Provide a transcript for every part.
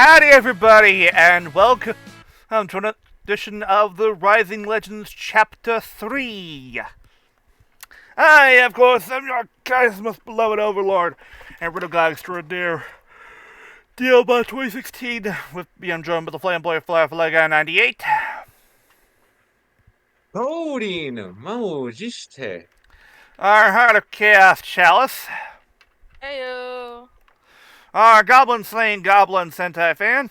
Howdy, everybody, and welcome to an edition of the Rising Legends Chapter 3. I, of course, am your guys' most beloved overlord and riddle guy extraordinaire, DLBot 2016, with being joined by the flamboyant flyer for 98. Coding, Mojiste. Our Heart of Chaos Chalice. Heyo. Our Goblin Slaying Goblin Sentaifan.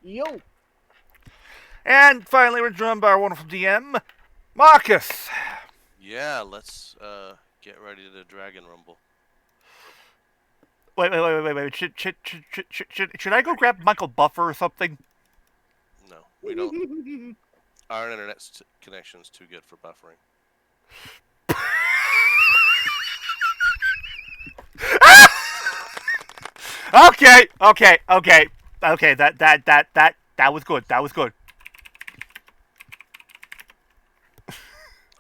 Yo. And finally, we're joined by our wonderful DM, Markus. Yeah, let's get ready to Dragon Rumble. Wait. Should I go grab Michael Buffer or something? No, we don't. Our internet connection's too good for buffering. Okay. That was good.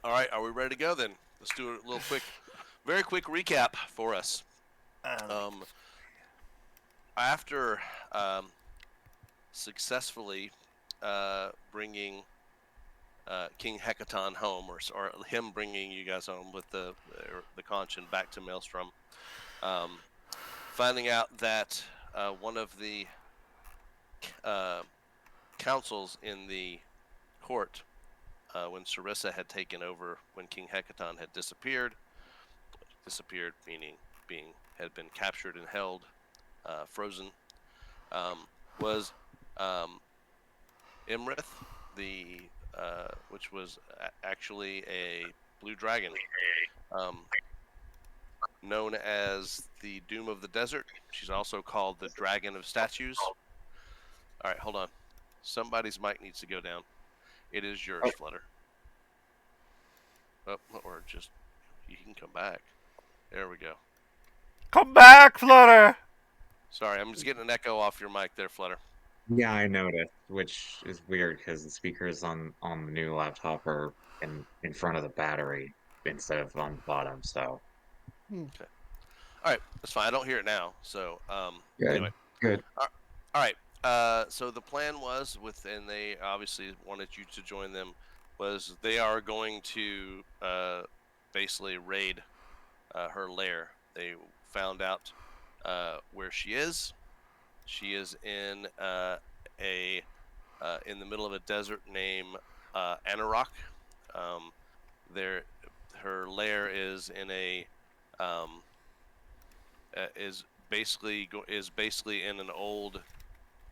All right, are we ready to go then? Let's do a very quick recap for us. After successfully bringing King Hecaton home, or him bringing you guys home with the Conchen back to Maelstrom, finding out that one of the councils in the court, when Sarissa had taken over, when King Hecaton had disappeared meaning had been captured and held, frozen, was Iymrith, which was actually a blue dragon, known as the Doom of the Desert. She's also called the Dragon of Statues. All right, hold on. Somebody's mic needs to go down. It is yours, Flutter. Oh, or just, you can come back. There we go. Come back, Flutter. Sorry, I'm just getting an echo off your mic there, Flutter. Yeah, I noticed, which is weird because the speakers on the new laptop are in front of the battery instead of on the bottom. So Okay. All right, that's fine. I don't hear it now. So anyway. Good. All right. So the plan was, and they obviously wanted you to join them, was they are going to basically raid her lair. They found out where she is. She is in in the middle of a desert named Anarok. Her lair is in a is basically in an old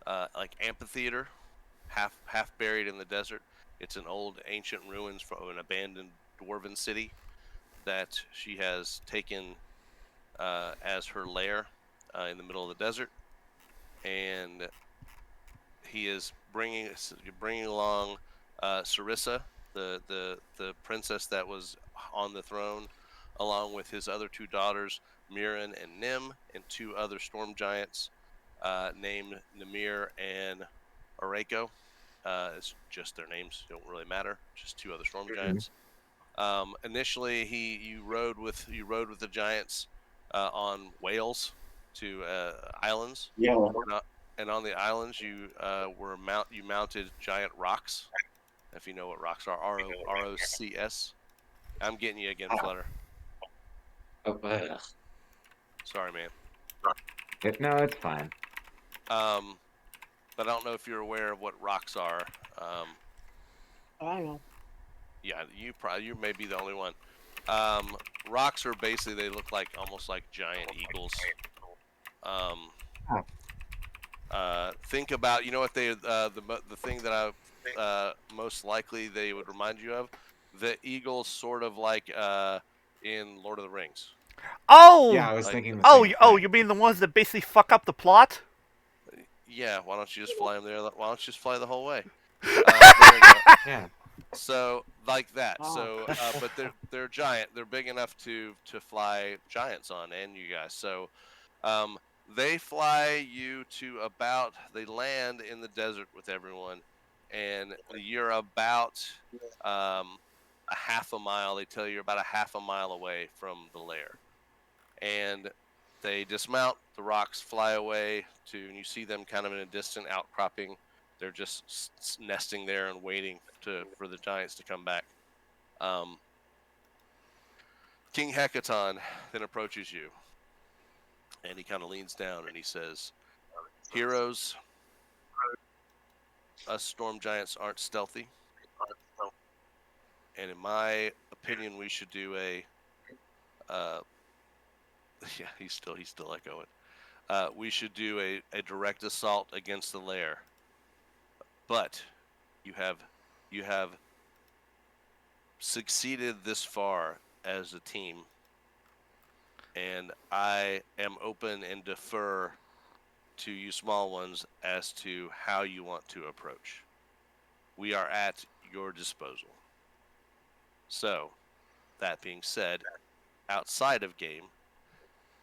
like amphitheater, half buried in the desert. It's an old ancient ruins from an abandoned dwarven city that she has taken as her lair in the middle of the desert, and he is bringing along Sarissa, the princess that was on the throne, along with his other two daughters, Mirren and Nim, and two other storm giants named Namir and Areko. It's just their names, don't really matter. Just two other storm giants. Initially, you rode with the giants on whales to islands. Yeah. And on the islands, you mounted giant rocks. If you know what rocks are, ROCS. I'm getting you again, Flutter. Sorry, man. No, it's fine. But I don't know if you're aware of what rocks are. I know. Yeah, you may be the only one. Rocks are basically, they look like almost like giant eagles. Think about, you know what the thing that I most likely they would remind you of, the eagles sort of like in Lord of the Rings. Oh. Yeah, I was thinking. You mean the ones that basically fuck up the plot? Yeah. Why don't you just fly them there? Why don't you just fly the whole way? Yeah. So like that. Oh. So, but they're giant. They're big enough to fly giants on, and you guys. So, they fly you to about. They land in the desert with everyone, and you're about a half a mile. They tell you you're about a half a mile away from the lair, and They dismount. The rocks fly away and you see them kind of in a distant outcropping. They're just nesting there and waiting for the giants to come back. King Hecaton then approaches you, and he kind of leans down and he says, "Heroes, us storm giants aren't stealthy, and in my opinion, we should do a yeah, he's still echoing. We should do a direct assault against the lair. But you have succeeded this far as a team, and I am open and defer to you small ones as to how you want to approach. We are at your disposal. So, that being said, outside of game,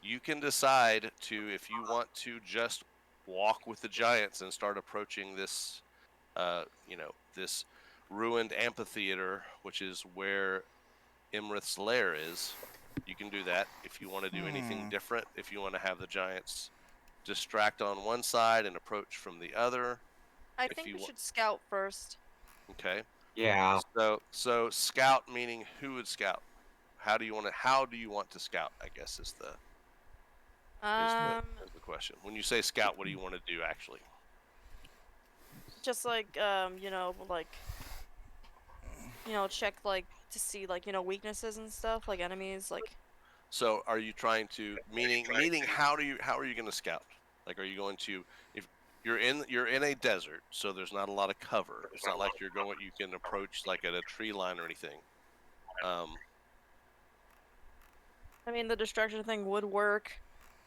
you can decide if you want to just walk with the giants and start approaching this, this ruined amphitheater, which is where Iymrith's lair is. You can do that. If you want to do anything different, if you want to have the giants distract on one side and approach from the other. I think we should scout first. Okay. Yeah. So scout meaning who would scout? How do you want to scout? I guess is the question. When you say scout, what do you want to do actually? Just like check to see weaknesses and stuff, like enemies, like. So are you trying to meaning how are you going to scout? Like, are you going to, if you're in a desert, so there's not a lot of cover. It's not like you can approach like at a tree line or anything. I mean, the distraction thing would work.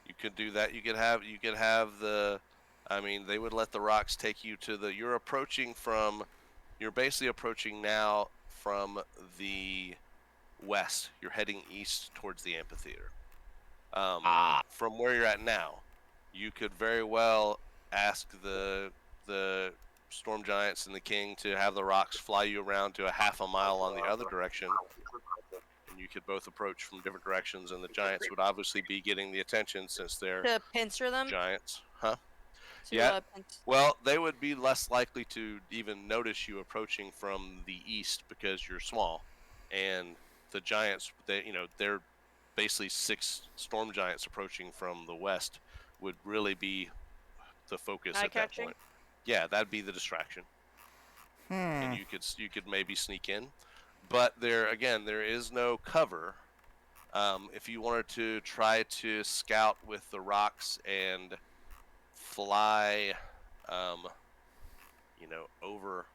You could do that. You could have the, I mean, they would let the rocks take you to the. You're basically approaching now from the west. You're heading east towards the amphitheater. From where you're at now, you could very well ask the storm giants and the king to have the rocks fly you around to a half a mile on the other direction, and you could both approach from different directions, and the giants would obviously be getting the attention since they're to pincer them. Giants, huh? Yeah. Well, they would be less likely to even notice you approaching from the east because you're small, and the giants, they're basically 6 storm giants approaching from the west would really be the focus at that point. Yeah, that'd be the distraction. And you could maybe sneak in, but there is no cover. If you wanted to try to scout with the rocks and fly, over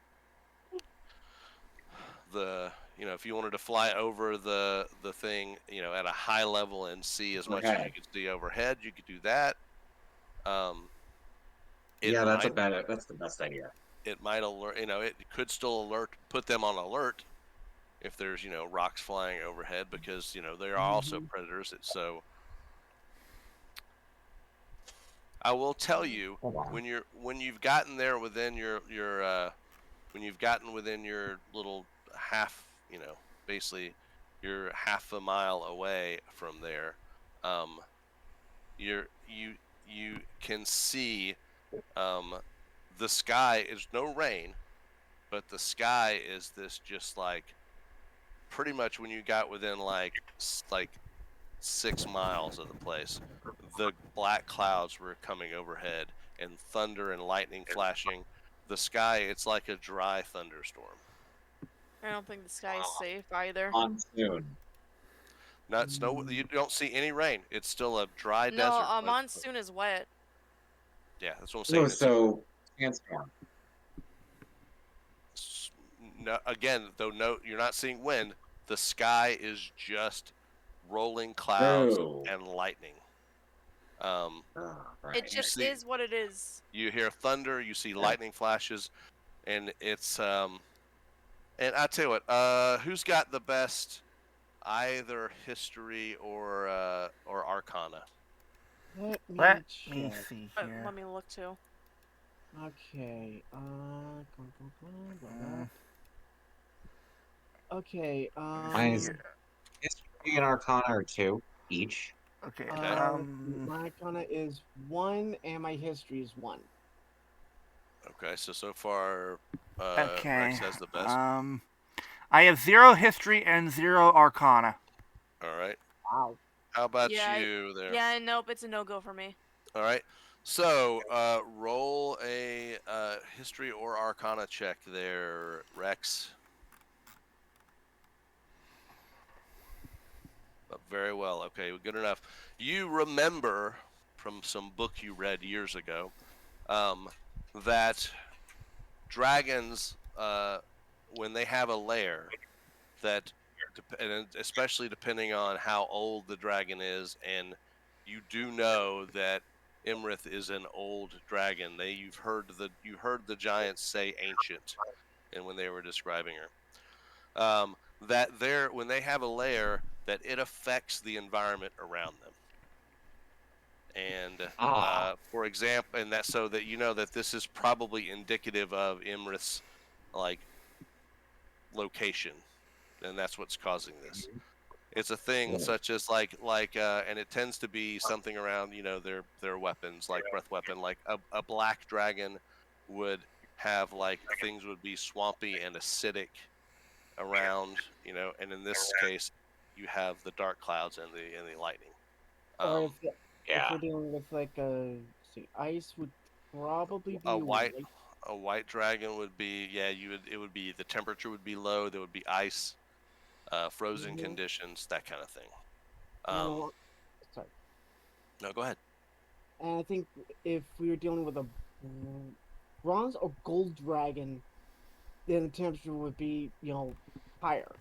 the, if you wanted to fly over the thing, at a high level and see as much as you could see overhead, you could do that. That's the best idea. It might alert, it could still put them on alert if there's, rocks flying overhead, because, they are also predators. So I will tell you, when you've gotten there within your little half, basically you're half a mile away from there, you can see the sky is no rain, but the sky is this just like pretty much when you got within like 6 miles of the place, the black clouds were coming overhead and thunder and lightning flashing. The sky, it's like a dry thunderstorm. I don't think the sky is safe either. Monsoon. Not snow. You don't see any rain. It's still a dry desert. No, monsoon is wet. Yeah, that's what I'm saying. So sandstorm. No, again, though, no, you're not seeing wind. The sky is just rolling clouds and lightning. Right. It just is what it is. You hear thunder, you see lightning flashes, and it's and I tell you what, who's got the best either history or arcana? Let me see here. Let me look too. Okay. Okay. Mine is history and arcana are 2 each. Okay. My Arcana is 1, and my history is 1. Okay, so far, Okay. Rex has the best. I have 0 history and 0 arcana. All right. Wow. How about Yeah, you there? Yeah, nope, it's a no-go for me. All right. So, roll a history or arcana check there, Rex. Very well. Okay, good enough. You remember from some book you read years ago that dragons, when they have a lair, that, and especially depending on how old the dragon is, and you do know that Iymrith is an old dragon. You heard the giants say ancient, and when they were describing her, that when they have a lair, that it affects the environment around them. And for example, and that so that you know that this is probably indicative of Iymrith's like location, and that's what's causing this. It's a thing such as and it tends to be something around their weapons, like breath weapon, like a black dragon would have things would be swampy and acidic around, and in this case you have the dark clouds and the lightning. Or if we're dealing with ice would probably be a white dragon would be it would be the temperature would be low, there would be ice, frozen conditions, that kind of thing. Sorry. No, go ahead. And I think if we were dealing with a bronze or gold dragon, then the temperature would be higher.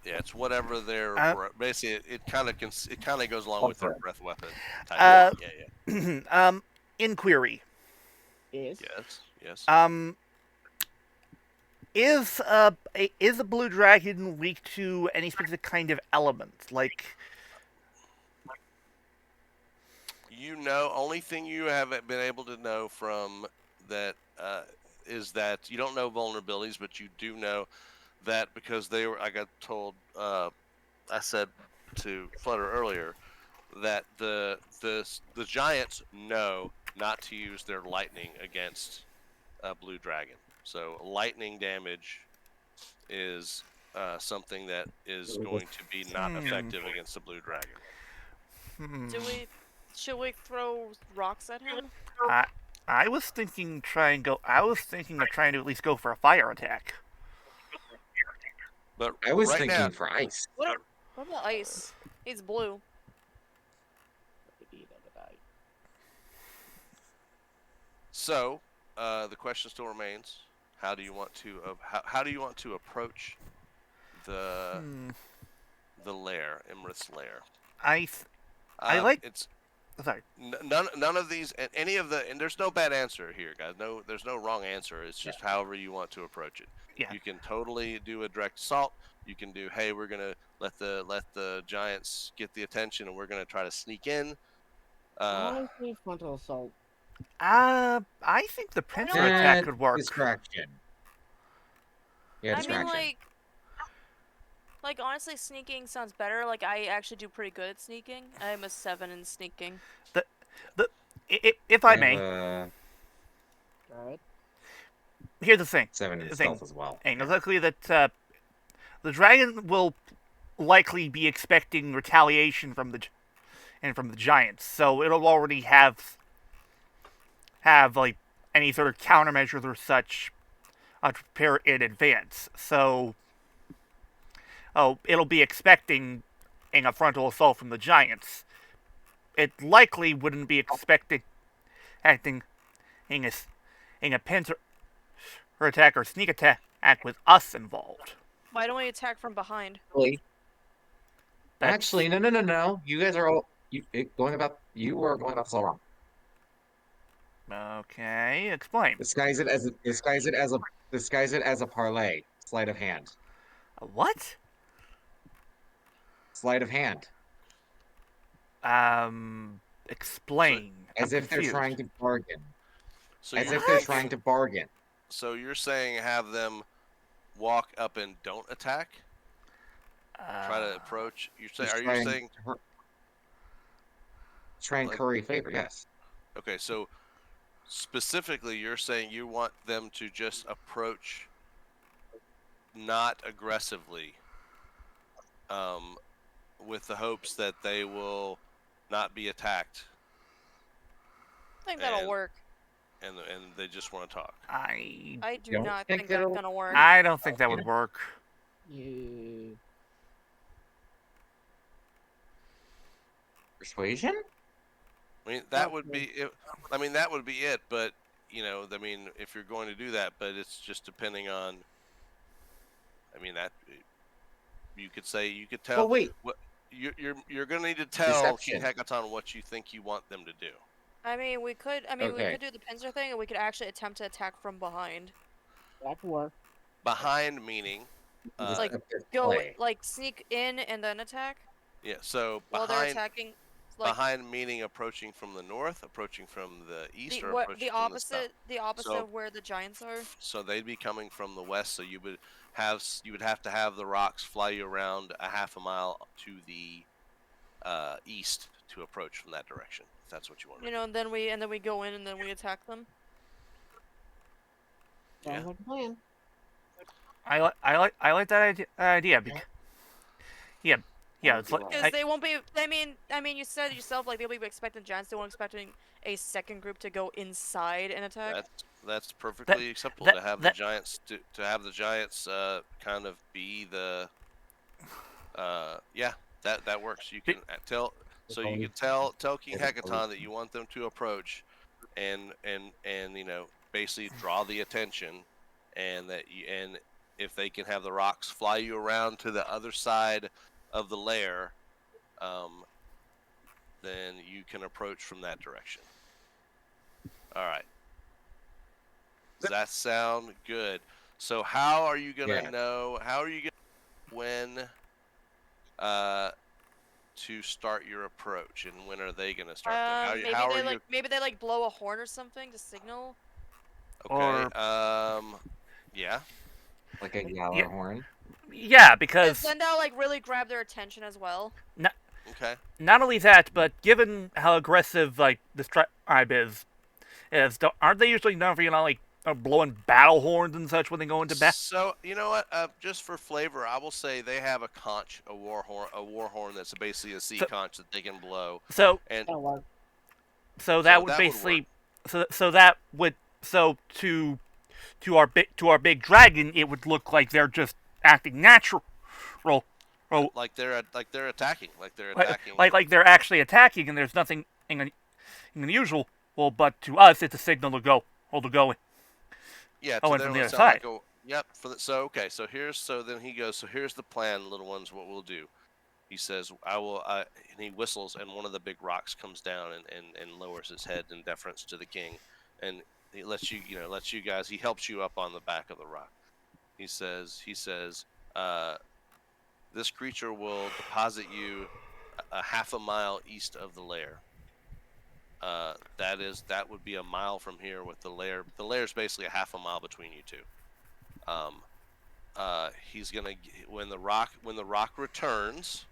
Yeah, it's whatever their basically it kind of goes along with their breath weapon type thing. Yeah. Inquiry. Yes. Yes. Is a blue dragon weak to any specific kind of element? Like, only thing you haven't been able to know from that is that you don't know vulnerabilities, but you do know that because I got told, I said to Flutter earlier that the giants know not to use their lightning against a blue dragon. So lightning damage is something that is going to be not effective against a blue dragon. Should we throw rocks at him? I was thinking of trying to at least go for a fire attack. But I was thinking for ice. What about ice? He's blue. So, the question still remains: how do you want to approach the lair, Iymrith's lair? I like. It's sorry. None of these, and any of the, and there's no bad answer here, guys. No, there's no wrong answer. It's just however you want to approach it. Yeah. You can totally do a direct assault. You can do, hey, we're gonna let the giants get the attention, and we're gonna try to sneak in. I think frontal assault. I think the pincer attack could work. Distraction. Yeah, distraction. I mean, like honestly, sneaking sounds better. Like I actually do pretty good at sneaking. I'm a 7 in sneaking. If I may. Alright. Here's the thing. 7 in stealth as well. And luckily that the dragon will likely be expecting retaliation from the giants, so it'll already have like any sort of countermeasures or such to prepare in advance. So, it'll be expecting a frontal assault from the giants. It likely wouldn't be expecting acting in a pincer attack or sneak attack with us involved. Why don't we attack from behind? Actually, no. You guys are all you are going about this all wrong. Okay, explain. Disguise it as a parlay. Sleight of hand. A what? Sleight of hand. Explain. As if they're trying to bargain. So as if they're trying to bargain. So you're saying have them walk up and don't attack? Try to approach. Are you saying? try and Like- curry favor. Yes. Okay, so specifically, you're saying you want them to just approach, not aggressively, with the hopes that they will not be attacked, I think that'll And- work. and they just want to talk. I do don't not think think that's it'll- gonna work. I don't think that would work. Yeah. Persuasion? I mean, that Oh, would yeah. be it. I mean, that would be it. But I mean, if you're going to do that, but it's just depending on. I mean, that you could tell. Well, wait. What you're going to need to tell King Deception. Hekaton what you think you want them to do. I mean, we could Okay. do the pincer thing, and we could actually attempt to attack from behind. That could work. Behind meaning, Just Like, a bit Go play. like sneak in and then attack yeah. So while they're behind attacking. Like behind meaning approaching from the north, approaching from the east, or approaching the from the south. opposite So- of where the giants are. So they'd be coming from the west. So you would have to have the rocks fly you around a half a mile to the east to approach from that direction. If that's what you want. You know, and then we go in and then we attack them. Yeah. Sounds like a plan. I like that idea. Yeah, it's like Because they won't be. I mean, you said yourself, like they'll be expecting giants. They won't expecting a second group to go inside and attack. That's perfectly acceptable that- to have that- the giants to have the giants kind of be the that works. You can tell tell King Hekaton that you want them to approach and basically draw the attention, and if they can have the rocks fly you around to the other side of the lair, then you can approach from that direction. All right. Does that sound good? So how are you gonna Yeah. know? How are you gonna know when to start your approach, and when are they gonna start? Maybe they blow a horn or something to signal. Okay. Yeah. Like a yellow Yeah. horn. yeah, And because then that'll really grab their attention as well. Okay. not only that, but given how aggressive this tribe aren't they usually known for blowing battle horns and such when they go into battle? So you know what? Just for flavor, I will say they have a conch, a war horn that's basically a sea conch that they can blow. So And That'll work. so that would that would basically to our big dragon, it would look like they're just acting natural. like they're attacking, like they're Like, attacking. like they're actually attacking, and there's nothing unusual. Well, but to us, it's a signal to go. To go in. Yeah, Oh, to and them from the it other sounds like side. yep. Then he goes. So here's the plan, little ones. What we'll do. He says, "I will." And he whistles, and one of the big rocks comes down and lowers his head in deference to the king, and he lets you guys. He helps you up on the back of the rock. He says, this creature will deposit you a half a mile east of the lair. That would be a mile from here with the lair. The lair is basically a half a mile between you two. He's gonna when the rock returns,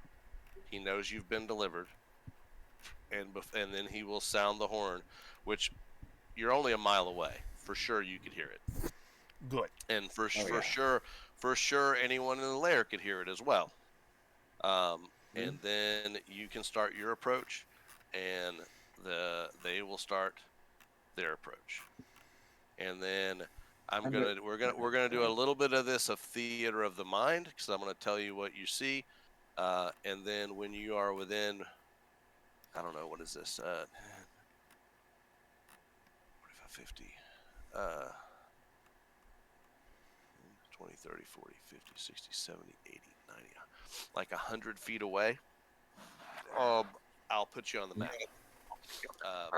he knows you've been delivered, and then he will sound the horn, which you're only a mile away. For sure, you could hear it, Good. and for yeah. sure, anyone in the lair could hear it as well. And then you can start your approach, and they will start their approach, and then we're gonna do a little bit of this of theater of the mind, because I'm gonna tell you what you see, and then when you are within, I don't know, what is this, 45, 50, 20, 30, 40, 50, 60, 70, 80, 90, like 100 feet away. I'll put you on the map.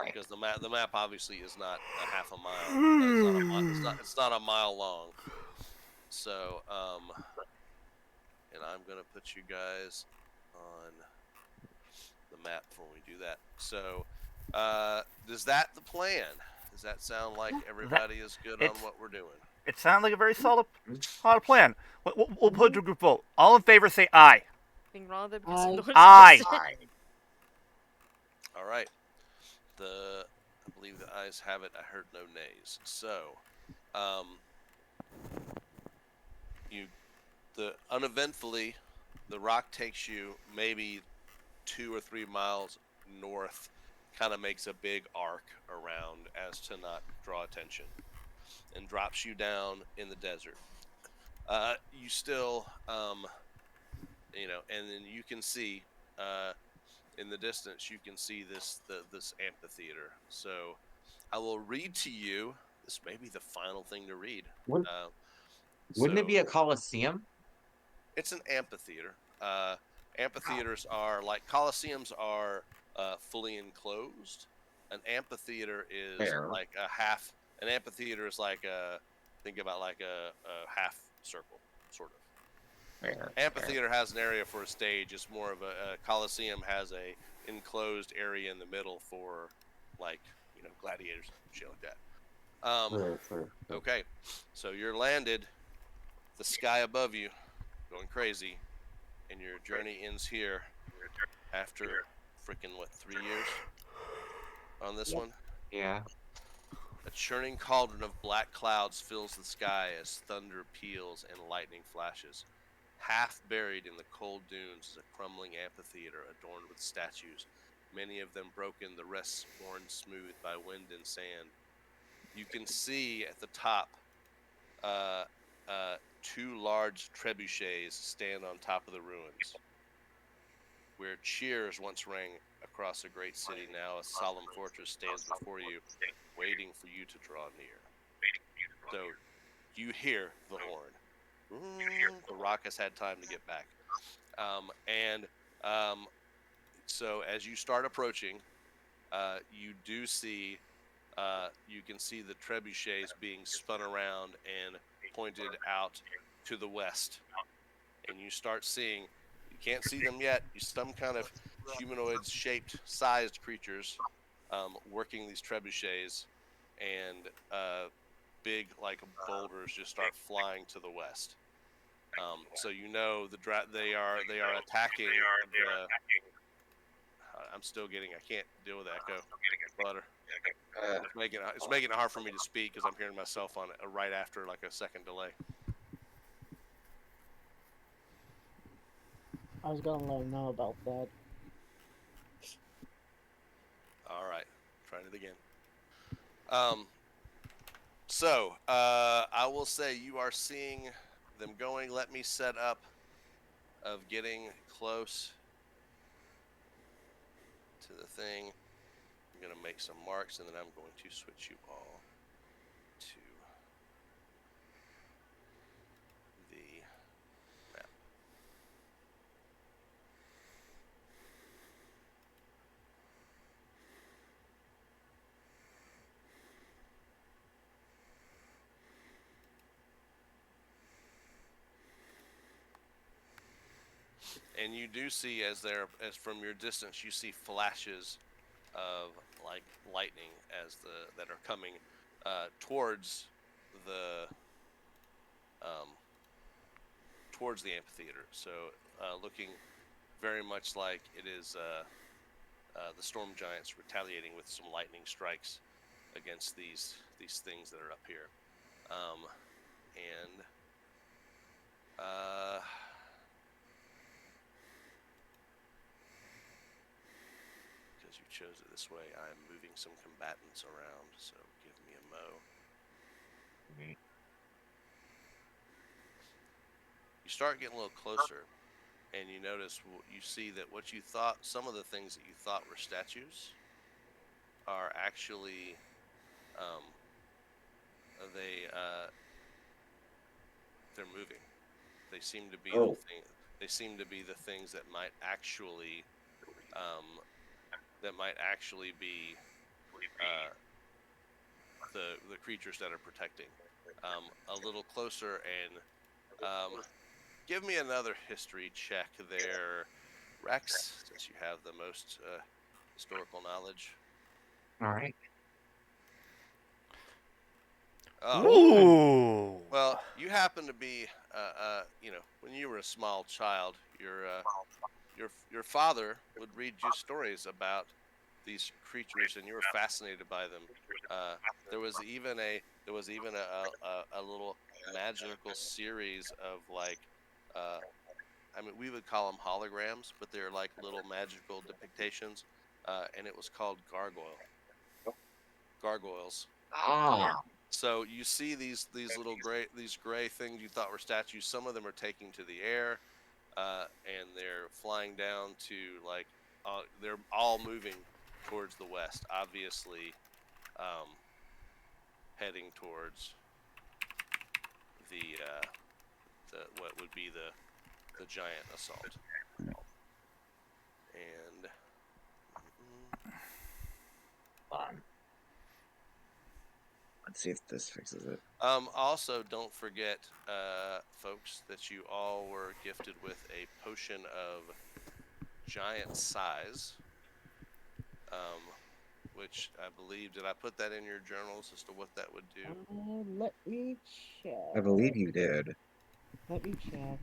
Because the map obviously is not a half a mile. It's not a mile long. So, and I'm gonna put you guys on the map when we do that. So, is that the plan? Does that sound like everybody is good on what we're doing? It sounds like a very solid plan. We'll put to a group vote. All in favor, say aye. Being wrong there Aye. because Aye. All right. I believe the ayes have it. I heard no nays. So, um, uneventfully, the rock takes you maybe 2 or 3 miles north, kind of makes a big arc around as to not draw attention, and drops you down in the desert. You still, and then you can see, in the distance, you can see this amphitheater. So I will read to you. This may be the final thing to read. Wouldn't, Uh, wouldn't it so be a coliseum? it's an amphitheater. Amphitheaters are like coliseums are fully enclosed. An amphitheater is Fair. like a half. An amphitheater is like think about like a half circle, sort of. Fair. Amphitheater has an area for a stage. It's more of a coliseum has a enclosed area in the middle for like gladiators, shit like that. Fair. Okay, so you're landed. The sky above you, going crazy, and your journey ends here after freaking 3 years on this one. Yeah. A churning cauldron of black clouds fills the sky as thunder peals and lightning flashes. Half buried in the cold dunes is a crumbling amphitheater adorned with statues, many of them broken, the rest worn smooth by wind and sand. You can see at the top two large trebuchets stand on top of the ruins. Where cheers once rang across a great city, now a solemn fortress stands before you, waiting for you to draw near. So you hear the horn. The rock has had time to get back. So as you start approaching, you do see, you can see the trebuchets being spun around and pointed out to the west. And you start seeing, you can't see them yet, some kind of humanoid-shaped, sized creatures working these trebuchets, and big like boulders just start flying to the west. So they are attacking the. I'm still getting. I can't deal with echo. Flutter. It's making it hard for me to speak because I'm hearing myself on it right after like a second delay. I was gonna let him know about that. All right, trying it again. So I will say you are seeing them going. Let me set up of getting close to the thing. I'm going to make some marks, and then I'm going to switch you all to the map. And you do see, as from your distance, you see flashes of like lightning that are coming towards the amphitheater. So looking very much like it is the storm giants retaliating with some lightning strikes against these things that are up here, and because you chose it this way, I'm moving some combatants around, so give me a mo. You start getting a little closer, and you see that what you thought, some of the things that you thought were statues, are actually, they're moving. They seem to be They seem to be the things that might actually be the creatures that are protecting. A little closer, and give me another history check there, Rex, since you have the most historical knowledge. All right. Ooh. Well, you happen to be, when you were a small child, your father would read you stories about these creatures, and you were fascinated by them. There was even a little magical series of like, I mean, we would call them holograms, but they're like little magical depictions, and it was called gargoyles. Ah, So you see these gray things you thought were statues. Some of them are taking to the air, and they're flying down to like, they're all moving towards the west, obviously, heading towards the what would be the giant assault. And fun. Let's see if this fixes it. also, don't forget, folks, that you all were gifted with a potion of giant size, which I believe, did I put that in your journals as to what that would do? Let me check. I believe you did. Let me check.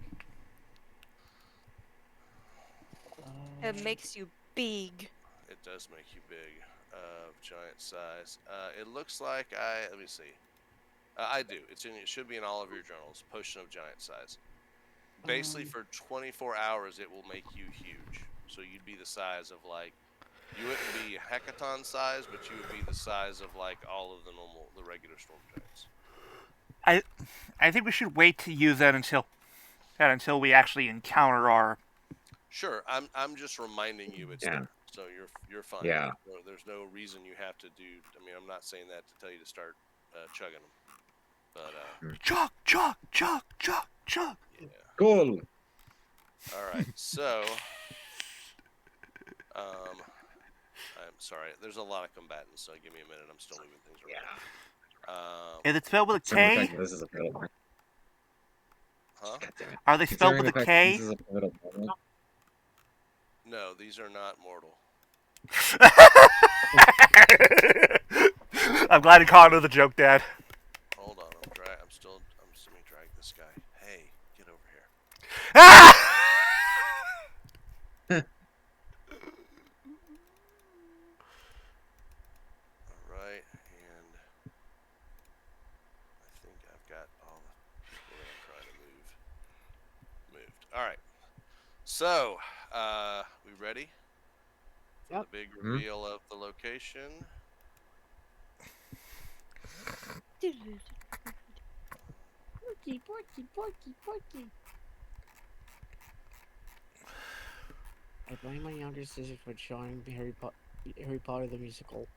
It makes you big. It does make you big, of giant size. It looks like let me see. I do. It should be in all of your journals. Potion of giant size. Basically, for 24 hours, it will make you huge. So you'd be the size of like, you wouldn't be hecaton size, but you would be the size of like all of the regular storm giants. I think we should wait to use that until we actually encounter our. Sure, I'm just reminding you it's there, so you're fine. Yeah. There's no reason you have to do. I mean, I'm not saying that to tell you to start chugging them, but Chug, chug, chug, chug, chug. yeah. Cool. All right, so I'm sorry. There's a lot of combatants, so give me a minute. I'm still moving things around. Is it spelled with a Considering the K? fact that this is a pivotal moment. Huh? God damn it. Are they spelled Considering with the a fact that K? this is a pivotal moment. No, these are not mortal. I'm glad you caught another joke, Dad. Hold on, let me drag this guy. Hey, get over here. Ah! Alright, and I think I've got all the people that I'm trying to move moved. Alright. So, we ready? For Yep. the big reveal of the location. Porky, porky, porky, porky. I blame my younger sister for showing Harry Potter the musical.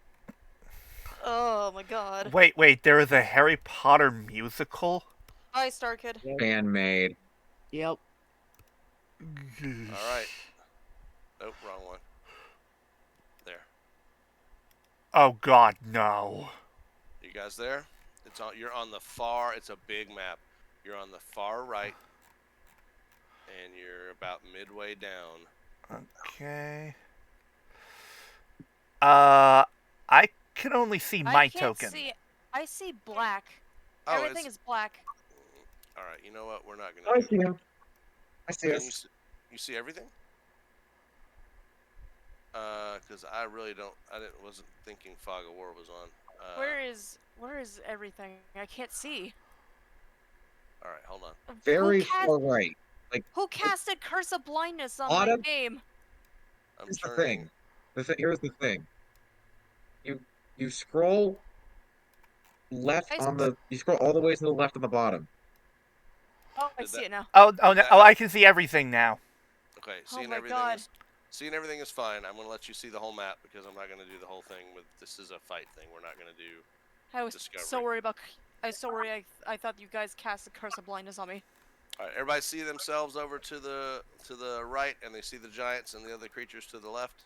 Oh my god. Wait, there is a Harry Potter musical? Hi, Star Kid. Fan made. Yep. Alright. Nope, wrong one. There. Oh God, no. You guys there? You're on the far, it's a big map. You're on the far right, and you're about midway down. Okay. I can only see my I can't token. see. I see black. Oh, Everything is black. Alright, you know what? We're not I gonna see him. I see Can us. you see everything? Because I really wasn't thinking Fog of War was on. Where is everything? I can't see. Alright, hold on. Very who, cast, far right. who casted Curse of Blindness on Autumn? my game? I'm Here's turning. the thing. Here's the thing. You scroll left you scroll all the way to the left on the bottom. Oh, I Did see that- it now. Oh, no, I can see everything now. Okay, Oh my God. Seeing everything is fine. I'm gonna let you see the whole map because I'm not gonna do the whole thing with this is a fight thing. We're not gonna do. I was Discovery. so worried about. I was so worried. I thought you guys cast the Curse of Blindness on me. All right, everybody see themselves over to the right, and they see the giants and the other creatures to the left.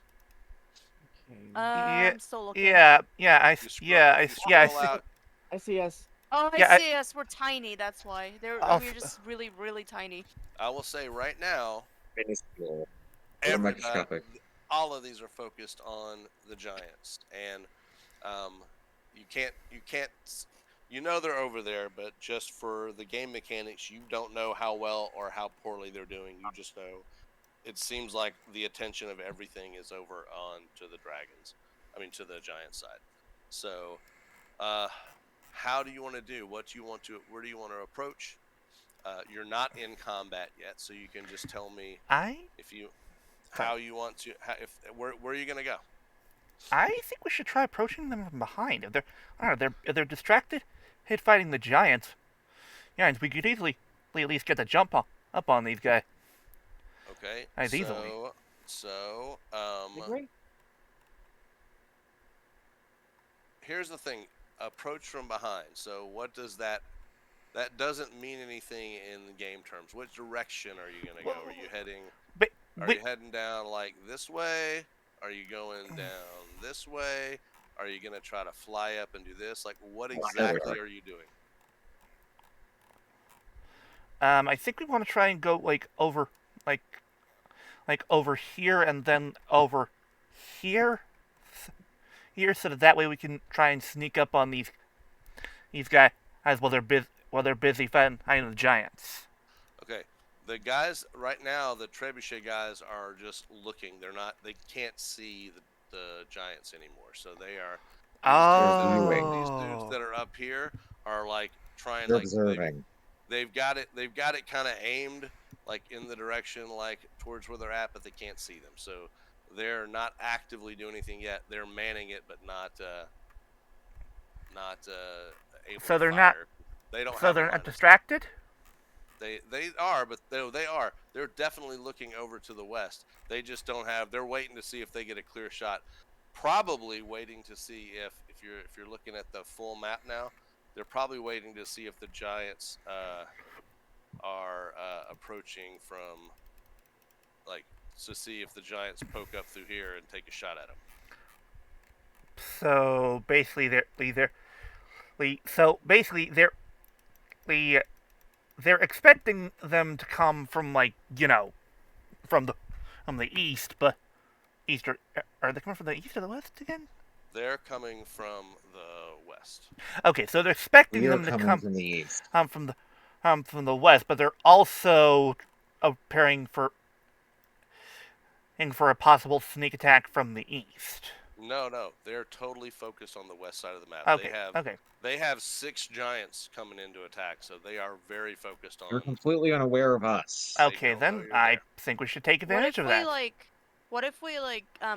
Okay. I'm still looking. I see. Out. I see us. Oh, Yeah, I see us. We're tiny. That's why. We're just really, really tiny. I will say right now, Minuscule. every, Microscopic. all of these are focused on the giants, and you can't, you know they're over there, but just for the game mechanics, you don't know how well or how poorly they're doing. You just know it seems like the attention of everything is over on to the dragons. I mean, to the giant side. So, how do you want to do? What do you want to? Where do you want to approach? You're not in combat yet, so you can just tell me if you how you want to. Where are you gonna go? I think we should try approaching them from behind. If they're, I don't know, if they're distracted, hit fighting the giants. We could easily at least get the jump up on these guys. Okay. As easily. Agree? Here's the thing: approach from behind. So what does that? That doesn't mean anything in game terms. What direction are you gonna go? Are you heading? Are you heading down like this way? Are you going down this way? Are you gonna try to fly up and do this? Like, what exactly are you doing? I think we want to try and go over, like over here and then over here, so that way we can try and sneak up on these guys while they're busy fighting the giants. Okay, the guys right now, the trebuchet guys are just looking. They can't see the giants anymore. So they are. These dudes that are up here are like trying. They're like observing. They've got it kind of aimed like in the direction like towards where they're at, but they can't see them. So they're not actively doing anything yet. They're manning it, but not able. So to they're fire. not. They don't. So they're not distracted. They are, but they are. They're definitely looking over to the west. They just don't have. They're waiting to see if they get a clear shot. Probably waiting to see if you're looking at the full map now. They're probably waiting to see if the giants are approaching from, like, to see if the giants poke up through here and take a shot at them. So basically, they're expecting them to come from from the east, but are they coming from the east or the west again? They're coming from the west. Okay, so they're expecting them to come from the east. from the west, but they're also preparing for a possible sneak attack from the east. No, they're totally focused on the west side of the map. Okay. They have 6 giants coming into attack, so they are very focused on. They're completely unaware of us. Okay, then I think we should take advantage of that. What if we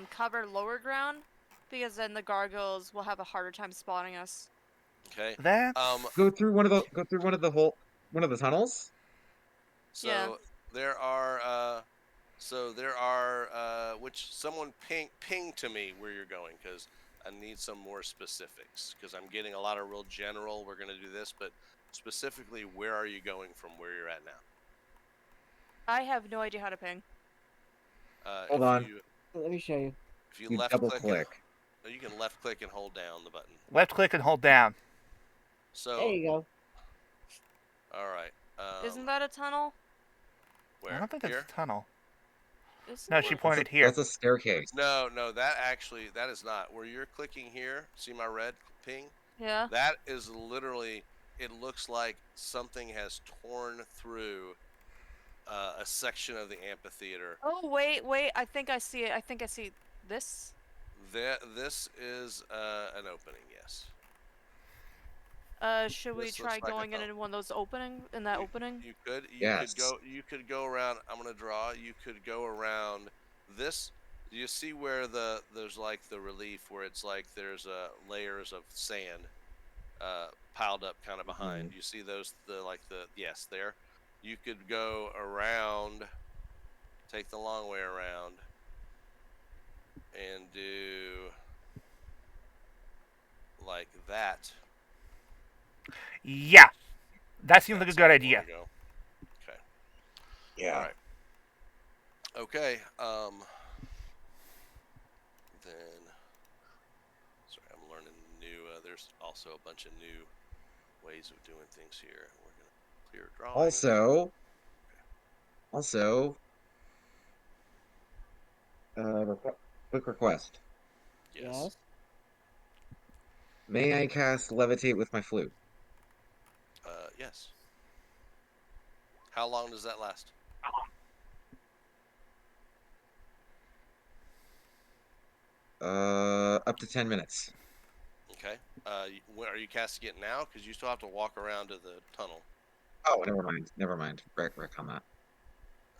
cover lower ground? Because then the gargoyles will have a harder time spotting us. Okay. Go through one of the tunnels. So Yeah. there are which someone ping to me where you're going, because I need some more specifics, because I'm getting a lot of real general. We're gonna do this, but specifically, where are you going from where you're at now? I have no idea how to ping. Hold on. Let me show you. If you You left double click. You can left click and hold down the button. Left click and hold down. So There you go. all right. Isn't that a tunnel? Where? I don't think Here? it's a tunnel. Isn't No, it? she pointed here. That's a staircase. No, that is not. Where you're clicking here, see my red ping? Yeah. That is literally, it looks like something has torn through a section of the amphitheater. Oh, wait. I think I see it. I think I see this. This is an opening, yes. Should we This try looks like a going in one of those opening? You could go around. I'm gonna draw. You could go around this. Do you see where there's like the relief where it's like there's layers of sand piled up kind of behind? You see those yes, there. You could go around, take the long way around, and do like that. Yeah, that seems like a good idea. Okay. Yeah. All right. Okay. Then, sorry, I'm learning new. There's also a bunch of new ways of doing things here. We're gonna clear drawing. Also, quick request. Yes. May I cast Levitate with my flute? Yes. How long does that last? up to 10 minutes. Okay. Are you casting it now? Because you still have to walk around to the tunnel. Oh, never mind. Never mind. Rick on that.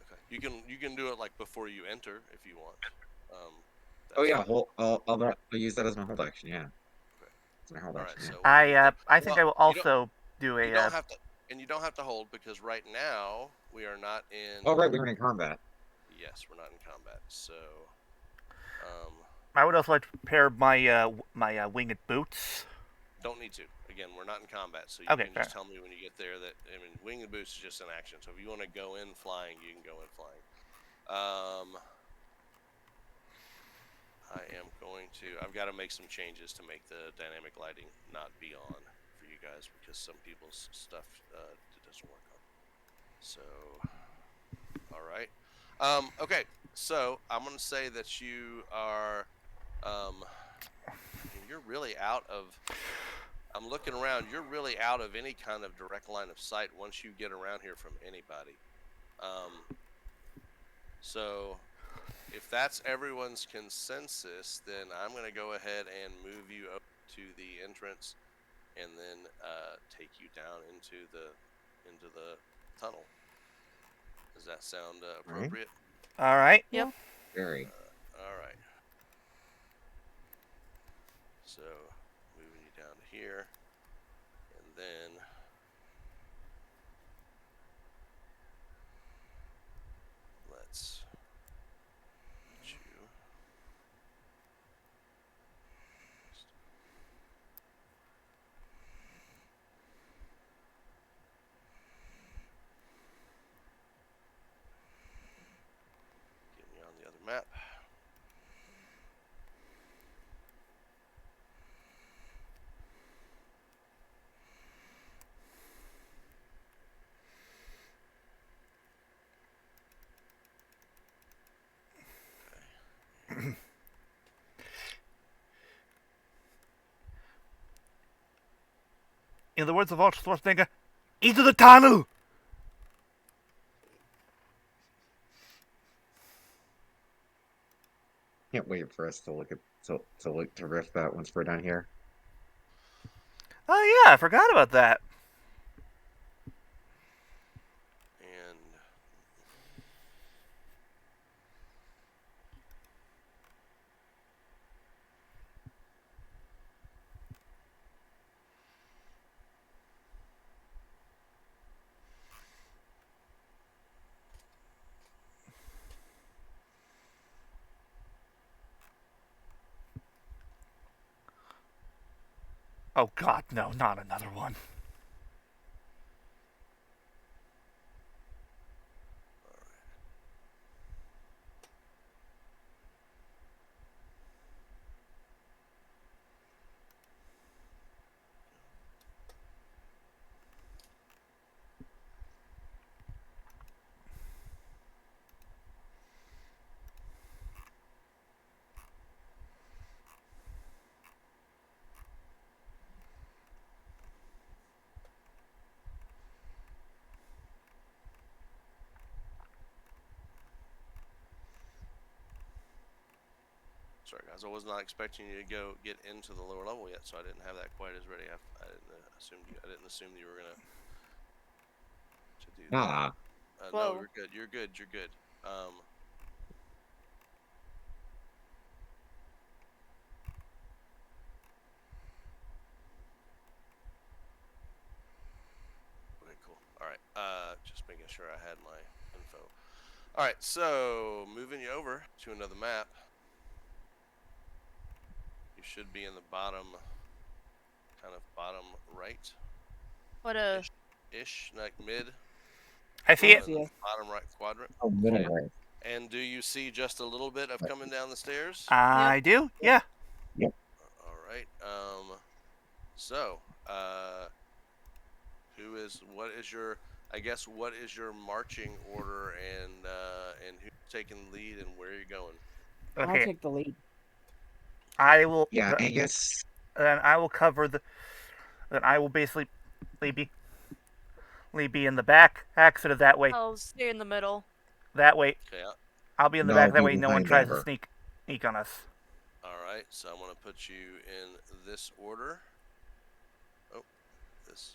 Okay. You can do it like before you enter if you want. Oh yeah, fine. I'll use that as my hold action. Yeah. Okay. It's my hold All right. action. So I think I will also do you a. don't have to, and you don't have to hold because right now we are not in. Oh right, we're in combat. Yes, we're not in combat. So. I would also like to prepare my winged boots. Don't need to. Again, we're not in combat, so you Okay, can fair. just tell me when you get there that winged boots is just an action. So if you want to go in flying, you can go in flying. I am going to. I've got to make some changes to make the dynamic lighting not be on for you guys because some people's stuff doesn't work on. So, all right. Okay. So I'm going to say that you are. You're really out of. I'm looking around. You're really out of any kind of direct line of sight once you get around here from anybody. So if that's everyone's consensus, then I'm going to go ahead and move you up to the entrance, and then take you down into the tunnel. Does that sound appropriate? All right. Yep. Very. All right. So moving you down to here, and then let's get you. Get me on the other map. In the words of Arnold Schwarzenegger, into the tunnel. Can't wait for us to look at to riff that once we're done here. Oh yeah, I forgot about that. And Oh God, no, not another one. sorry guys, I was not expecting you to get into the lower level yet, so I didn't have that quite as ready. I didn't assume you were gonna to do that. Ah, No, Whoa. you're good. You're good. You're good. Okay, cool. All right. Just making sure I had my info. All right. So moving you over to another map. You should be in the bottom, kind of bottom right. What a. Ish, like mid. I see it. see it. Bottom right quadrant. oh, middle right. And do you see just a little bit of coming down the stairs? I do. Yeah. All right. So, what is your? I guess what is your marching order, and who's taking the lead, and where are you going? I'll Okay. take the lead. I will. Yeah, I guess. Then I will cover the. Then I will basically be in the back. Exit that way. I'll stay in the middle. That way. Okay. I'll be in the No, back. That be way, no one behind tries to Amber. sneak on us. All right. right, so I'm gonna put you in this order. Oh, this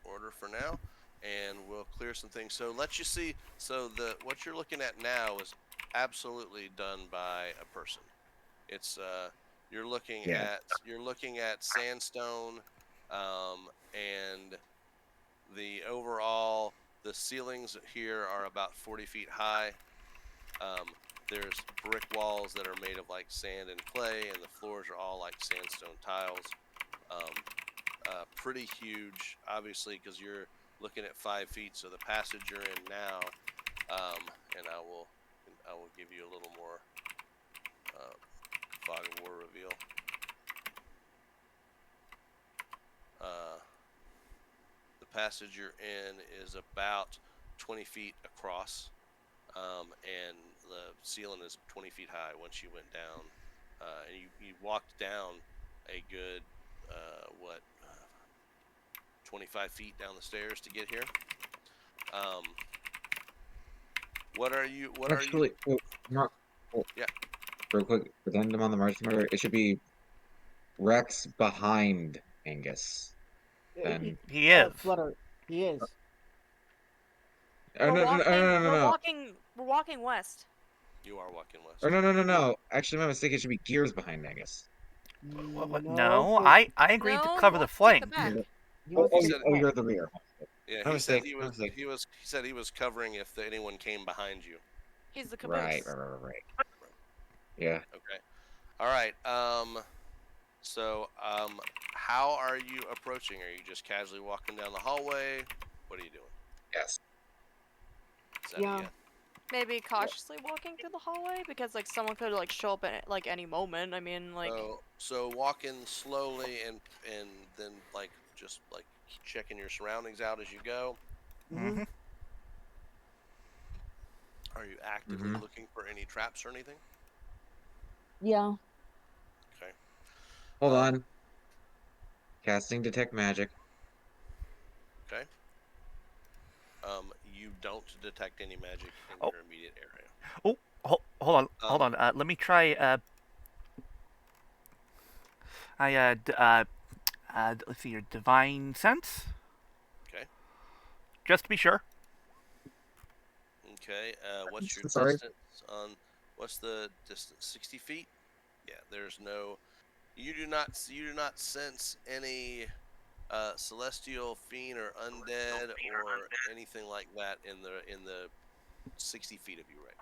order for now, and we'll clear some things. So let you see. So what you're looking at now is absolutely done by a person. It's you're looking Yeah. at sandstone, and the ceilings here are about 40 feet high. There's brick walls that are made of like sand and clay, and the floors are all like sandstone tiles. Pretty huge, obviously, because you're looking at 5 feet. So the passage you're in now, and I will give you a little more fog of war reveal. The passage you're in is about 20 feet across, and the ceiling is 20 feet high once you went down. And you walked down a good, 25 feet down the stairs to get here. What are you? Actually, Mark, Yeah. real quick, addendum on the marching order. It should be Rex behind Angus. Then He is. Flutter. He is. oh, We're no, no, no, walking. no, no, no, We're no. walking. We're walking west. You are walking west. Or no. Actually, my mistake. It should be Gears behind Angus. What? No, No, 'cause I agreed to No, cover the let's take the flank. back. he Oh, wants oh, to He be said- oh, back. you're at the rear. Yeah, No he said mistake, no mistake. he said he was covering if anyone came behind you. He's the caboose. Right. Yeah. Okay. All right. So, how are you approaching? Are you just casually walking down the hallway? What are you doing? Yes. Is that Yeah. a yes? Maybe cautiously walking through the hallway because like someone could like show up at like any moment. I mean, like So walking slowly and then like just like checking your surroundings out as you go. Mm-hmm. Are you actively Mhm. looking for any traps or anything? Yeah. Okay. Hold on. Casting detect magic. Okay. You don't detect any magic in Oh. your immediate area. Oh, hold on. Let me try. Let's see here. Divine sense. Okay. Just to be sure. Okay. What's your Sorry. distance on? What's the distance? 60 feet. Yeah. There's no. You do not sense any celestial fiend or undead or anything like that in the 60 feet of you right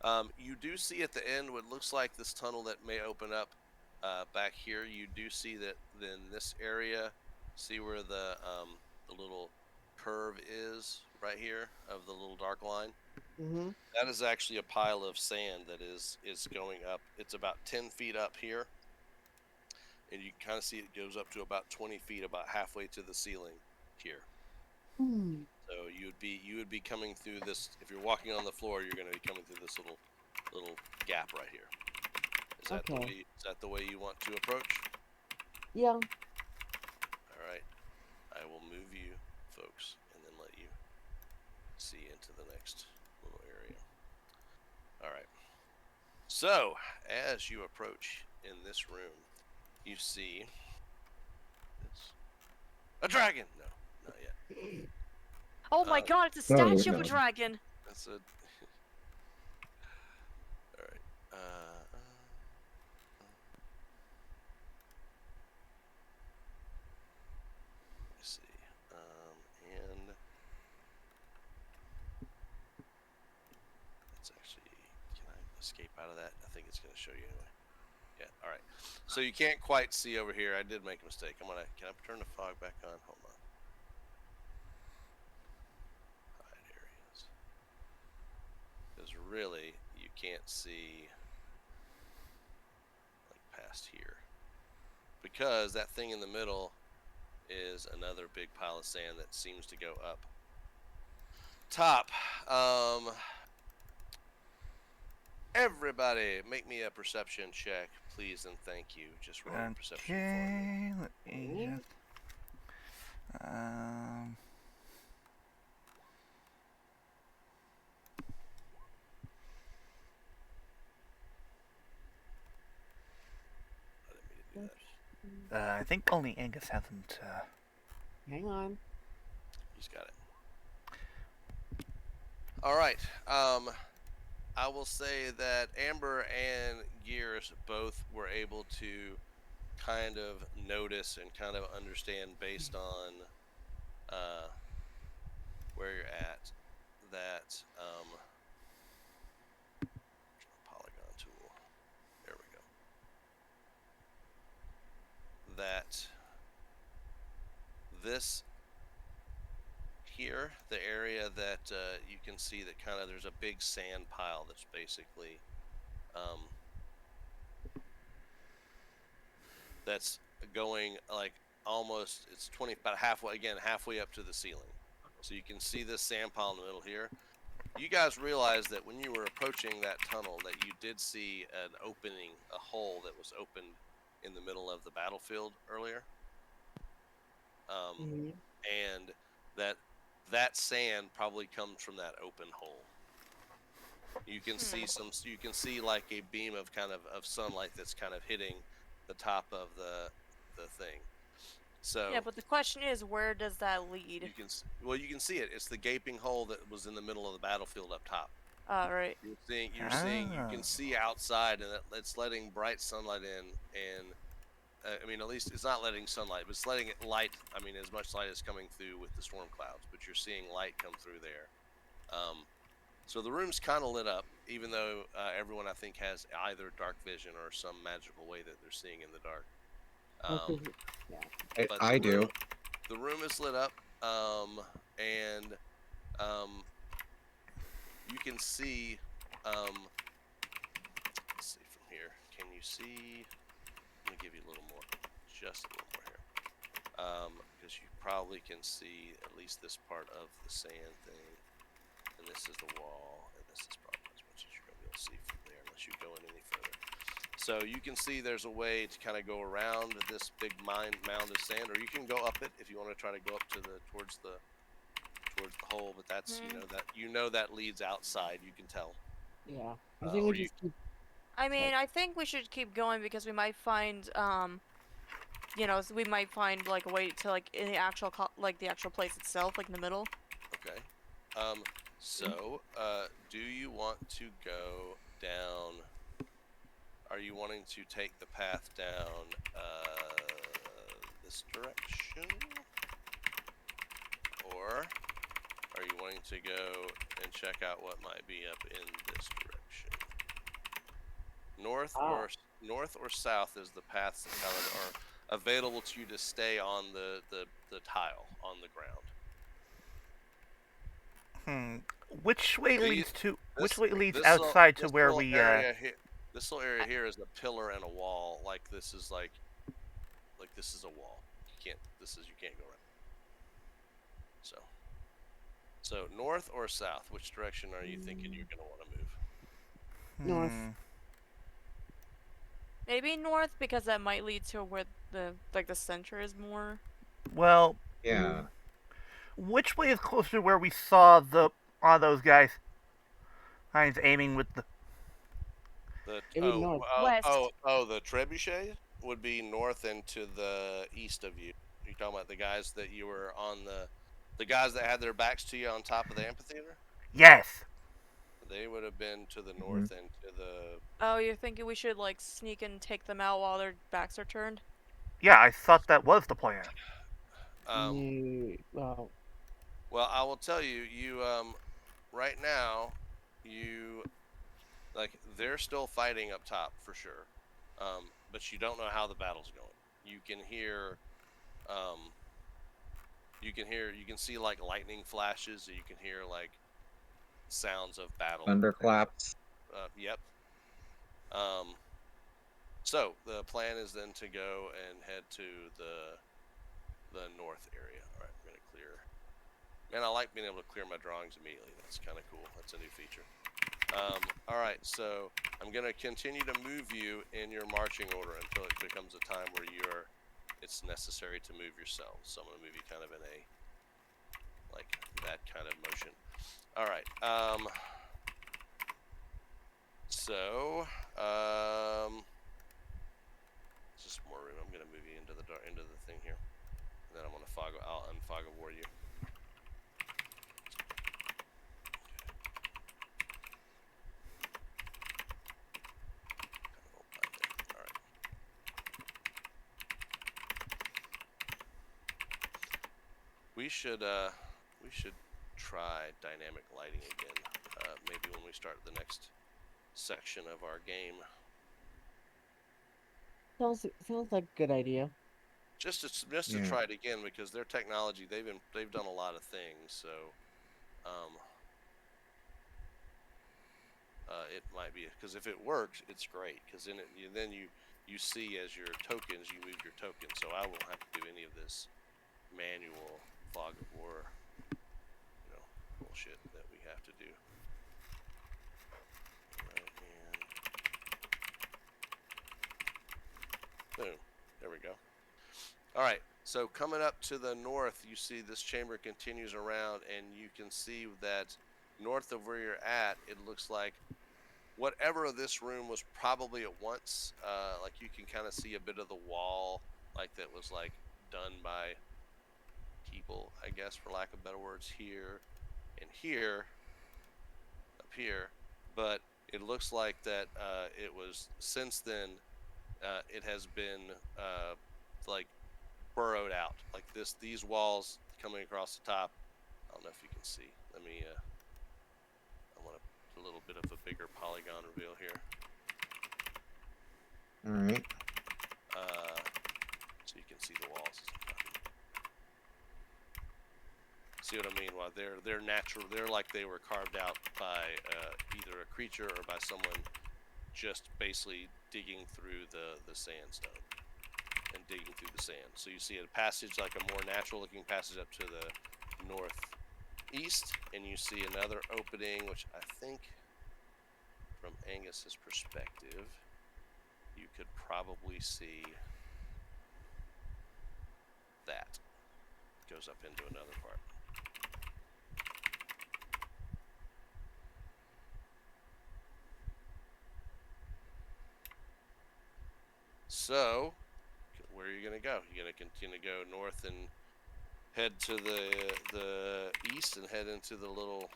now. You do see at the end what looks like this tunnel that may open up back here. You do see that in this area, see where the little curve is right here of the little dark line. Mm-hmm. That is actually a pile of sand that is going up. It's about 10 feet up here, and you can kind of see it goes up to about 20 feet, about halfway to the ceiling here. Hmm. So you would be coming through this. If you're walking on the floor, you're going to be coming through this little gap right here. Is that the way you want to approach? Yeah. All right. I will move you folks and then let you see into the next little area. All right. So as you approach in this room, you see a dragon. No, not yet. oh my god, it's a no, statue of no. a dragon. That's a. All right. Let me see. And it's actually. Can I escape out of that? I think it's going to show you anyway. Yeah. All right. So you can't quite see over here. I did make a mistake. Can I turn the fog back on? Hold on. Hide areas. Because really, you can't see like past here. Because that thing in the middle is another big pile of sand that seems to go up top. Everybody, make me a perception check, please, and thank you. Just roll a perception for me. Okay. Let me just. I think only Angus hasn't. Hang on. He's got it. All right. I will say that Amber and Gears both were able to kind of notice and kind of understand based on where you're at that polygon tool. There we go. That this here, the area that you can see that kind of there's a big sand pile that's basically that's going like almost it's 20 about halfway up to the ceiling. So you can see this sand pile in the middle here. You guys realize that when you were approaching that tunnel that you did see an opening, a hole that was opened in the middle of the battlefield earlier. And that sand probably comes from that open hole. You can see you can see like a beam of of sunlight that's kind of hitting the top of the thing. So yeah, but the question is, where does that lead? You can see it. It's the gaping hole that was in the middle of the battlefield up top. Right. You can see outside, and it's letting bright sunlight in, and I mean, at least it's not letting sunlight, but it's letting it light. I mean, as much light as coming through with the storm clouds, but you're seeing light come through there. So the room's kind of lit up, even though everyone I think has either dark vision or some magical way that they're seeing in the dark. I do. The room is lit up, and you can see. Let's see from here. Can you see? Let me give you a little more, just a little more here, because you probably can see at least this part of the sand thing, and this is the wall, and this is probably as much as you're going to be able to see from there, unless you go in any further. So you can see there's a way to kind of go around this big mound of sand, or you can go up it if you want to try to go up to towards the hole. But that's that leads outside. You can tell. Yeah, I think we just keep. I mean, I think we should keep going because we might find we might find like a way to like in the actual the actual place itself, like in the middle. Okay. So, do you want to go down? Are you wanting to take the path down this direction? Or are you wanting to go and check out what might be up in this direction? North or south is the paths that kind of are available to you to stay on the tile on the ground. Which way leads to? Which way leads outside to where we? This little area here is a pillar and a wall. Like this is like this is a wall. You can't go around. So north or south? Which direction are you thinking you're gonna want to move? North. Maybe north because that might lead to where the center is more. Well. Yeah. Which way is closer to where we saw those guys? He's aiming with the. West. The trebuchet would be north and to the east of you. You're talking about the guys that you were on the guys that had their backs to you on top of the amphitheater? Yes. They would have been to the north and to the. Oh, you're thinking we should like sneak and take them out while their backs are turned? Yeah, I thought that was the plan. Well, I will tell you, right now, they're still fighting up top for sure, but you don't know how the battle's going. You can hear, you can see like lightning flashes, you can hear like sounds of battle. Thunderclaps. Yep. So the plan is then to go and head to the north area. All right, I'm gonna clear. Man, I like being able to clear my drawings immediately. That's kind of cool. That's a new feature. All right, so I'm gonna continue to move you in your marching order until it becomes a time where it's necessary to move yourself. So I'm gonna move you kind of in a like that kind of motion. All right. Just more room. I'm gonna move you we should try dynamic lighting again. Maybe when we start the next section of our game. Sounds like a good idea. Just to Yeah. try it again, because their technology, they've done a lot of things, so it might be, because if it works, it's great, because then you see as your tokens, you move your tokens, so I won't have to do any of this manual fog of war, bullshit that we have to do. Right, and boom, there we go. All right, so coming up to the north, you see this chamber continues around, and you can see that north of where you're at, it looks like whatever this room was probably at once, like you can kind of see a bit of the wall, like that was like done by people, I guess, for lack of better words, here and here, up here, but it looks like that it was, since then, it has been like burrowed out, like these walls coming across the top. I don't know if you can see. Let me I want a little bit of a bigger polygon reveal here. All right. So you can see the walls. See what I mean? Well, they're natural. They're like they were carved out by either a creature or by someone just basically digging through the sandstone and digging through the sand. So you see a passage, like a more natural looking passage up to the northeast, and you see another opening, which I think from Angus's perspective, you could probably see that goes up into another part. So, where are you going to go? You're going to continue to go north and head to the east and head into the little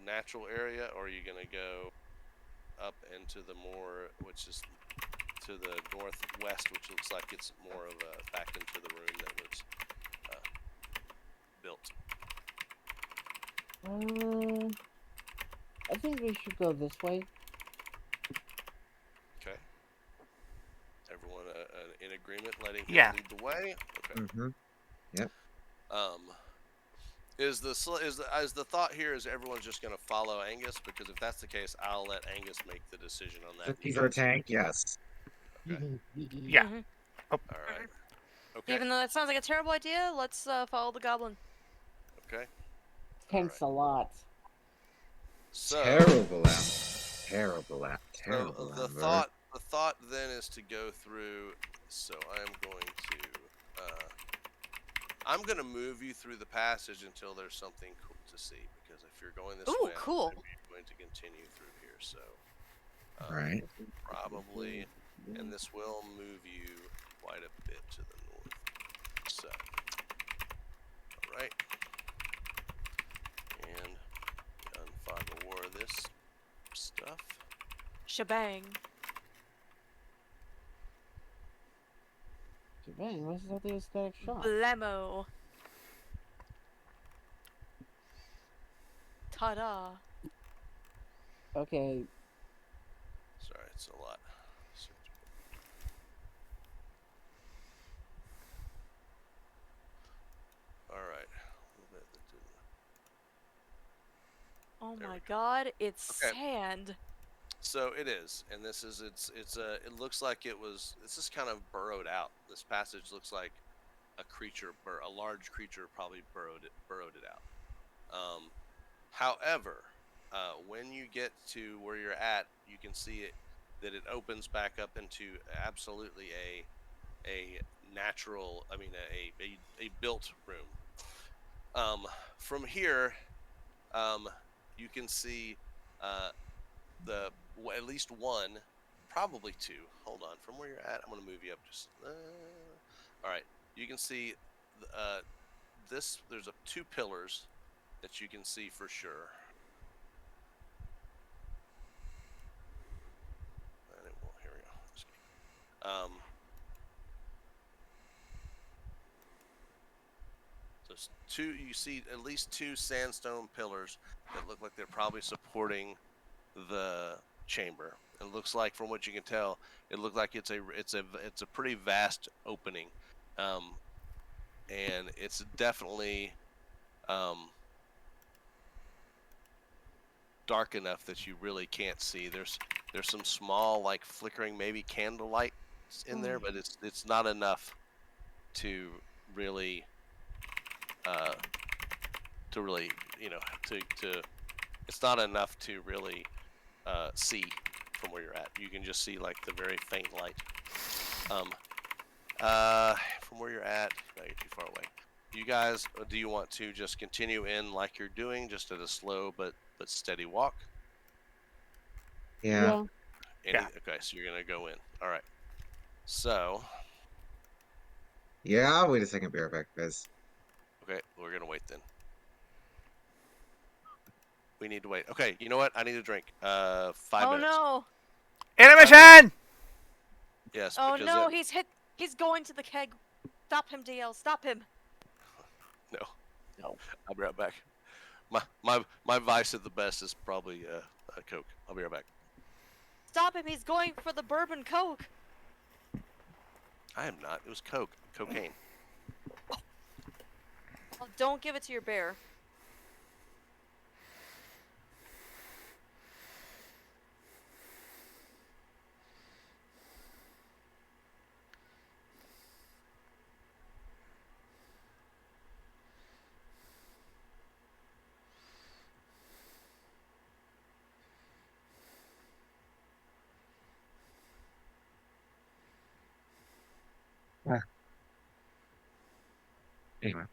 natural area, or are you going to go up into the more, which is to the northwest, which looks like it's more of a back into the room that was built? I think we should go this way. Okay. Everyone in agreement, letting him Yeah. lead the way. Okay. Mm-hmm. Yep. Is the thought here is everyone's just going to follow Angus? Because if that's the case, I'll let Angus make the decision on that. He's our tank. Yes. Okay. Yeah. Mhm. Oh, All right. Okay. Even though that sounds like a terrible idea, let's follow the goblin. Okay. Thanks a lot. So Terrible app. Terrible app. So Terrible the app. thought then is to go through. So I'm going to move you through the passage until there's something cool to see. Because if you're going this Ooh, way, cool. I'm going to continue through here. So Right. probably, and this will move you quite a bit to the north. So, all right, and unfog the war of this stuff. Shebang. Bang, what's that the aesthetic shot? Blammo. Ta-da. Okay, Sorry, it's a lot. All right. Oh There we my go. god, it's Okay. sand. So it is, and this is it looks like this is kind of burrowed out. This passage looks like a large creature probably burrowed it out. However, when you get to where you're at, you can see that it opens back up into absolutely a natural, I mean a built room. From here, you can see at least one, probably two. Hold on, from where you're at, I'm gonna move you up just. All right, you can see there's two pillars that you can see for sure. And it won't, here we go. Escape. So you see at least 2 sandstone pillars that look like they're probably supporting the chamber. It looks like, from what you can tell, it looks like it's a pretty vast opening, and it's definitely dark enough that you really can't see. There's some small, like, flickering maybe candlelight in there, but it's not enough to really to it's not enough to really see from where you're at. You can just see like the very faint light. From where you're at, no, you're too far away. You guys, do you want to just continue in like you're doing, just at a slow but steady walk? Yeah. Yeah. Okay, so you're gonna go in. All right. So, Yeah, wait a second, be right back, guys. okay, we're gonna wait then. We need to wait. Okay, you know what? I need a drink. 5 Oh minutes. no! Intermission! Yes. Oh because no! He's going to the keg. Stop him, DL. Stop him. No. No. I'll be right back. My vice at the best is probably a Coke. I'll be right back. Stop him. He's going for the bourbon Coke. I am not. It was cocaine. Well, don't give it to your bear. Anyway.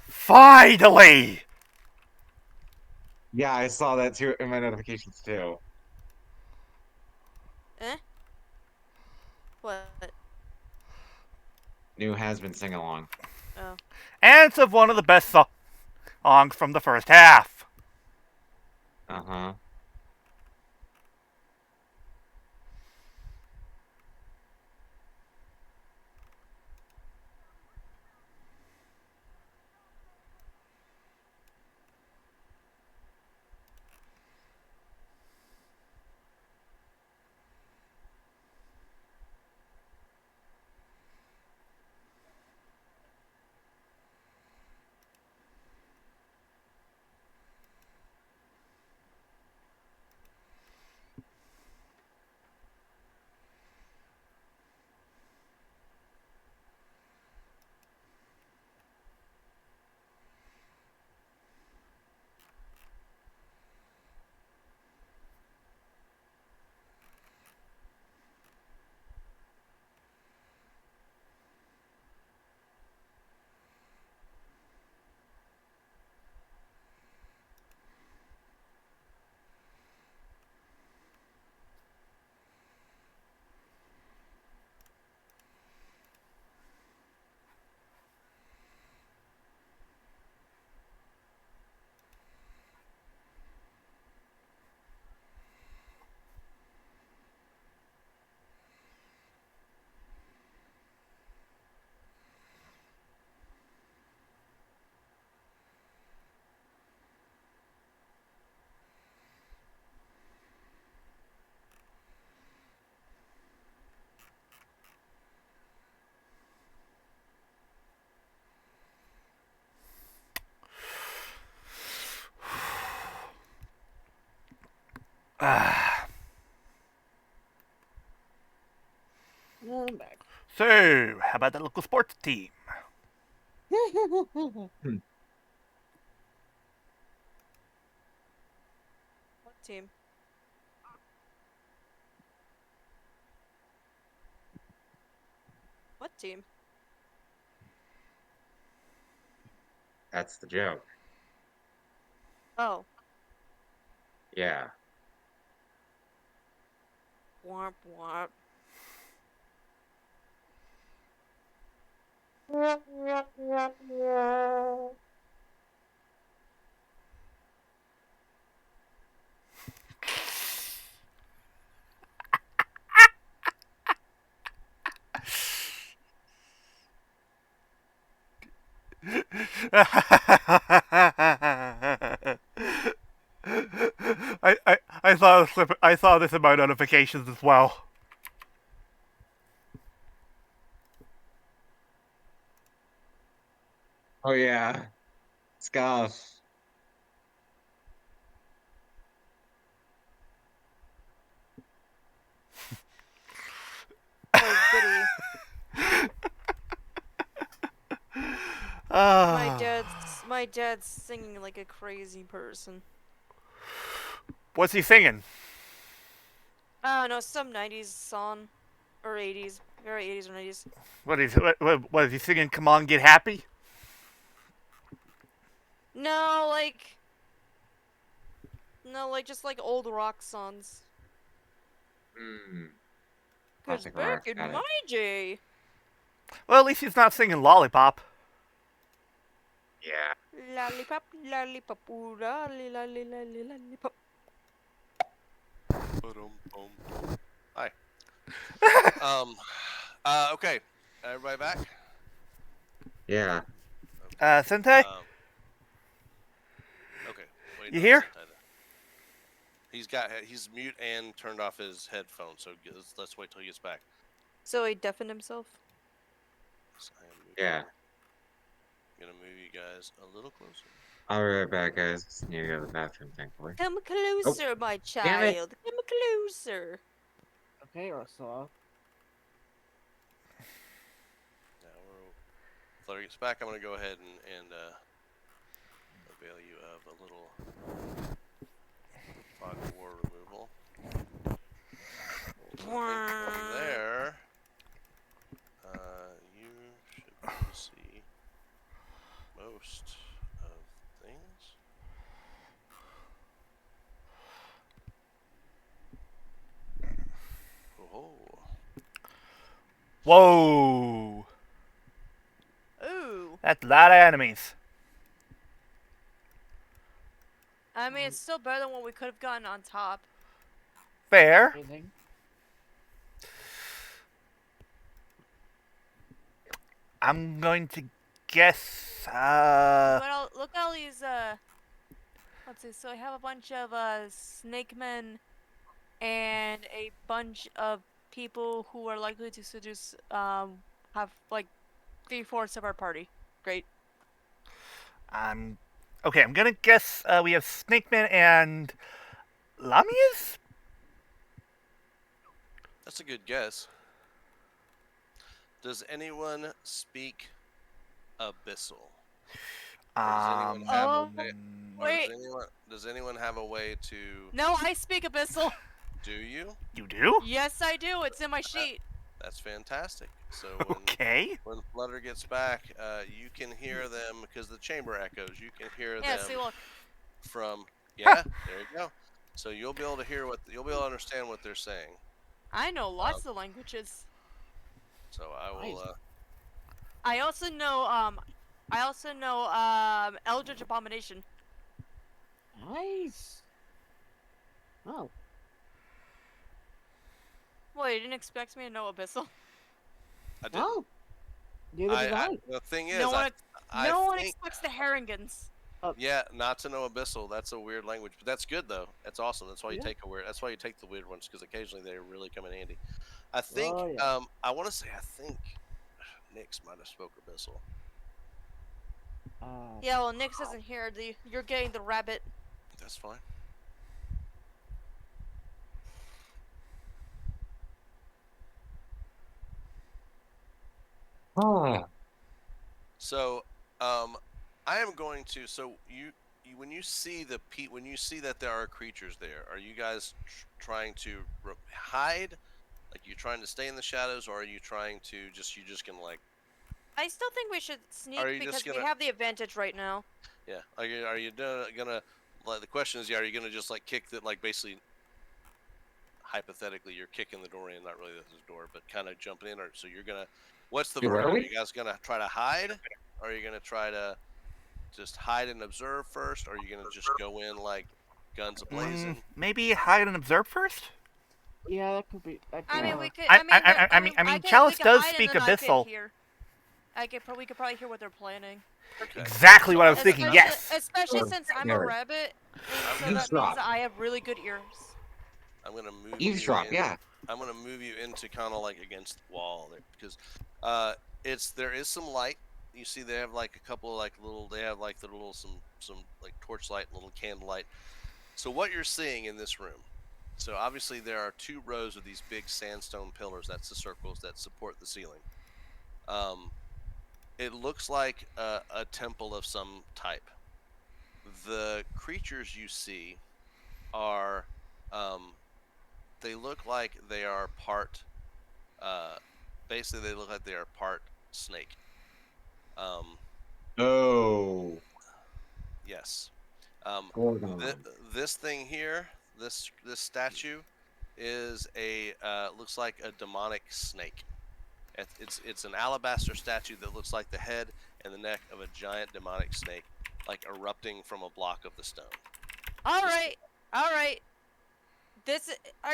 Finally! Yeah, I saw that too in my notifications too. Eh? What? New has been sing along. Oh. And it's of one of the best songs from the first half. Uh-huh. I'm back. So, how about that local sports team? team? What team? That's the joke. Oh. Yeah. Womp womp. I saw the slip. I saw this in my notifications as well. Oh yeah. Scarf. Oh, goody. Ah. My dad's singing like a crazy person. What's he singing? I don't know, some 90s song. Or 80s. Very 80s or 90s. What is he singing? Come on, get happy. No, like... No, like, just like old rock songs. Hmm. Because Classic back rock. in Got it. my day... Well, at least he's not singing Lollipop. Yeah. Lollipop, lollipop, ooh, lolly, lolly, lolly, lollipop. Ba-dum-bum. Hi. Okay. Everybody back? Yeah. Sentai, Okay. Wait, You no, here? He's mute and turned off his headphones, so let's wait till he gets back. So he deafened himself? So I am muted. Yeah. I'm gonna move you guys a little closer. I'll be right back, guys. Just need to go to the bathroom, thankfully. Come closer, my Damn it. child. Come closer. Okay, Ursula. Now Flutter gets back. I'm gonna go ahead and avail you of a little fog of war removal. I think from there, you should be able to see most of things. Oh, whoa, Ooh. that's a lot of enemies. I mean, it's still better than what we could have gotten on top. Fair. Anything? I'm going to guess. Look at all these, let's see, so I have a bunch of, snake men and a bunch of people who are likely to seduce, have, like, 3/4 of our party. Great. Okay. I'm gonna guess. We have Snake Man and Lamias. that's a good guess. Does anyone speak Abyssal? Wait. Does anyone have a way to? No, I speak Abyssal. Do you? You do? Yes, I do. It's in my sheet. That's fantastic. So Okay. when Flutter gets back, you can hear them because the chamber echoes. You can hear Yeah, them see, look. from. Yeah, there you go. So you'll be able to hear you'll be able to understand what they're saying. I know lots of languages. So I will. Nice. I also know, Eldritch Abomination. Nice. Oh. Well, you didn't expect me to know Abyssal? I didn't. Oh. Neither did I. The thing is, No one think, expects the Haringans. yeah, not to know Abyssal. That's a weird language, but that's good though. That's awesome. That's why you Yeah. take a weird. That's why you take the weird ones because occasionally they really come in handy. I think. Oh, yeah. I want to say. I think Nyx might have spoke Abyssal. Yeah, well, Nyx isn't here. You're getting the rabbit. That's fine. Oh. So, I am going to. So when you see when you see that there are creatures there, are you guys trying to hide? Like, you trying to stay in the shadows, or are you trying to you just gonna like? I still think we should Are sneak you just because we gonna? have the advantage right now. Yeah. Are you gonna? Like, the question is, are you gonna just like kick that? Like, basically, hypothetically, you're kicking the door in, not really the door, but kind of jumping in, or so you're gonna. What's the Where verdict? are Are we? you guys gonna try to hide? Or are you gonna try to just hide and observe first? Or are you gonna just go in like guns ablazing? Maybe hide and observe first. Yeah, that could be. That could I mean, work. we could. I mean, we Chalice could does hide speak and then Abyssal. We could probably hear what they're planning. Okay. Exactly what I was thinking. Especially, Yes. especially since I'm a Nerd. rabbit, and so that Eavesdrop. means that I have really good ears. I'm gonna move Eavesdrop, you in. yeah. I'm gonna move you into kind of like against the wall there, because there is some light. You see, they have like a couple of like little. They have like the little some like torchlight, little candlelight. So what you're seeing in this room. So obviously there are 2 rows of these big sandstone pillars. That's the circles that support the ceiling. It looks like a temple of some type. The creatures you see are, they look like they are part, basically they look like they are part snake. Oh. Yes. Gorgon. This thing here, this statue, is looks like a demonic snake. It's an alabaster statue that looks like the head and the neck of a giant demonic snake, like erupting from a block of the stone. All right. Are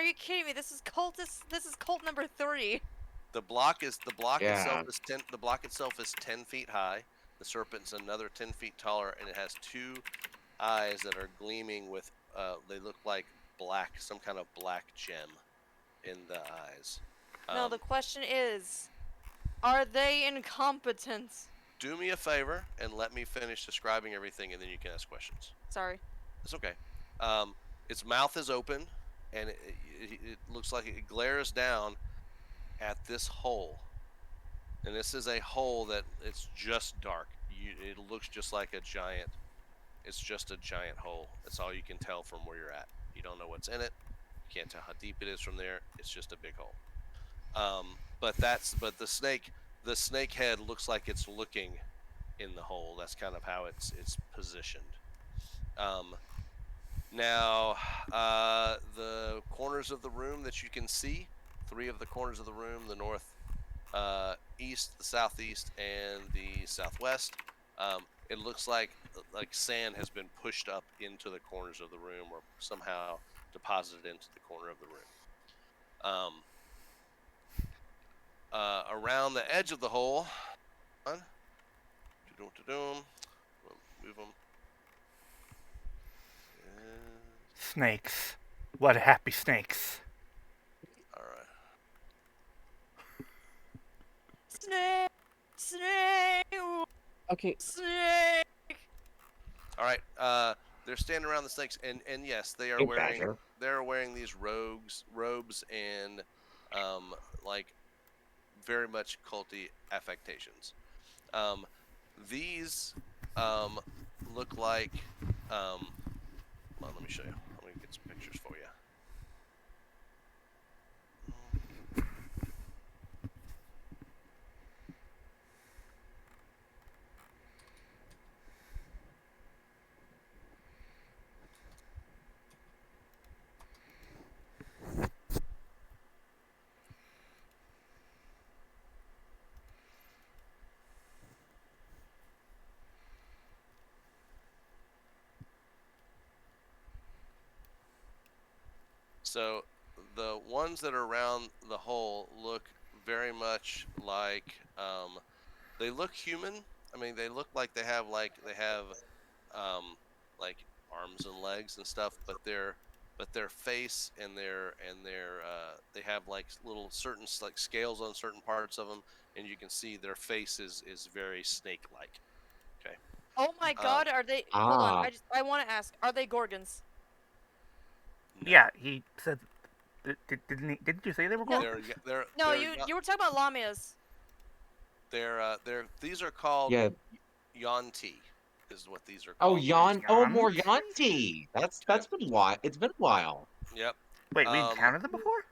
you kidding me? This is cult number 3. The block Yeah. itself is 10. The block itself is 10 feet high. The serpent's another 10 feet taller, and it has 2 eyes that are gleaming with. They look like some kind of black gem in the eyes. Now the question is, are they incompetent? Do me a favor and let me finish describing everything, and then you can ask questions. Sorry. It's okay. Its mouth is open, and it looks like it glares down at this hole. And this is a hole that it's just dark. It looks just like a giant. It's just a giant hole. That's all you can tell from where you're at. You don't know what's in it. You can't tell how deep it is from there. It's just a big hole. But the snake head looks like it's looking in the hole. That's kind of how it's positioned. Now, the corners of the room that you can see, 3 of the corners of the room, the north, east, the southeast, and the southwest, it looks like sand has been pushed up into the corners of the room, or somehow deposited into the corner of the room. Around the edge of the hole, move them. Snakes. What happy snakes. All right. Snake. Okay. Snake. All right. They're standing around the snakes, and yes, they are Big wearing badger. they're wearing these robes and like very much culty affectations. These look like well, let me show you. Let me get some pictures for you. So the ones that are around the hole look very much like they look human. I mean, they look like they have like arms and legs and stuff, but their face and their they have like little certain like scales on certain parts of them, and you can see their face is very snake-like. Okay. Oh my God! Are they? Hold Ah. on. I want to ask. Are they gorgons? No. Yeah, he said. Didn't you say they were No. going? No, you were talking about lamias. These are called Yeah. Yanti. is what these are Oh, called. more Yanti? Yanti. That's been why it's been a while. Yep. Wait, we encountered them before?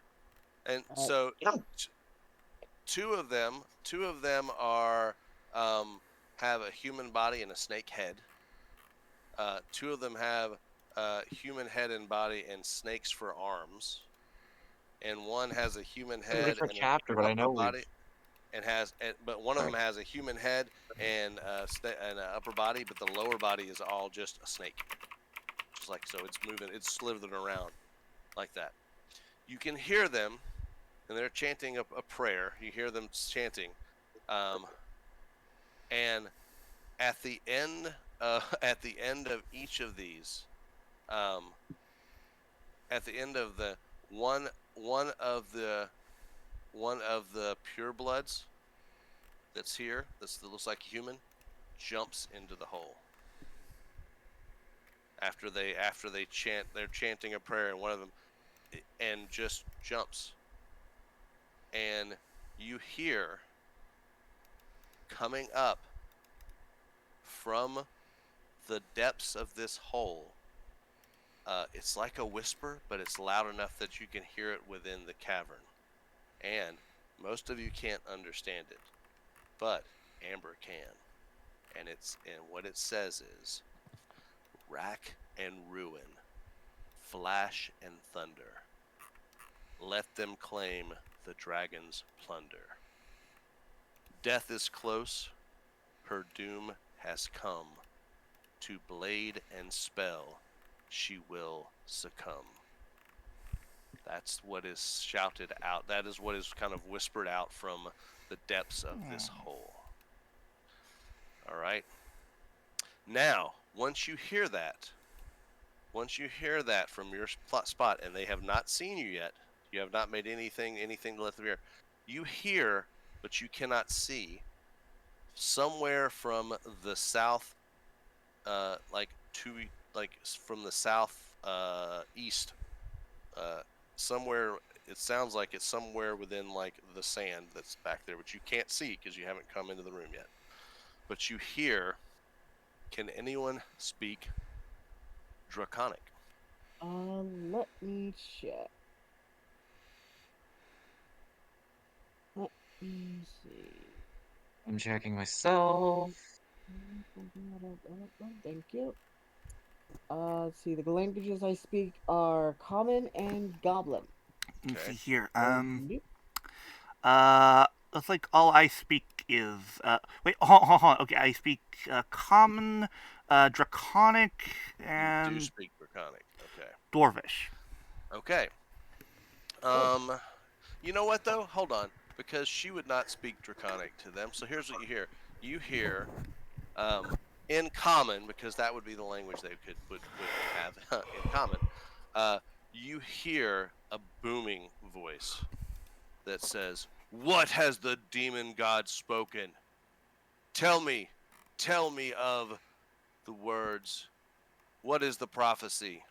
And Uh, so Yeah. two of them are have a human body and a snake head. Two of them have human head and body and snakes for arms. And one has a human It's a head different and an chapter, but I upper know we've. body, but one of them has a human head and an upper body, but the lower body is all just a snake. Just like so, it's moving, it's slithering around like that. You can hear them, and they're chanting a prayer. You hear them chanting, and at the end of each of these, at the end of the one of the purebloods that's here, that looks like a human, jumps into the hole. After they chant, they're chanting a prayer, and one of them and just jumps. And you hear coming up from the depths of this hole. It's like a whisper, but it's loud enough that you can hear it within the cavern. And most of you can't understand it, but Amber can. And what it says is, rack and ruin, flash and thunder. Let them claim the dragon's plunder. Death is close, her doom has come. To blade and spell, she will succumb. That's what is shouted out. That is what is kind of whispered out from the depths of this hole. All right. Now, once you hear that from your spot, and they have not seen you yet, you have not made anything to let them hear. You hear, but you cannot see. Somewhere from the south, from the south east, somewhere. It sounds like it's somewhere within like the sand that's back there, which you can't see because you haven't come into the room yet. But you hear. Can anyone speak Draconic? Let me check. Let me see. I'm checking myself. Thank you. Let's see. The languages I speak are Common and Goblin. Let me Okay. see here. Yep. Looks like all I speak is wait, hold on. Okay, I speak common, draconic, You do and speak Draconic. Okay. dwarvish. Okay. You know what though? Hold on, because she would not speak Draconic to them. So here's what you hear. You hear, in common, because that would be the language they would have in common. You hear a booming voice that says, "What has the demon god spoken? Tell me of the words. What is the prophecy?"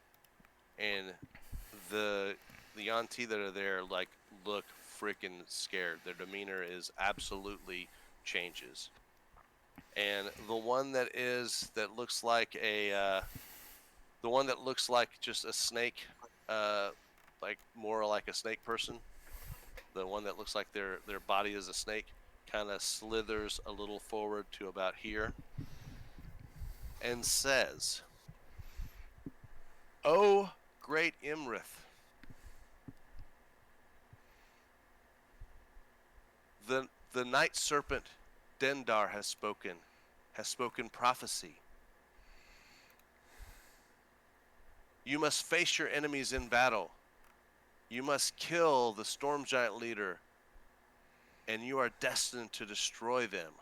And the Yanti that are there like look freaking scared. Their demeanor is absolutely changes. And the one that looks like just a snake, like more like a snake person. The one that looks like their body is a snake, kind of slithers a little forward to about here, and says, "Oh, great Iymrith, the night serpent Dendar has spoken prophecy. You must face your enemies in battle. You must kill the storm giant leader, and you are destined to destroy them.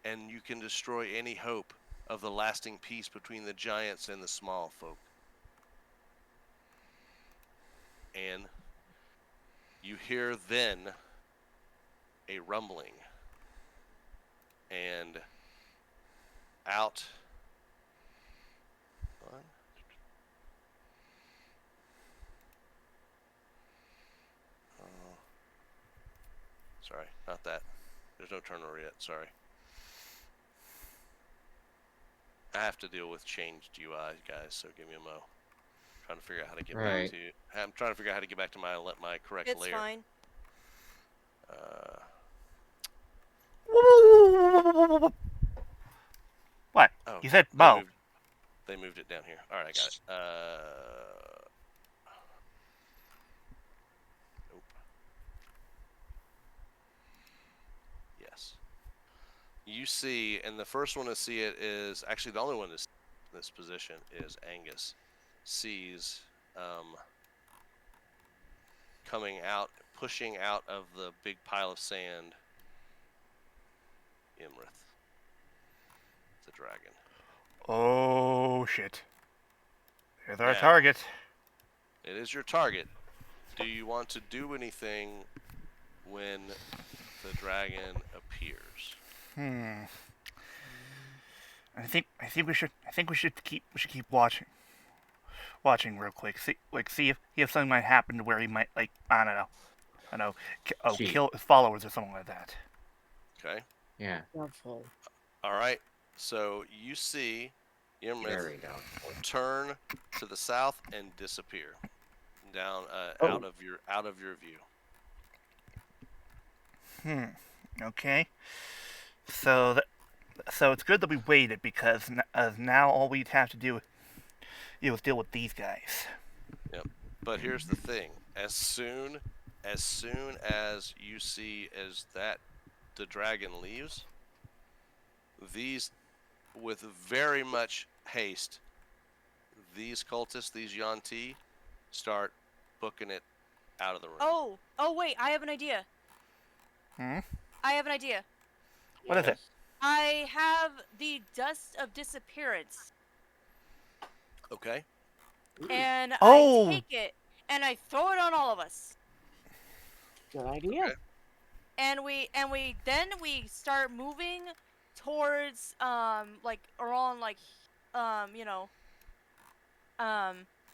And you can destroy any hope of the lasting peace between the giants and the small folk." And you hear then a rumbling, and out. Sorry, not that. There's no turnover yet. Sorry. I have to deal with changed UI, guys. So give me a mo. Trying to figure out how to get Right. back to. I'm trying to figure out how to get back to my correct It's layer. fine. What? Oh, You said they Mo. They moved it down here. All right, I got it. Nope. Yes. You see, and the first one to see it is actually the only one in this position is Angus. Sees coming out, pushing out of the big pile of sand, Iymrith, the dragon. Oh shit. There's our Now, target. It is your target. Do you want to do anything when the dragon appears? I think we should keep watching real quick. See if something might happen to where he might, like, I don't know, Cheat. kill his followers or something like that. Okay. Yeah. Careful. All right. So you see Iymrith Very doubtful. turn to the south and disappear down Oh. out of your view. Okay. So it's good that we waited, because now all we'd have to do is deal with these guys. Yep. But here's the thing: as soon as you see that the dragon leaves, these, with very much haste, these cultists, these Yuan-Ti, start booking it out of the room. Oh wait, I have an idea. Hmm? I have an idea. What is it? I have the dust of disappearance, Okay. and Oh! I take it and I throw it on all of us. Good idea. Okay. And we start moving towards like around like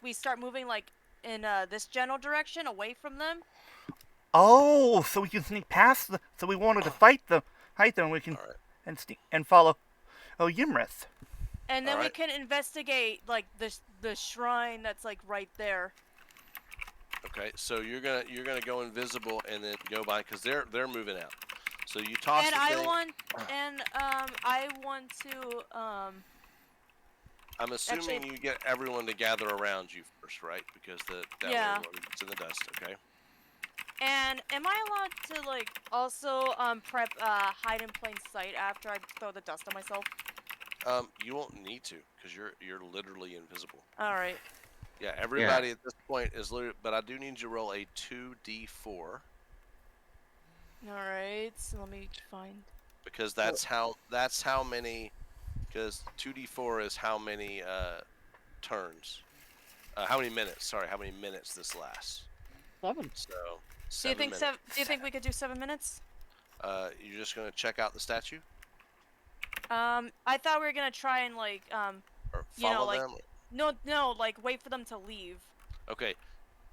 we start moving like in this general direction away from them. Oh, so we can sneak past the. So we wanted to fight them. We can All right. and follow. Oh, Iymrith. And then we Alright. can investigate like the shrine that's like right there. Okay. So you're gonna go invisible and then go by because they're moving out. So you toss And the I thing. want to I'm assuming actually- you get everyone to gather around you first, right? Because that Yeah. way it's in the dust. Okay. And am I allowed to like also prep hide in plain sight after I throw the dust on myself? You won't need to because you're literally invisible. All right. Yeah. Everybody at this point is literally. But I do need you to roll a 2d4 All right. So let me find. because that's how many. Because 2d4 is how many turns. How many minutes? Sorry, how many minutes this lasts. 7. So. Do you think minutes. do you think we could do 7 minutes? You're just gonna check out the statue I thought we were gonna try and like or You know, follow like- them? no like wait for them to leave. Okay.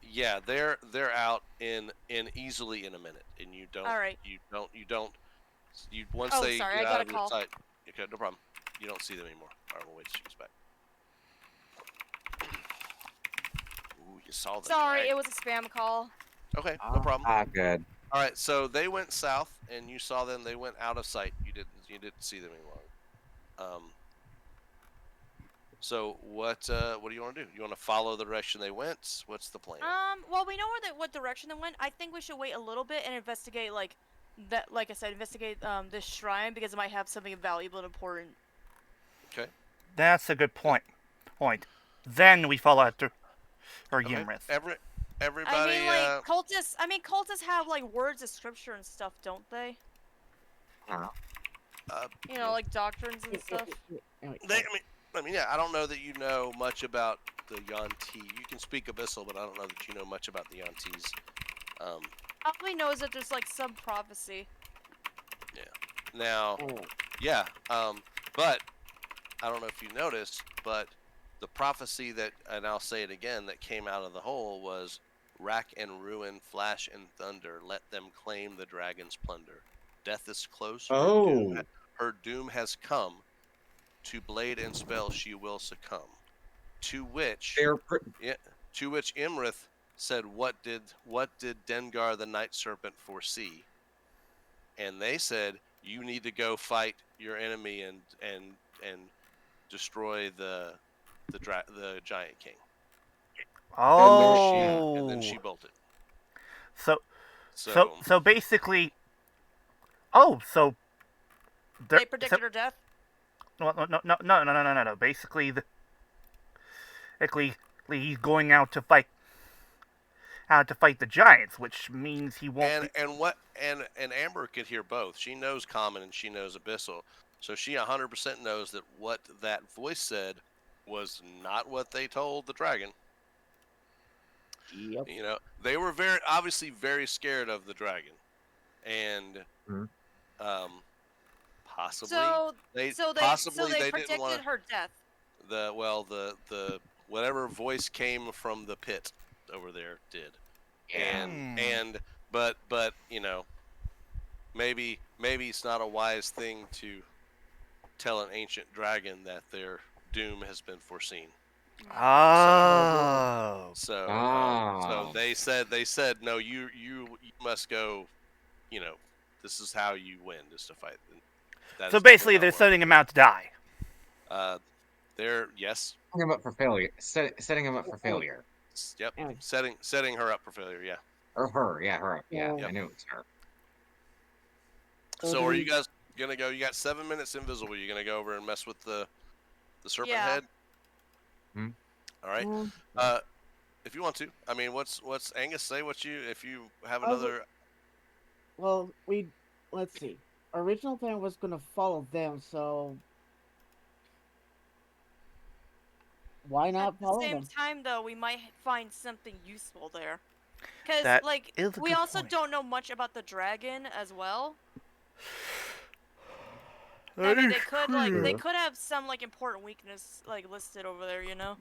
Yeah, they're out in easily in a minute, and you don't. All right. You once Oh, they sorry, get I out got of a your call. sight. Okay, no problem. You don't see them anymore. All right, we'll wait till she gets back. Ooh, you saw them. Sorry, right? it was a spam call. Okay, no problem. Good. All right, so they went south, and you saw them. They went out of sight. You didn't see them anymore. So what do you want to do? You want to follow the direction they went? What's the plan? Well, we know what direction they went. I think we should wait a little bit and investigate like that. Like I said, investigate this shrine because it might have something valuable and important. Okay. That's a good point. Then we follow after Okay. Iymrith. Everybody. I mean, like cultists. I mean, cultists have like words of scripture and stuff, don't they? You know, like doctrines and stuff. Yeah, I don't know that you know much about the Yuan-Ti. You can speak Abyssal, but I don't know that you know much about the Yuan-Tis. All we know is that there's like some prophecy. Now, yeah, but I don't know if you noticed, but the prophecy that, and I'll say it again, that came out of the hole was rack and ruin, flash and thunder, let them claim the dragon's plunder. Death is close. Oh. Her doom has come. to blade and spell she will succumb. To which They're Iymrith said, what did Dengar the Night Serpent foresee? And they said, you need to go fight your enemy and destroy the Giant King. Oh. And then she bolted. So basically. Oh, so. They predicted her death. No. Basically, he's going out to fight the giants, which means he won't. And Amber could hear both. She knows Common and she knows Abyssal, so she 100% knows that what that voice said was not what they told the dragon. Yep. You know, they were obviously very scared of the dragon, and possibly they predicted didn't want her death. the whatever voice came from the pit over there did. But you know, maybe it's not a wise thing to tell an ancient dragon that their doom has been foreseen. Oh. So they said no, you must go. You know, this is how you win, is to fight. So basically, they're setting him out to die. Yes. Setting him up for failure. Setting him up for failure. Yep. Setting her up for failure. Yeah. Or her. Yeah, her. Yeah, Yeah. I knew it was her. So are you guys gonna go? You got 7 minutes invisible. You gonna go over and mess with the serpent head? Hmm? All right. If you want to, I mean, what's Angus say? If you have another? Well, let's see. Our original plan was gonna follow them, so why not follow them? At the same time, though, we might find something useful there. Because, That like, is a we good also point. don't know much about the dragon as well. That I mean, is they true. could have some like important weakness like listed over there, you know.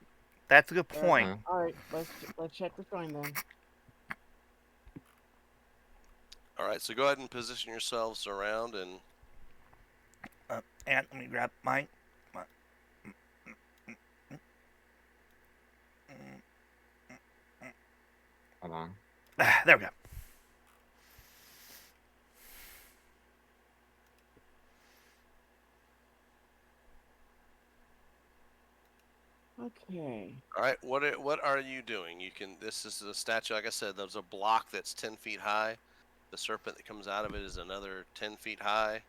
That's a good point. Uh-huh. All right, let's check the shrine then. All right. So go ahead and position yourselves around and. And let me grab mine. Hold on. There we go. Okay. All right. What are you doing? This is a statue. Like I said, there's a block that's 10 feet high. The serpent that comes out of it is another 10 feet high.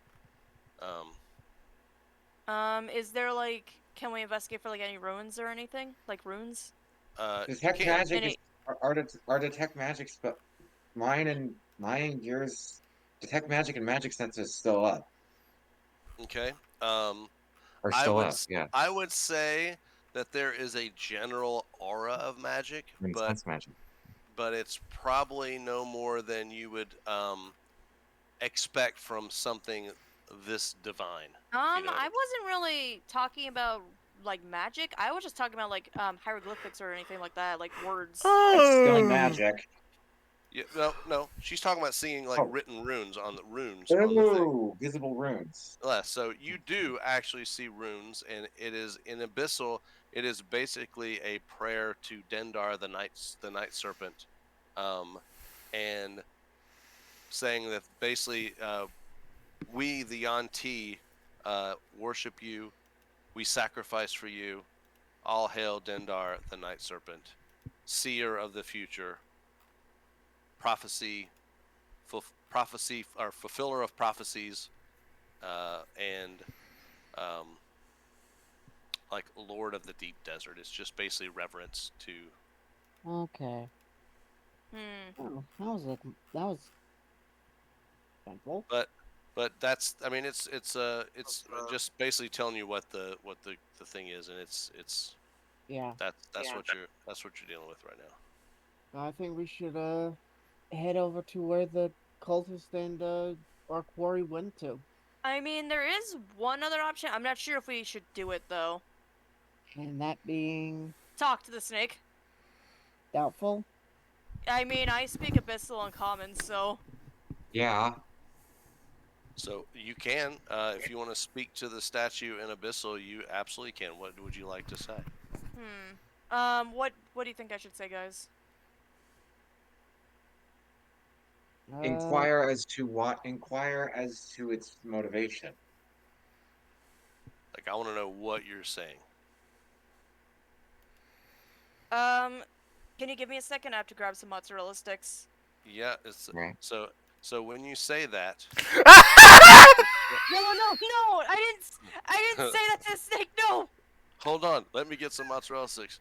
Is there like, can we investigate for like any ruins or anything? Like runes? Detect you magic Any- our detect magic spell. Mine and yours. Detect magic and magic sense is still up. Okay. Or I still would up. Yeah. I would say that there is a general aura of magic, I mean, but sense magic. it's probably no more than you would expect from something this divine. You know what I wasn't really talking about like magic. I was just talking about like hieroglyphics or anything like that, like words. That's still Oh. magic. Yeah, no. She's talking about seeing like Oh. written runes on the thing. Ooh, visible runes. So you do actually see runes, and it is in Abyssal. It is basically a prayer to Dendar, the night serpent, and saying that basically we, the Yanti, worship you. We sacrifice for you. All hail Dendar, the night serpent, seer of the future, prophecy or fulfiller of prophecies, and like Lord of the Deep Desert. It's just basically reverence to. Okay. Oh, that was simple. But that's, I mean, it's just basically telling you what the thing is, and it's Yeah. that's what you're dealing with right now. I think we should head over to where the cultist and our quarry went to. I mean, there is one other option. I'm not sure if we should do it though. And that being Talk to the snake. doubtful. I mean, I speak Abyssal and Common, so. Yeah. So you can, if you want to speak to the statue in Abyssal, you absolutely can. What would you like to say? What do you think I should say, guys? Inquire as to what? Inquire as to its motivation. Like, I want to know what you're saying. Can you give me a second? I have to grab some mozzarella sticks. Yeah, it's Right. so when you say that, No, I didn't say that to the snake. No, hold on, let me get some mozzarella sticks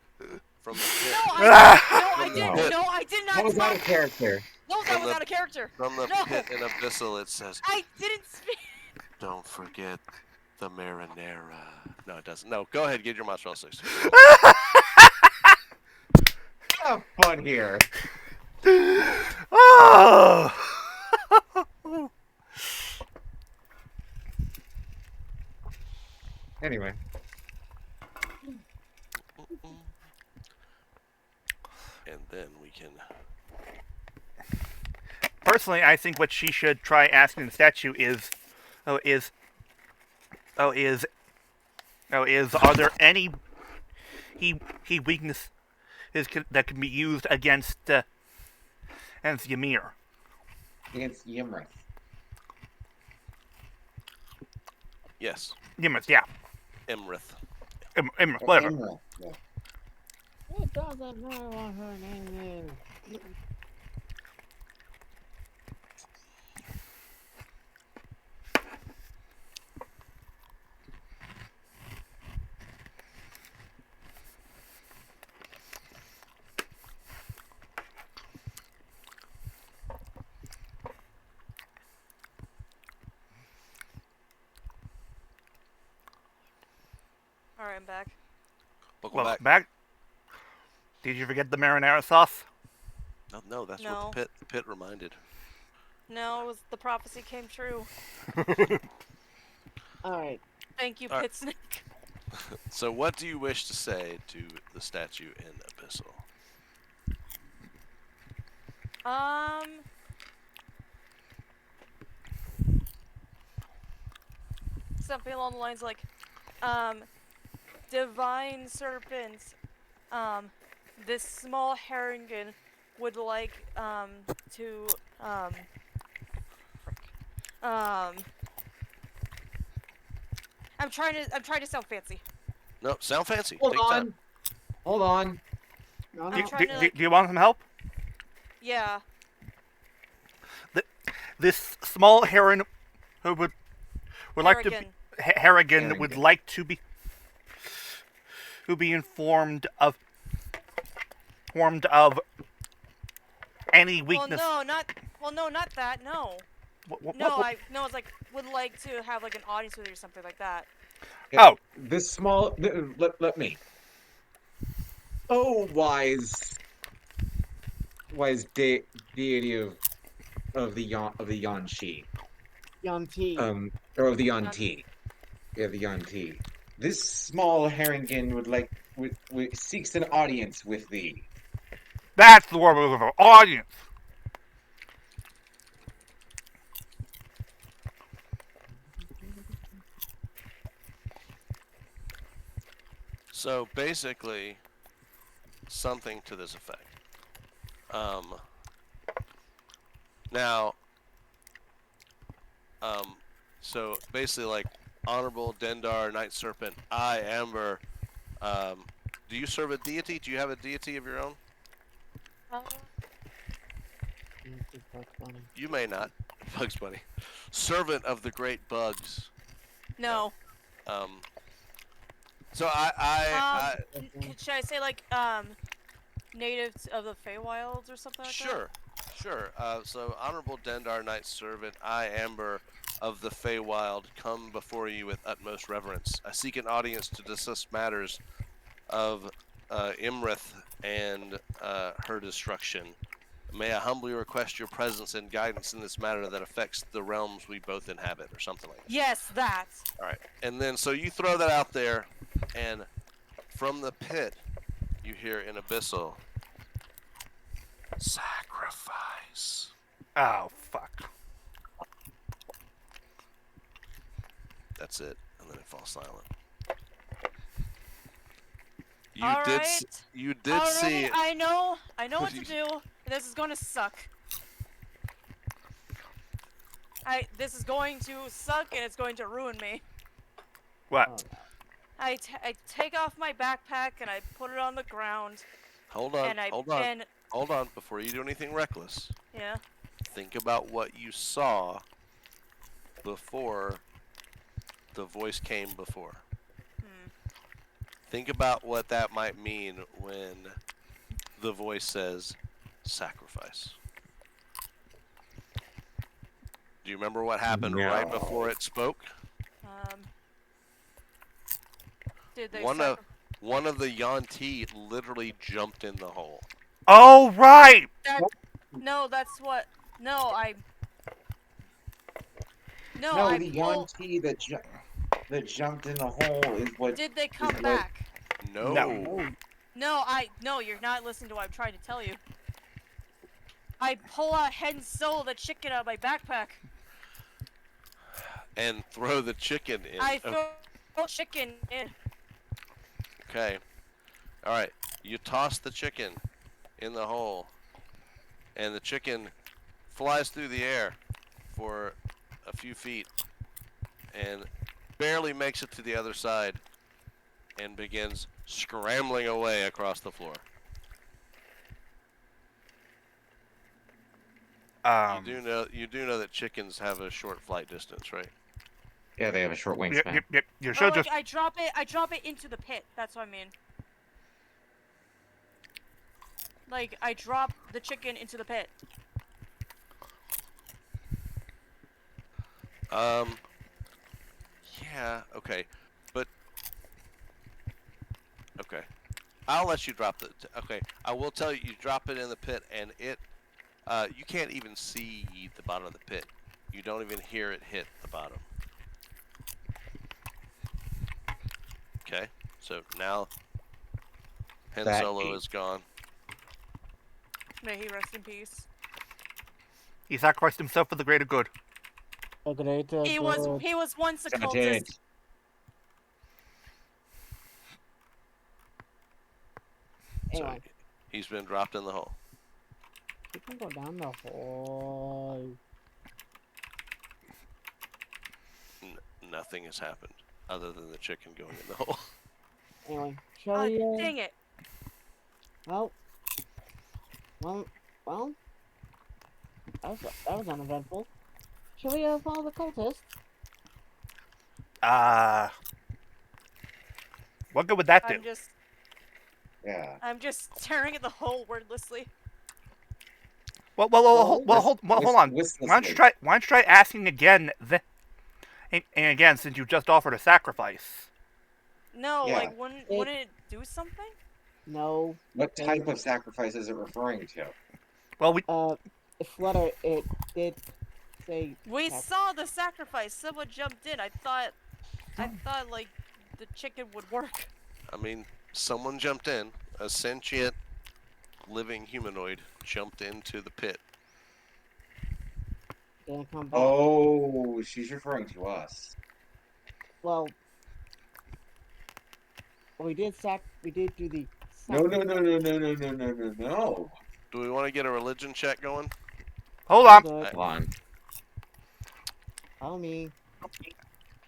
from the pit. no, I From the didn't. pit. No, I did not. That was out of talk- character. No, that From was the- out of character. From the No. pit in Abyssal, it says, I didn't speak. "Don't forget the marinara." No, it doesn't. No, go ahead, get your mozzarella sticks. Have fun here. Oh! Anyway, And then we can. Personally, I think what she should try asking the statue is, are there any he weaknesses that can be used against Ymir? against Iymrith. Yes, Iymrith, yeah. Iymrith. Iymrith, whatever. Iymrith, yeah. It doesn't matter what her name is. All right, I'm back. Welcome Well, back. Did you forget the marinara sauce? No, that's No. what the pit reminded. No, it was the prophecy came true. All right. Thank you, All right. Pit Snake. So, what do you wish to say to the statue in Abyssal? Something along the lines like, divine serpents, this small herringen would like, to, I'm trying to sound fancy. No, sound fancy. Hold Take time. on. Hold on. No, I'm no. trying to, like, Do you want some help? yeah. This small heron who would like to be, Harrigan. Harrigan would Harrigan. like to be informed of any weakness. Well, no, not that, no. No, it's like, would like to have, like, an audience with you or something like that. Oh. This small. Let me. Oh, wise deity of the Yanshi. Yanti. Or of the Yanti. Yeah, the Yanti. This small herringen would seeks an audience with thee. That's the word of our audience. So basically, something to this effect. Now, so basically, like Honorable Dendar, Night Serpent, I, Amber. Do you serve a deity? Do you have a deity of your own? You may not. Bugs Bunny. Servant of the great bugs. No. So I Should I say, like, natives of the Feywilds or something like that? Sure. So, Honorable Dendar, Knight Servant, I, Amber of the Feywild, come before you with utmost reverence. I seek an audience to discuss matters of Iymrith and her destruction. May I humbly request your presence and guidance in this matter that affects the realms we both inhabit, or something like that. Yes, that. All right. And then, so you throw that out there, and from the pit, you hear in Abyssal, sacrifice. Oh fuck. That's it, and then it falls silent. Alright. You did Alright, see. I know what to do. This is gonna suck. This is going to suck and it's going to ruin me. What? Oh, no. I take off my backpack and I put it on the ground. Hold on, And hold on. Before you do anything reckless, yeah. think about what you saw before the voice came before. Think about what that might mean when the voice says sacrifice. Do you remember what happened right before it spoke? Did they One of the Yanti literally jumped in the hole. Oh, right! No, that's what. No, the Yanti that jumped in the hole is what. Did they come what- back? No. No, you're not listening to what I'm trying to tell you. I pull out head and soul the chicken out of my backpack. And throw the chicken in. I throw chicken in. Okay. Alright. You toss the chicken in the hole. And the chicken flies through the air for a few feet. And barely makes it to the other side. And begins scrambling away across the floor. You do know that chickens have a short flight distance, right? Yeah, they have a short wingspan. Yep. You should just. I drop it into the pit. That's what I mean. Like, I drop the chicken into the pit. Yeah, okay. But okay. I'll let you drop the okay. I will tell you drop it in the pit and it you can't even see the bottom of the pit. You don't even hear it hit the bottom. Okay, so now Han Solo is gone. May he rest in peace. He sacrificed himself for the greater good. He was once a Did. cultist. Anyway, So he's been dropped in the hole. you can go down the hole. Nothing has happened other than the chicken going in the hole. Anyway, shall we? Dang it. Well, that was uneventful. Shall we follow the cultist? What good would that do? Yeah. I'm just staring at the hole wordlessly. Well, hold on. Why don't you try asking again? And again, since you just offered a sacrifice. No, Yeah. like, wouldn't it do something? No. What type of sacrifice is it referring to? Well, Flutter, it did say. We saw the sacrifice. Someone jumped in. I thought like the chicken would work. I mean, someone jumped in. A sentient, living humanoid jumped into the pit. Didn't come back. Oh, she's referring to us. Well, we did do the. No. Do we want to get a religion check going? hold on. Good. Hold on. Follow me.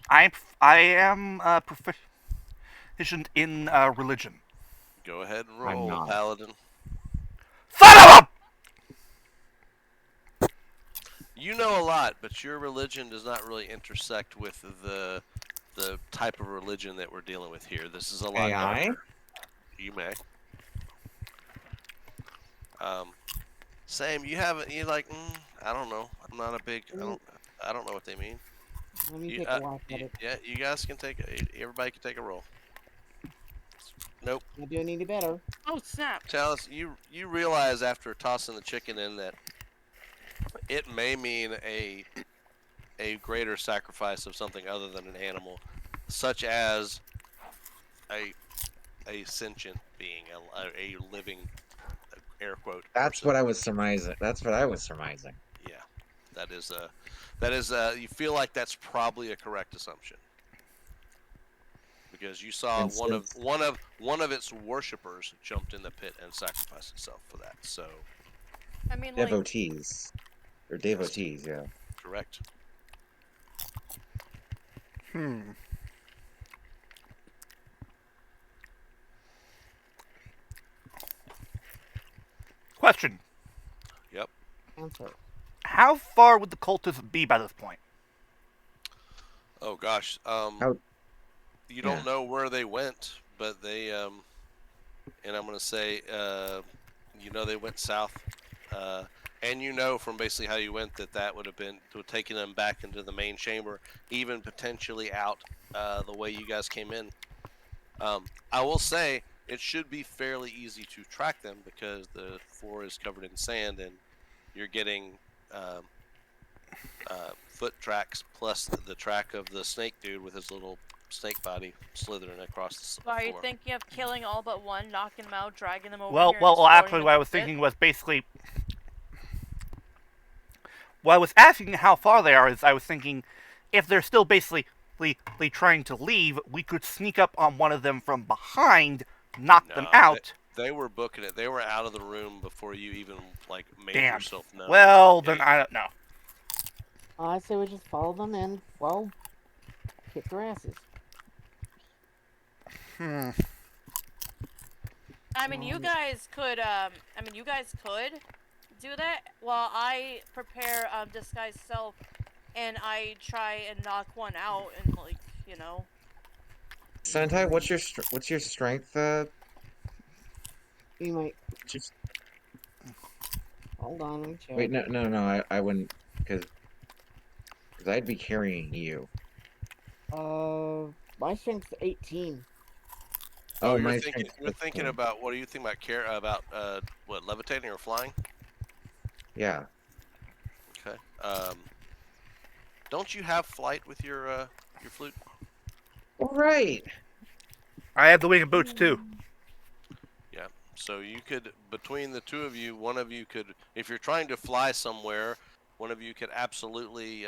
I am proficient in religion. Go ahead and I'm roll, not. Paladin. Son of a! You know a lot, but your religion does not really intersect with the type of religion that we're dealing with here. This is a lot AI? darker. You may. Same. You haven't. You like? I don't know. I'm not a big. I don't know what they mean. Let me take a walk at it. Yeah, you guys can take. Everybody can take a roll. Nope. I do need it better. Oh snap! Chalice, you realize after tossing the chicken in that it may mean a greater sacrifice of something other than an animal, such as a sentient being, a living, air quote. That's person. what I was surmising. Yeah, that is you feel like that's probably a correct assumption. because you saw And since- one of its worshippers jumped in the pit and sacrificed itself for that. So I mean, like, Devotees. Or devotees, yeah. correct. Question: Yep. Answer. how far would the cultists be by this point? Oh gosh. How- You don't yeah. know where they went, but they and I'm gonna say they went south. And you know from basically how you went that would have been taking them back into the main chamber, even potentially out the way you guys came in. I will say it should be fairly easy to track them because the floor is covered in sand and you're getting foot tracks plus the track of the snake dude with his little snake body slithering across the so floor. are you thinking of killing all but one, knocking them out, dragging them over Well, here? well, and throwing actually, them what I in was the pit? thinking was basically. Well, I was asking how far they are. Is I was thinking, if they're still basically trying to leave, we could sneak up on one of them from behind, knock them No, out. They were booking it. They were out of the room before you even made Damn. yourself known. Well, Yeah, then I don't know. I say we just follow them and, well, kick their asses. I mean, you guys could. You guys could do that while I prepare disguise self, and I try and knock one out, and Sentai, what's your strength? You might Just hold on, let me check. wait, no. I wouldn't because I'd be carrying you. My strength's 18. Oh, my you're strength's thinking 15. about what do you think about what, levitating or flying? Yeah. Okay. Don't you have flight with your flute? All right. I have the wing and boots too. Yeah. So you could, between the two of you, one of you could, if you're trying to fly somewhere, one of you could absolutely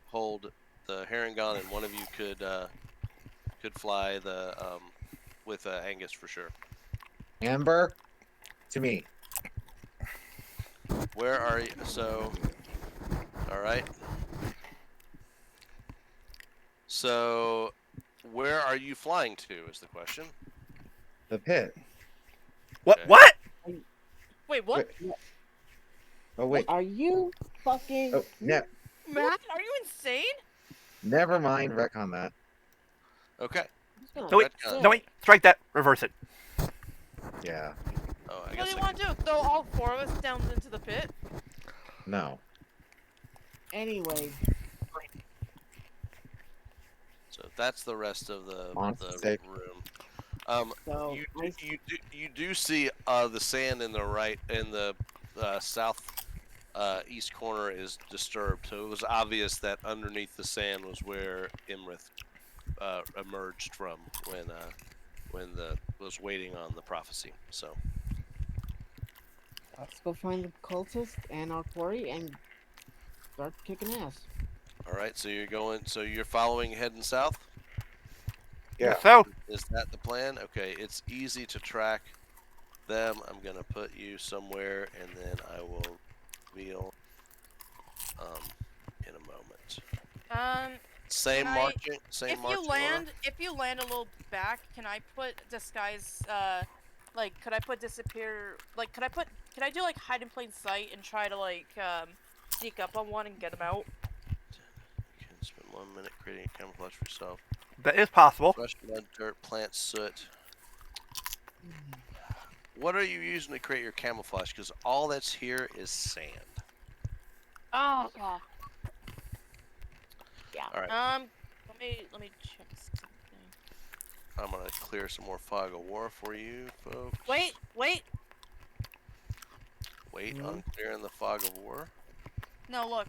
hold the Herringon, and one of you could fly the with Angus for sure. Amber, to me. Where are you? So, all right. So, where are you flying to? Is the question. The pit. What? Okay. What? wait, what? Oh wait. Are you fucking... Oh, Matt, are you insane? never mind. Retcon that. Okay. No wait, no wait. Strike that. Reverse it. Yeah. Oh, I What guess do you I want to do? Throw all four of us down into the pit? No. Anyway, So that's the rest of the Monster. room. so You do see the sand in the south east corner is disturbed. So it was obvious that underneath the sand was where Iymrith emerged from when was waiting on the prophecy. So let's go find the cultist and our quarry and start kicking ass. all right, so you're following heading south. Yeah. So, Is that the plan? Okay, it's easy to track them. I'm gonna put you somewhere, and then I will reveal in a moment. Same Can I- marching. Same If marching you land a little back, can I put disguise? Could I put disappear? Could I do hide in plain sight and try to sneak up on one and get him out? You can spend 1 minute creating a camouflage for yourself. that is possible. Fresh mud, dirt, plant, soot. What are you using to create your camouflage? Because all that's here is sand. Oh god. Yeah. All right. Let me check something. I'm gonna clear some more fog of war for you, folks. Wait. Wait on clearing the fog of war. No, look.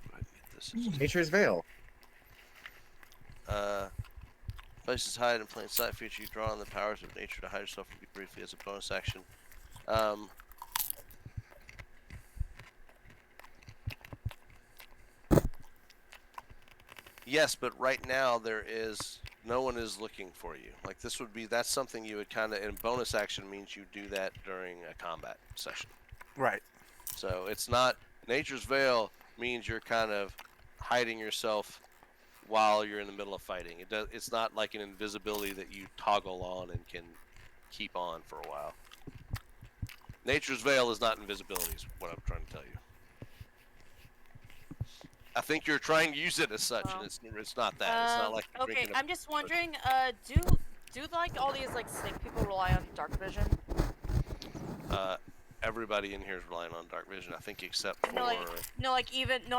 Go ahead and get this. Nature's Veil. Places hide in plain sight feature you draw on the powers of nature to hide yourself from view briefly as a bonus action. Yes, but right now no one is looking for you. Like that's something you would kind of, and bonus action means you do that during a combat session. Right. So it's not, Nature's Veil means you're kind of hiding yourself while you're in the middle of fighting. It's not like an invisibility that you toggle on and can keep on for a while. Nature's Veil is not invisibility, is what I'm trying to tell you. I think you're trying to use it as such, and it's not that. It's not like you're Okay, drinking I'm just wondering, do like all these like snake people rely on dark vision? Everybody in here is relying on dark vision, I think, except for No, I'm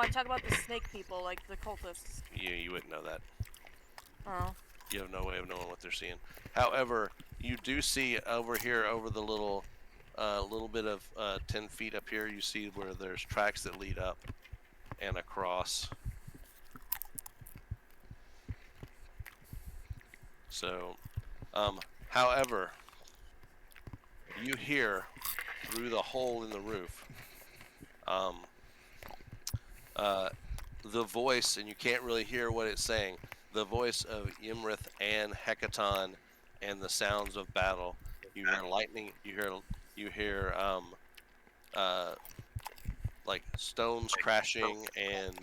talking about the snake people, like the cultists. you wouldn't know that. Oh. You have no way of knowing what they're seeing. However, you do see over here, over the little bit of 10 feet up here, you see where there's tracks that lead up and across. So, however, you hear through the hole in the roof the voice, and you can't really hear what it's saying, the voice of Iymrith and Hecaton, and the sounds of battle. You hear lightning, you hear like stones crashing, and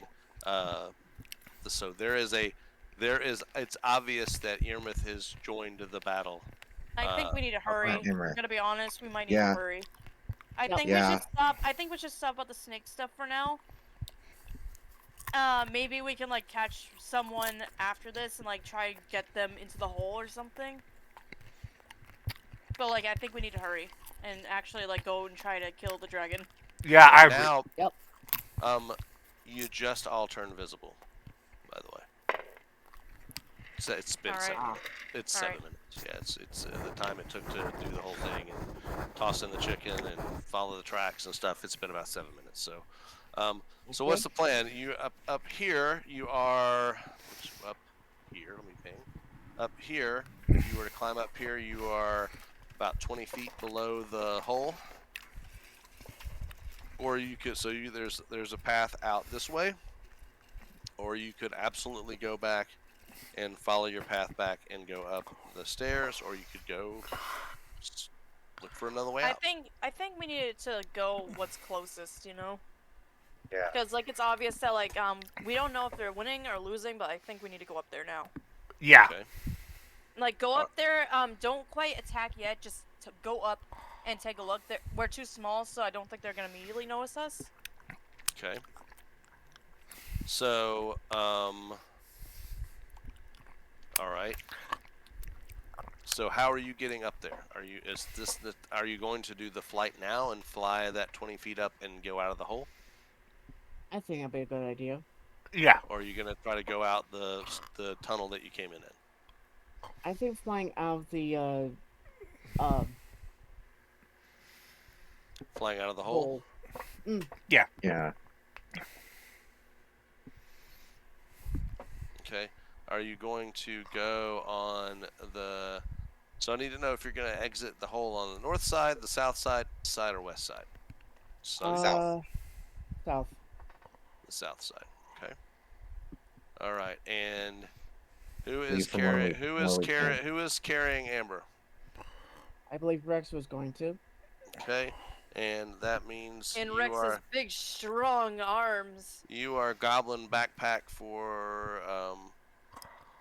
so it's obvious that Iymrith has joined the battle. I think we need to hurry. I'm Iymrith. gonna be honest, we might need Yeah. to hurry. I think Yeah. we should stop. I think we should stop about the snake stuff for now. Maybe we can like catch someone after this and like try to get them into the hole or something. But like, I think we need to hurry and actually like go and try to kill the dragon. Yeah, I agree. Now, Yep. you just all turn visible, by the way. So it's been Alright. 7 minutes. It's Alright. 7 minutes. Yeah, it's the time it took to do the whole thing and toss in the chicken and follow the tracks and stuff. It's been about 7 minutes. So, so what's the plan? You up here? You are up here. Let me ping. Up here, if you were to climb up here, you are about 20 feet below the hole. Or you could, there's a path out this way, or you could absolutely go back and follow your path back and go up the stairs, or you could go look for another way out. I think we needed to go what's closest, you know? Yeah. Because like it's obvious that like we don't know if they're winning or losing, but I think we need to go up there now. Yeah. Okay. Like go up there, don't quite attack yet, just to go up and take a look. We're too small, so I don't think they're gonna immediately notice us. Okay. So, all right. So how are you getting up there? Are you going to do the flight now and fly that 20 feet up and go out of the hole? I think that'd be a good idea. Yeah. Or are you going to try to go out the tunnel that you came in? I think flying out of the Flying out of the hole? Yeah. Yeah. Okay. Are you going to go on the... So I need to know if you're going to exit the hole on the north side, the south side, or west side. So South. South. the south side. Okay. All right. And who Leave is from where carrying? we- Who where is we carrying? came. Who is carrying Amber? I believe Rex was going to. Okay. And that means And you Rex's are big, strong arms. goblin backpack for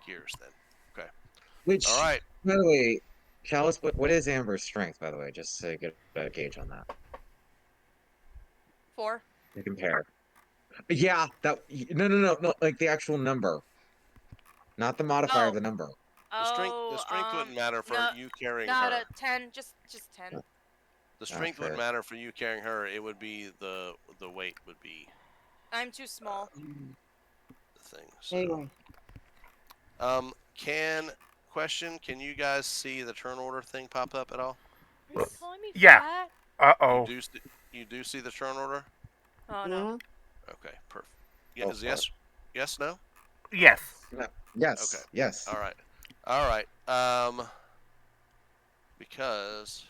gears then. Okay. Which, All right. by the way, Chalice, what is Amber's strength, by the way, just to get a gauge on that. 4. To compare. Yeah, no, like the actual number. Not the modifier, Oh. the number. The strength wouldn't matter for no, you carrying Not her. a 10, just 10. The strength would fair. matter for you carrying her. It would be the weight would be I'm too small. the thing. So. Anyway, Can you guys see the turn order thing pop up at all? Are you calling me Yeah. fat? Uh-oh. You do see the turn order? Oh no. Okay, perfect. Yeah, Go is for yes? Yes, no? Yes. Yes. Okay. Yes. All right. Because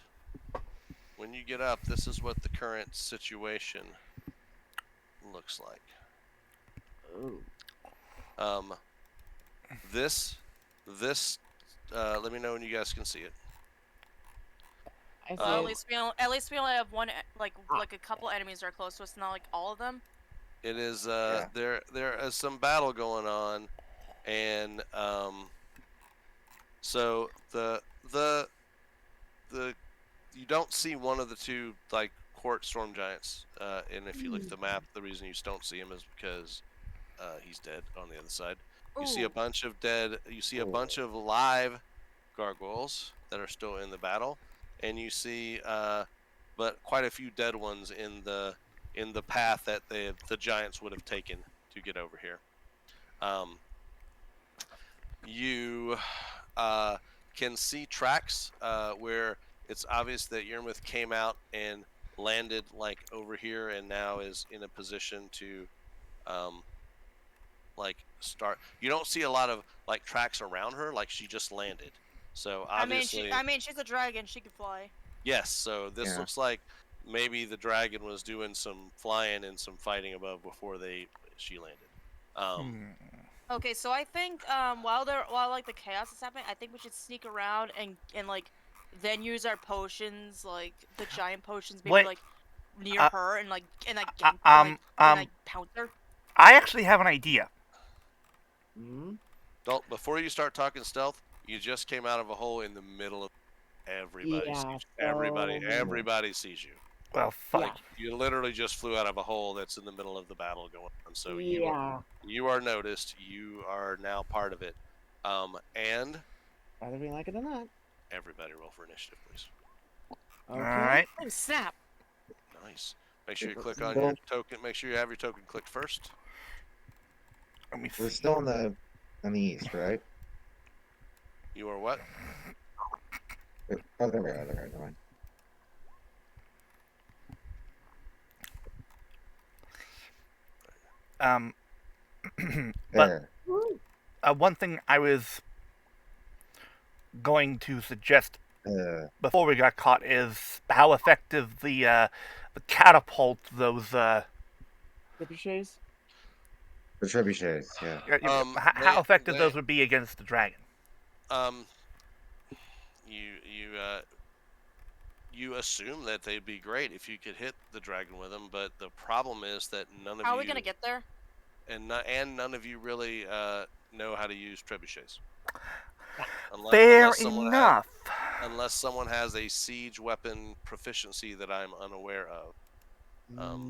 when you get up, this is what the current situation looks like. Ooh. This, let me know when you guys can see it. I Well, see at least we only have one, like a couple enemies are close, so it's not like all of them. It is Yeah. there is some battle going on, and so the you don't see one of the two like court storm giants, and if you look at the map, the reason you don't see him is because he's dead on the other side. You see a Ooh. bunch of dead. You see a Ooh. bunch of live gargoyles that are still in the battle, and you see but quite a few dead ones in the path that the giants would have taken to get over here. You can see tracks where it's obvious that Iymrith came out and landed like over here, and now is in a position to like start. You don't see a lot of like tracks around her, like she just landed. So obviously, I mean, she's a dragon. She can fly. yes. So this Yeah. looks like maybe the dragon was doing some flying and some fighting above before she landed. Okay, so I think while like the chaos is happening, I think we should sneak around and like then use our potions, like the giant potions, maybe Wait, like near uh, her and pounce her. I actually have an idea. Hmm? Don't before you start talking stealth. You just came out of a hole in the middle of everybody. Yeah, Sees you. so- Everybody sees you. Well, fuck. Like you literally just flew out of a hole that's in the middle of the battle going on. So Yeah. you are noticed. You are now part of it. And Whether we like it or not. everybody roll for initiative, please. Okay. All right. Oh snap! Nice. Make sure you We're click on still- your token. Make sure you have your token clicked first. Let me We're see. still on the east, right? You are what? Oh, there we are. There we are. Never mind. But There. one thing I was going to suggest before we got caught is how effective the catapult those Trebuchets? The trebuchets, yeah. how effective those would be against the dragon. You assume that they'd be great if you could hit the dragon with them, but the problem is that none of How you are we gonna get there? and none of you really know how to use trebuchets. Fair enough. Unless someone has a siege weapon proficiency that I'm unaware of.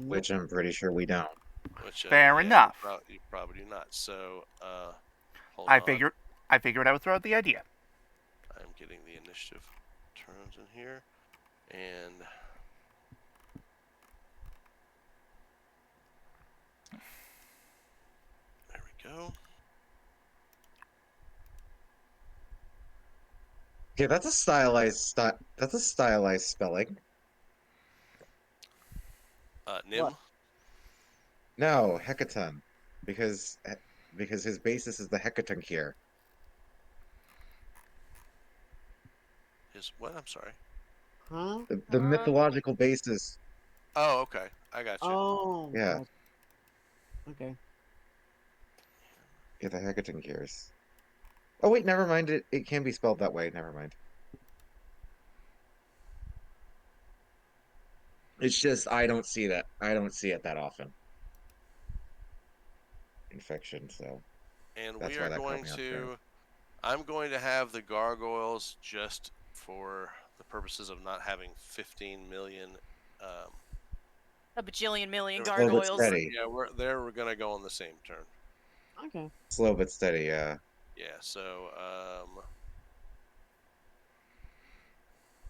Which I'm pretty sure we don't. Which, Fair yeah, enough. You probably do not. So, hold I on. figured I would throw out the idea. I'm getting the initiative terms in here, and there we go. Okay, that's a stylized that's a stylized spelling. Nim. What? No, hecaton. Because his basis is the hecaton here. Is what? I'm sorry. Huh? The mythological basis. Oh, okay. I got you. Oh. Yeah. gotcha. Okay. Yeah, the hecaton gears. Oh wait, never mind. It can be spelled that way. Never mind. It's just I don't see that. I don't see it that often. Infection, so And that's we why are that caught going me off to. guard. I'm going to have the gargoyles just for the purposes of not having 15 million. A bajillion million Slow but gargoyles. steady. Yeah, we're gonna go on the same turn. Okay. Slow but steady, yeah. Yeah. So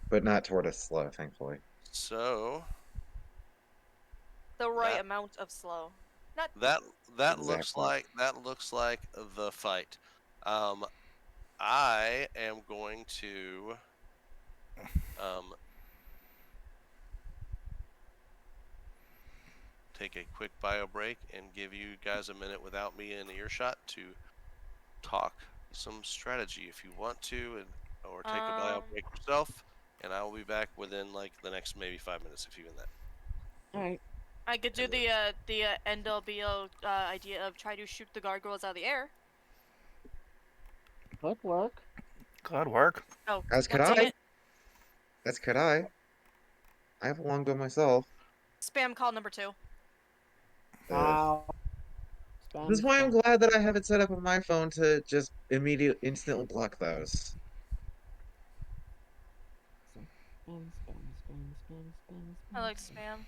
But not toward us slow, thankfully. so The right That- amount of slow. Not that looks Exactly. like the fight. I am going to take a quick bio break and give you guys a minute without me in earshot to talk some strategy if you want to, or take a bio break yourself, and I will be back within like the next maybe 5 minutes, if even that. Alright. I could do the end all be all idea of try to shoot the gargoyles out of the air. Could work. Could work. Oh, As could dang I. it. As could I. I have a longbow myself. Spam call number 2. Wow. This is why I'm Spam. glad that I have it set up on my phone to just instantly block those. Spam. I like spam.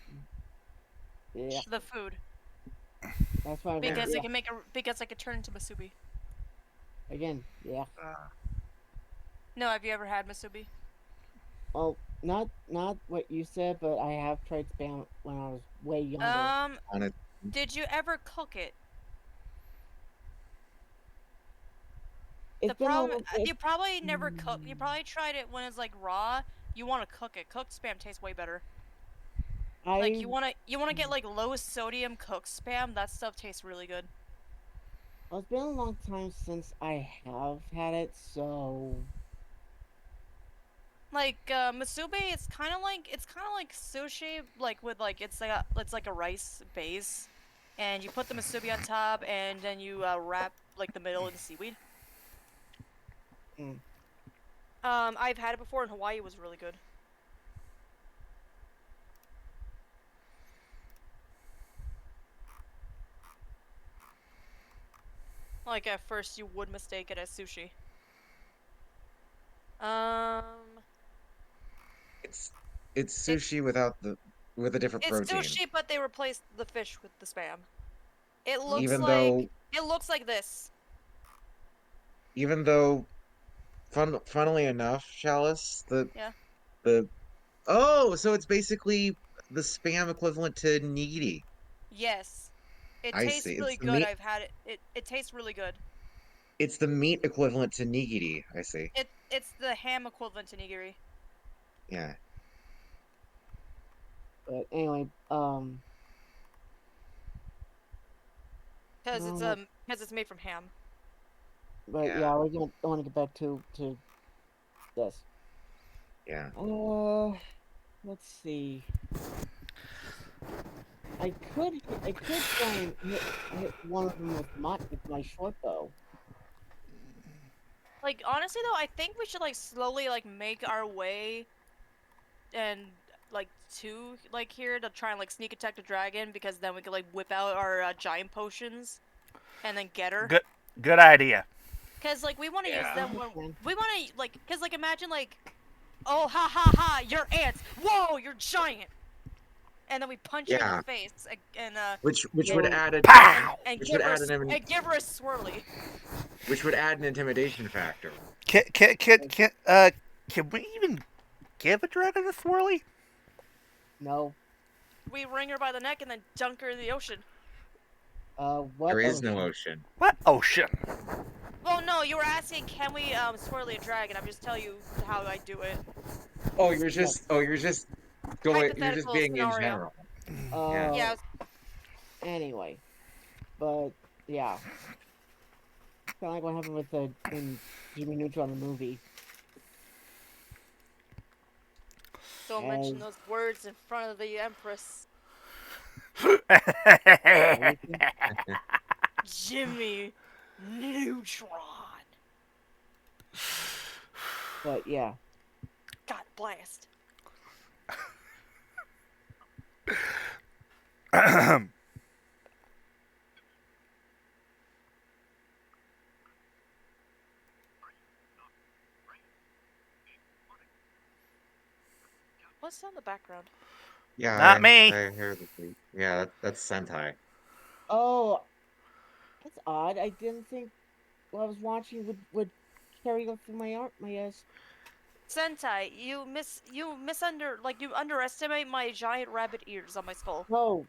Yeah, The food. that's why. Because Yeah. it can make a because I could turn into masubi. Again, yeah. No, have you ever had masubi? Well, not what you said, but I have tried spam when I was way younger. On it. Did you ever cook it? It's The been a problem, little you probably never cook. You probably tried it when it's like raw. You want to cook it. Cooked spam tastes way better. Like you want to get like low sodium cooked spam. That stuff tastes really good. Well, it's been a long time since I have had it, so Like masubi, it's kind of like sushi, like with like it's like a rice base, and you put the masubi on top, and then you wrap like the middle in seaweed. Mm. I've had it before in Hawaii. It was really good. Like at first you would mistake it as sushi. It's sushi with a different It's protein. sushi, but they replaced the fish with the spam. It looks Even like though it looks like this. even though funnily enough, Chalice, Yeah. the oh, so it's basically the spam equivalent to nigiri. Yes. It I tastes see. really good. I've had it. It tastes really good. It's the meat equivalent to nigiri, I see. It's the ham equivalent to nigiri. Yeah. but anyway, Because No. it's made from ham. but Yeah. yeah, I want to get back to this. Yeah. Let's see. I could try and hit one of them with my short bow. Like honestly though, I think we should like slowly like make our way and like to like here to try and like sneak attack the dragon, because then we could like whip out our giant potions and then get her. Good idea. Cause like we want to use Yeah. them when Understand. we want to like, cause like imagine like, oh ha ha ha, you're ants. Whoa, you're giant. And then we punch her in Yeah. the face and Which Yeah. would add Pow! and which give would her add an and give her a swirly. which would add an intimidation factor. Can we even give a dragon a swirly? No. We wring her by the neck and then dunk her in the ocean. What? There is no ocean. What ocean? Well, no, you were asking, can we swirly a dragon? I'm just telling you how I do it. You're just going you're just Hypothetical being in scenario. general. Uh, Yeah, Anyway, but yeah, kind of like what happened with in Jimmy Neutron the movie. don't mention those words in front of the Empress. Jimmy Neutron. But yeah, God blast. What's on the background? Yeah, Not me. I hear yeah, that's Sentai. oh, that's odd. I didn't think what I was watching would carry up through my Sentai, you underestimate my giant rabbit ears on my skull. Oh,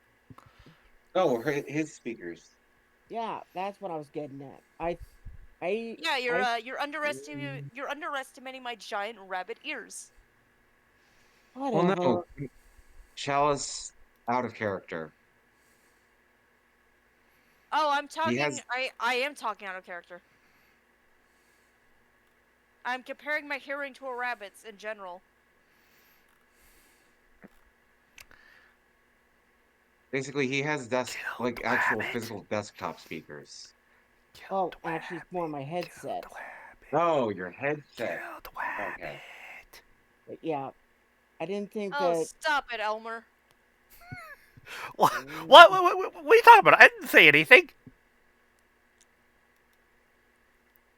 Oh, his speakers. yeah, that's what I was getting at. Yeah, you're underestimating my giant rabbit ears. Whatever. Well, no, Chalice out of character. Oh, I'm talking. has- I am talking out of character. I'm comparing my hearing to a rabbit's in general. Basically, he has Killed actual rabbit. physical desktop speakers. Oh, actually, it's more my headset. Oh, your headset. Kill the rabbit. Okay. But yeah, I didn't think Oh, that. stop it, Elmer. What? What are you talking about? I didn't say anything.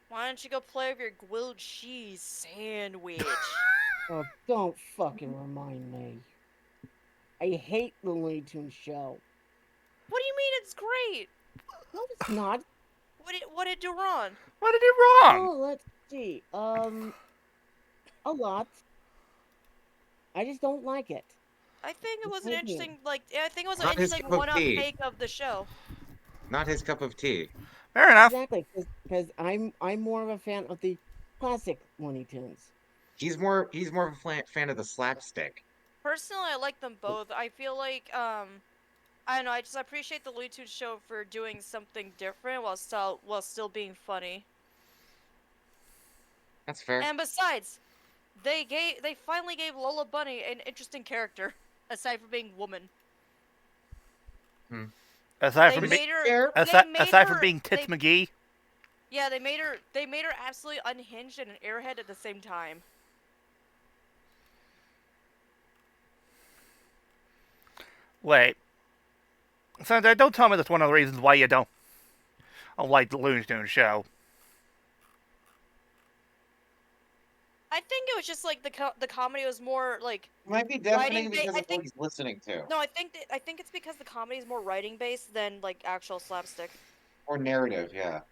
Why don't you go play with your grilled cheese sandwich? Oh, don't fucking remind me. I hate the Looney Tunes show. What do you mean it's great? No, it's not. What did do wrong? What did you wrong? Oh, let's see. A lot. I just don't like it. I think it was an Thank you. interesting, I think it was an Not his interesting cup of one-off tea. take of the show. Not his cup of tea. Fair enough. Exactly, because I'm more of a fan of the classic Looney Tunes. He's more of a fan of the slapstick. Personally, I like them both. I feel like, I don't know, I appreciate the Looney Tunes show for doing something different while still being funny. That's fair. And besides, they finally gave Lola Bunny an interesting character, aside from being woman. Aside They from made her. fair. aside from being Tits McGee. Yeah, they made her absolutely unhinged and an airhead at the same time. Wait. Santa, don't tell me that's one of the reasons why you don't like the Looney Tunes show. I think it was just like the comedy was more like. Might be Writing deafening because I of what think- he's listening to. No, I think it's because the comedy is more writing based than like actual slapstick. Or narrative, yeah.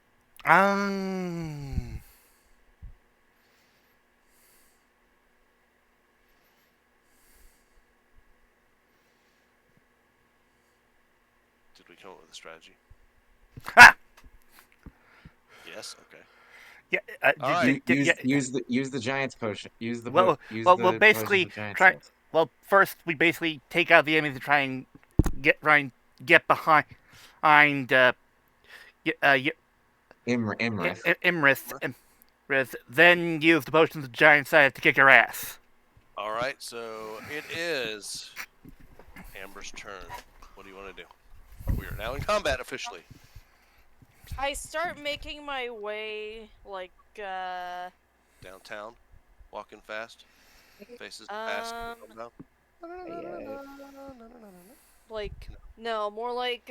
Um. Did we come up with a strategy? Ah! Yes. Okay. Yeah. All right. Use the Giants potion. Use the Well, use well, the well, potion basically, the Giants try. does. Well, first we basically take out the enemies to try and get behind, Iymrith. Iymrith. Then use the potions of giant size to kick your ass. All right. So it is Amber's turn. What do you want to do? We are now in combat officially. I start making my way like Downtown, walking fast, faces past. um Yeah. like no, more like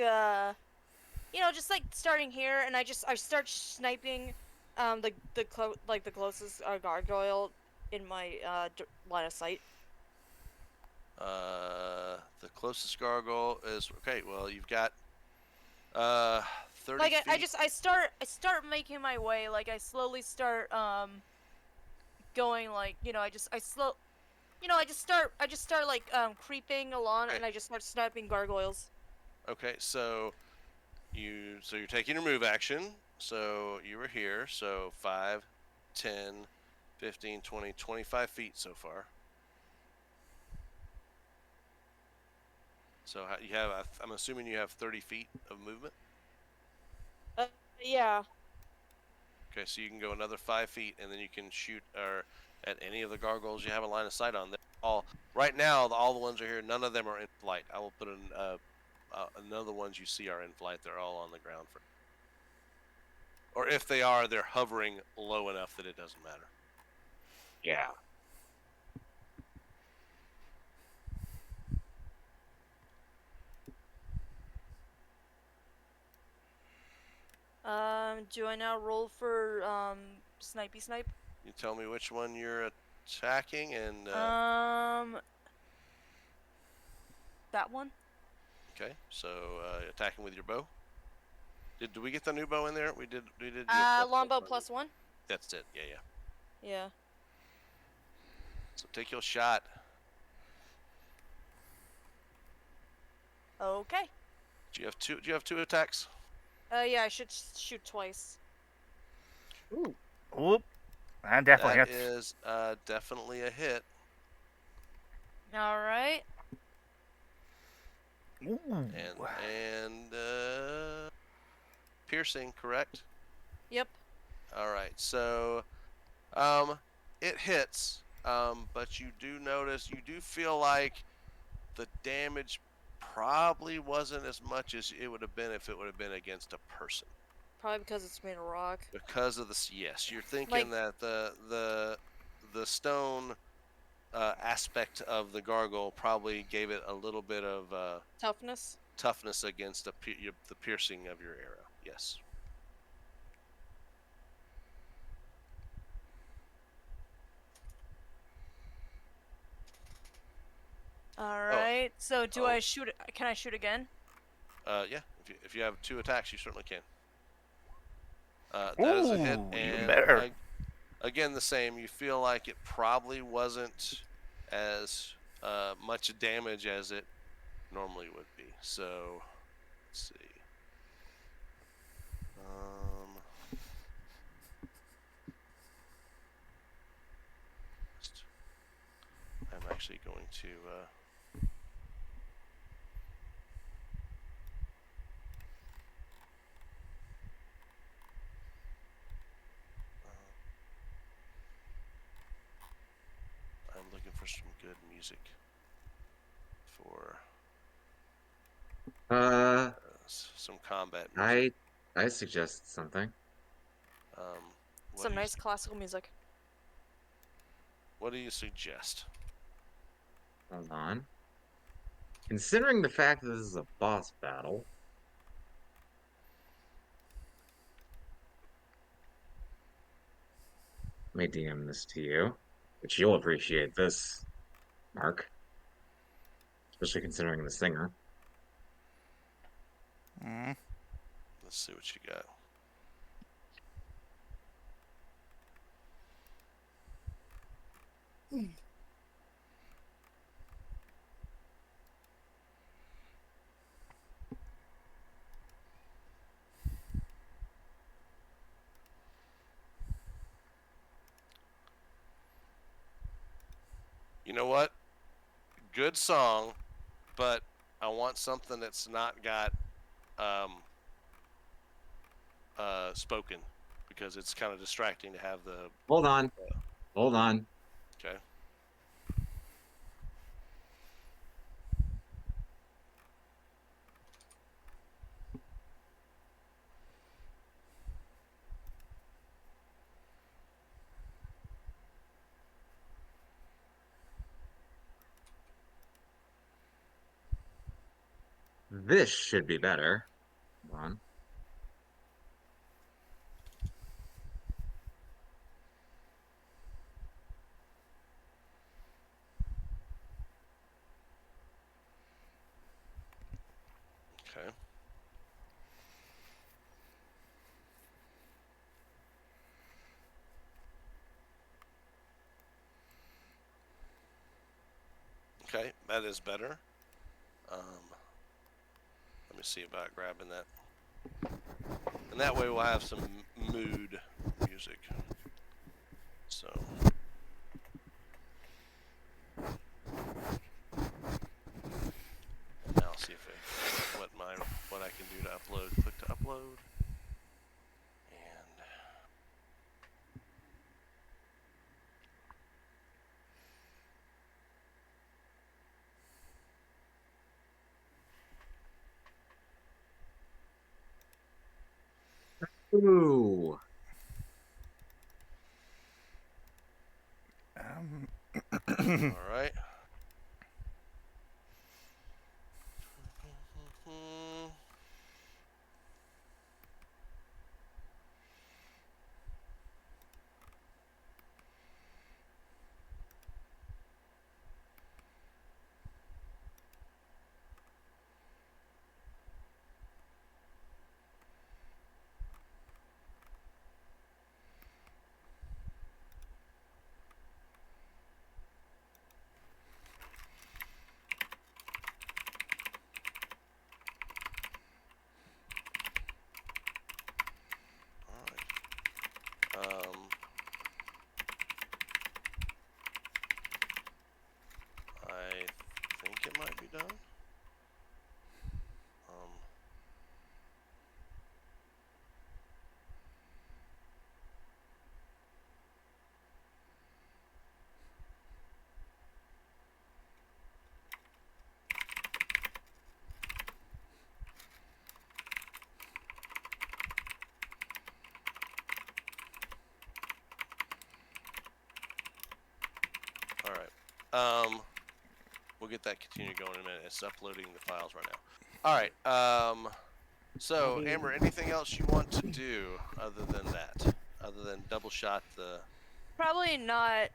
just like starting here, and I start sniping the closest gargoyle in my line of sight. The closest gargoyle is okay. Well, you've got 30 Like feet. I start making my way, like I slowly start going, like I just start like creeping along, Okay. and I just start sniping gargoyles. Okay, so you're taking your move action. So you were here. So 5, 10, 15, 20, 25 feet so far. So you have I'm assuming you have 30 feet of movement. Yeah. Okay, so you can go another 5 feet, and then you can shoot at any of the gargoyles you have a line of sight on. They're all right now. All the ones are here. None of them are in flight. I will put in none of the ones you see are in flight. They're all on the ground or if they are, they're hovering low enough that it doesn't matter. Yeah. Do I now roll for snipey snipe? You tell me which one you're attacking, and that one. okay. So attacking with your bow. Did we get the new bow in there? We did. We did. Longbow +1. That's it. Yeah, yeah. Yeah. So take your shot. Okay. Do you have two attacks? Yeah, I should shoot twice. Ooh. Oop. That definitely That hits. is definitely a hit. All right. Ooh. And piercing, correct? Yep. All right. So it hits, but you do feel like the damage probably wasn't as much as it would have been if it would have been against a person. Probably because it's made of rock. Because of the yes, you're thinking Like- that the stone aspect of the gargoyle probably gave it a little bit of Toughness. toughness against the piercing of your arrow. Yes. All right. So do Oh. I shoot? Can I shoot again? Yeah. If you have 2 attacks, you certainly can. That is a hit, Ooh, and even better. again the same. You feel like it probably wasn't as much damage as it normally would be. So let's see. I'm actually going to. I'm looking for some good music for some combat music. I suggest something. What Some do you nice su- classical music. What do you suggest? Hold on. Considering the fact that this is a boss battle, let me DM this to you, which you'll appreciate this, Mark, especially considering the singer. Mm. Let's see what you got. You know what? Good song, but I want something that's not got spoken, because it's kind of distracting to have the. Hold on. Hold on. Okay. This should be better. Hold on. Okay. Okay, that is better. Let me see about grabbing that. And that way we'll have some mood music. So. Now I'll see if what I can do to upload. Click to upload. And Ooh. all right. All right. I think it might be done. We'll get that continued going in a minute. It's uploading the files right now. All right. So Amber, anything else you want to do other than that? Other than double shot the? Probably not.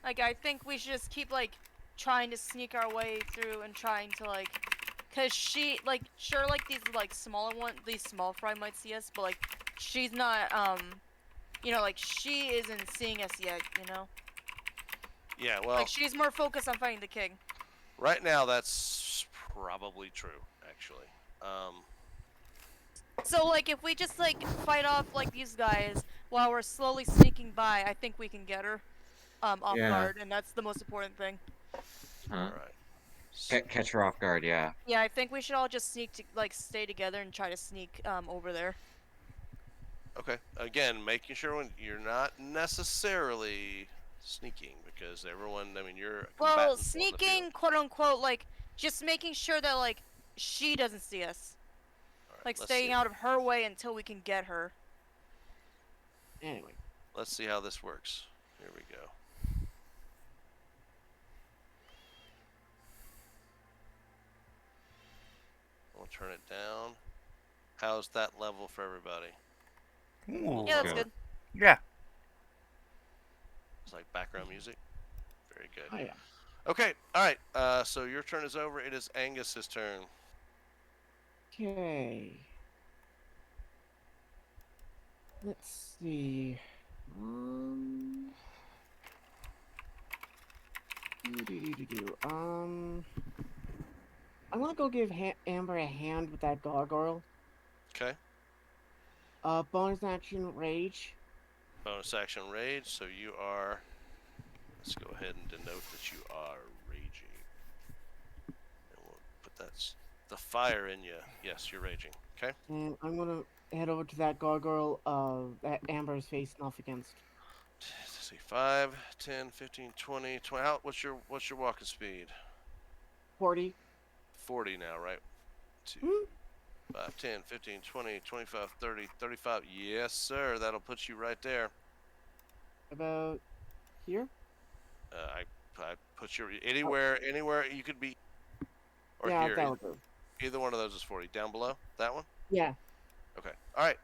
Like, I think we should just keep, like, trying to sneak our way through and trying to, like... Because she, like, sure, like, these, like, smaller ones, these small fry might see us, but, like, she's not, you know, like, she isn't seeing us yet, you know? Yeah, well, Like, she's more focused on fighting the king. right now that's probably true, actually. So, like, if we just, like, fight off, like, these guys while we're slowly sneaking by, I think we can get her, off Yeah. guard, and that's the most important thing. Huh. All right. Catch her off guard, yeah. Yeah, I think we should all just sneak to, like, stay together and try to sneak, over there. Okay. Again, making sure when you're not necessarily sneaking because everyone. I mean, you're Well, combatants on the sneaking, field. quote unquote, like, just making sure that, like, she doesn't see us. All right, Like, let's staying see. out of her way until we can get her. Anyway. Let's see how this works. Here we go. We'll turn it down. How's that level for everybody? Ooh. Yeah, that's Okay. good. Yeah. It's like background music. Very good. Oh yeah. Okay. All right. So your turn is over. It is Angus's turn. Okay. Let's see. I'm gonna go give Amber a hand with that gargoyle. Okay. Bonus action rage. Bonus action rage. So you are. Let's go ahead and denote that you are raging. And we'll put the fire in you. Yes, you're raging. Okay. And I'm gonna head over to that gargoyle that Amber is facing off against. Let's see. 5, 10, 15, 20, 20. What's your walking speed? 40. 40 now, right? 2, Hmm? 5, 10, 15, 20, 25, 30, 35. Yes, sir. That'll put you right there. About here? I put you anywhere you could be. Or yeah, here. that'll do. Either one of those is 40. Down below? That one? Yeah. Okay. All right.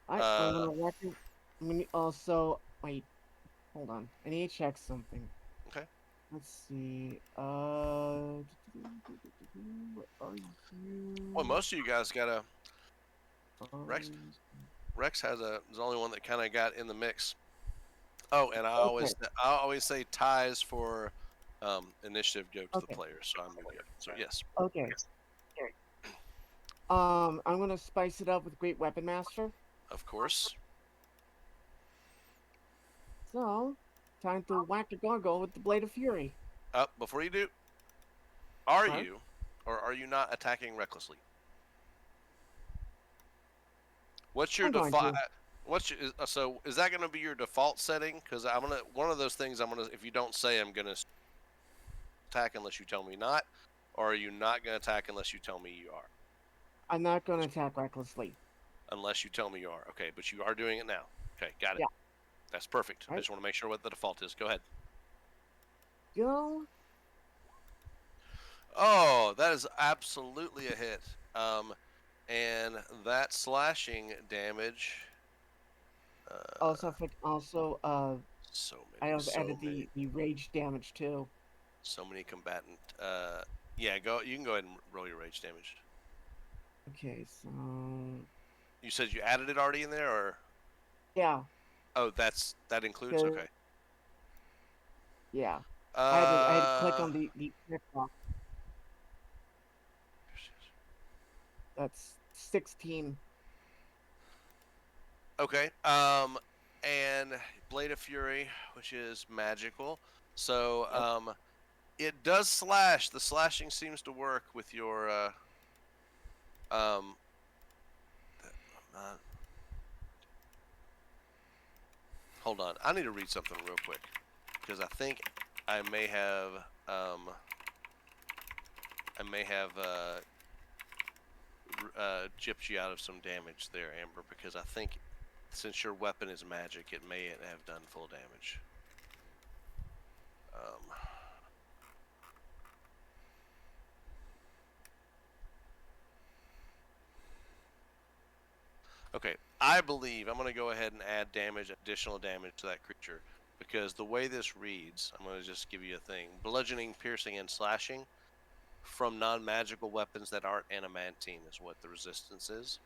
I'm gonna walk in. I'm gonna also wait. Hold on. I need to check something. Okay. Let's see. Where are you? Well, most of you guys got a. Rex Um, Rex is the only one that kind of got in the mix. Oh, and I Okay. always say ties for initiative go to Okay. the players, so I'm gonna go. So yes, Okay. I'm gonna spice it up with Great Weapon Master. of course. So, time to whack the gargoyle with the Blade of Fury. Before you do, are Huh? you or are you not attacking recklessly? What's your I'm going default? to. What's your, so is that going to be your default setting? Because I'm gonna one of those things. I'm gonna if you don't say I'm gonna attack unless you tell me not, or are you not going to attack unless you tell me you are? I'm not gonna attack recklessly. Unless you tell me you are. Okay, but you are doing it now. Okay, got it. Yeah. That's perfect. I Right. just want to make sure what the default is. Go ahead. Go. Oh, that is absolutely a hit. And that slashing damage. Also, So I many. also So added many. the rage damage too. So many combatant. Yeah. Go. You can go ahead and roll your rage damage. Okay, so You said you added it already in there, or yeah, oh, that includes. So- Okay. yeah. I had to click on the check box. That's 16. Okay. And Blade of Fury, which is magical. So, it does slash. The slashing seems to work with your, hold on. I need to read something real quick. Because I think I may have, gypped you out of some damage there, Amber, because I think since your weapon is magic, it may have done full damage. Okay, I believe I'm going to go ahead and add additional damage to that creature, because the way this reads, I'm going to just give you a thing: bludgeoning, piercing, and slashing from non-magical weapons that aren't adamantine is what the resistance is.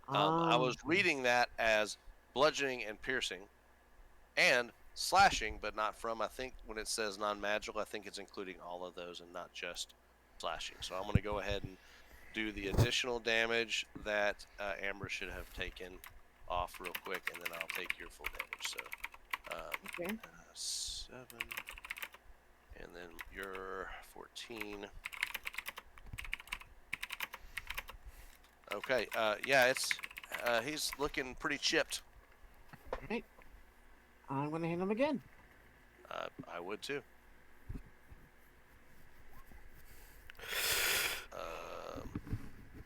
I was reading that as bludgeoning and piercing and slashing, but not from. I think when it says non-magical, I think it's including all of those and not just slashing. So I'm going to go ahead and do the additional damage that Amber should have taken off real quick, and then I'll take your full damage. So Okay. 7, and then you're 14. Okay, yeah, it's he's looking pretty chipped. Alright. I'm gonna hit him again. I would too.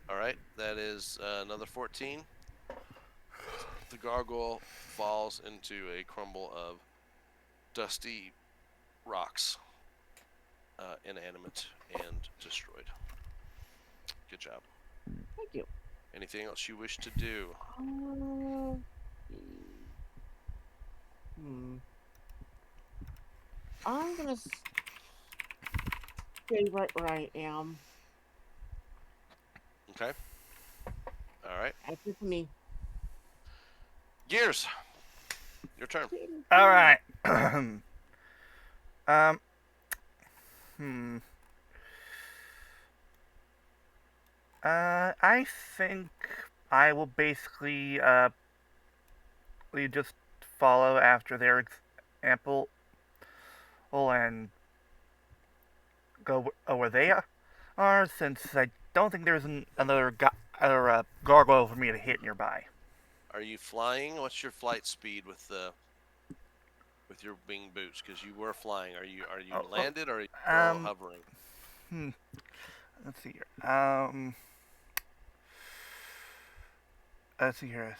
All right, that is another 14. The gargoyle falls into a crumble of dusty rocks, inanimate and destroyed. Good job. Thank you. Anything else you wish to do? I'm gonna stay right where I am. Okay. All right. That's it for me. Gears. Your turn. All right. I think I will basically we just follow after their example and go where they are, since I don't think there's another gargoyle for me to hit nearby. Are you flying? What's your flight speed with your wing boots? Because you were flying. Are you landed or are you still hovering? Let's see here. Let's see here.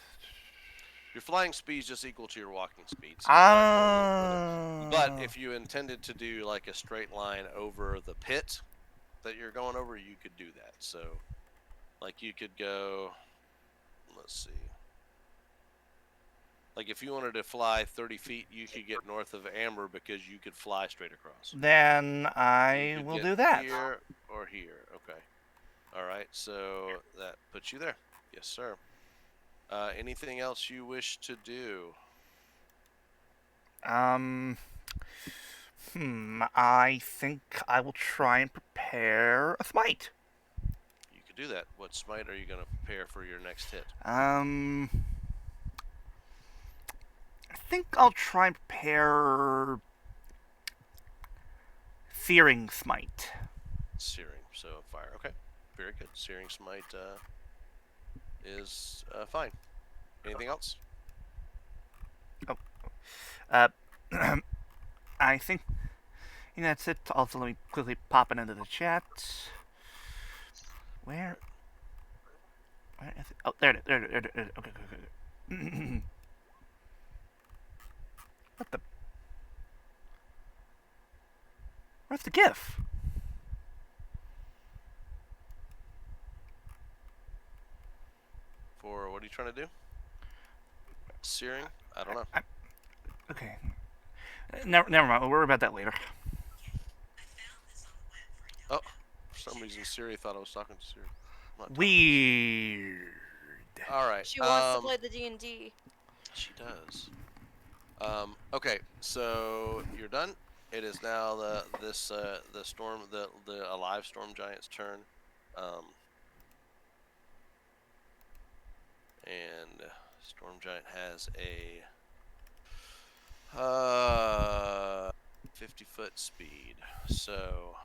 Your flying speed is just equal to your walking speed. So but if you intended to do like a straight line over the pit that you're going over, you could do that. So, like, you could go. Let's see. Like, if you wanted to fly 30 feet, you could get north of Amber because you could fly straight across. Then I will do that. Here or here. Okay. All right. So that puts you there. Yes, sir. Anything else you wish to do? I think I will try and prepare a smite. You could do that. What smite are you going to prepare for your next hit? I think I'll try and prepare Searing Smite. Searing, so fire. Okay, very good. Searing Smite is fine. Anything else? I think that's it. Also, let me quickly pop it into the chat. Where is it? Oh, there it is. There it is. Okay. What the? Where's the GIF? For what are you trying to do? Searing? I don't know. Okay. Never mind. We'll worry about that later. Oh, for some reason Siri thought I was talking to Siri. Weird. All right. She wants to play the D&D. She does. Okay, so you're done. It is now the alive storm giant's turn. And storm giant has a 50-foot speed. So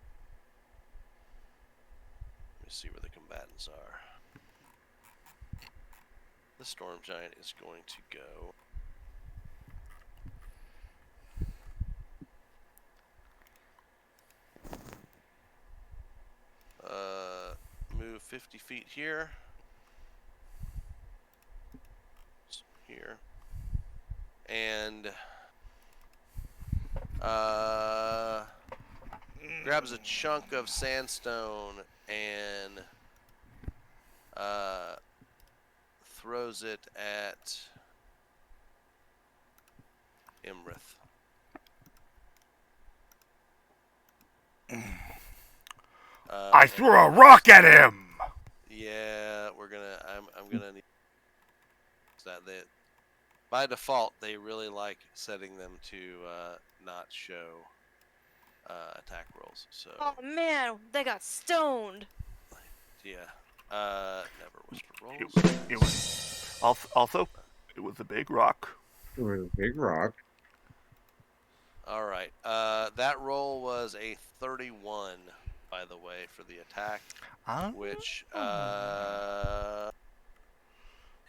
let me see where the combatants are. The storm giant is going to go move 50 feet here. Here. And grabs a chunk of sandstone and throws it at Iymrith. I threw a rock at him! Yeah, we're gonna. I'm gonna need that. They, by default, they really like setting them to not show attack rolls. So Oh man, they got stoned. yeah, never whisper rolls. It was also it was a big rock. It was a big rock. All right. That roll was a 31, by the way, for the attack, which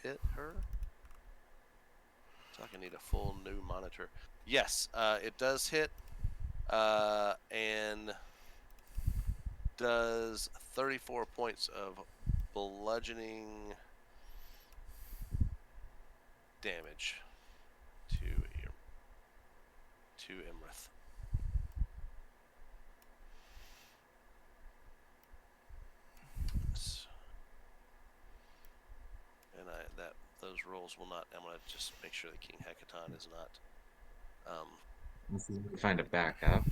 hit her. So I can need a full new monitor. Yes, it does hit, and does 34 points of bludgeoning damage to Iymrith. And those rolls will not. I'm gonna just make sure that King Hecaton is not. Let's see if we can find a backup.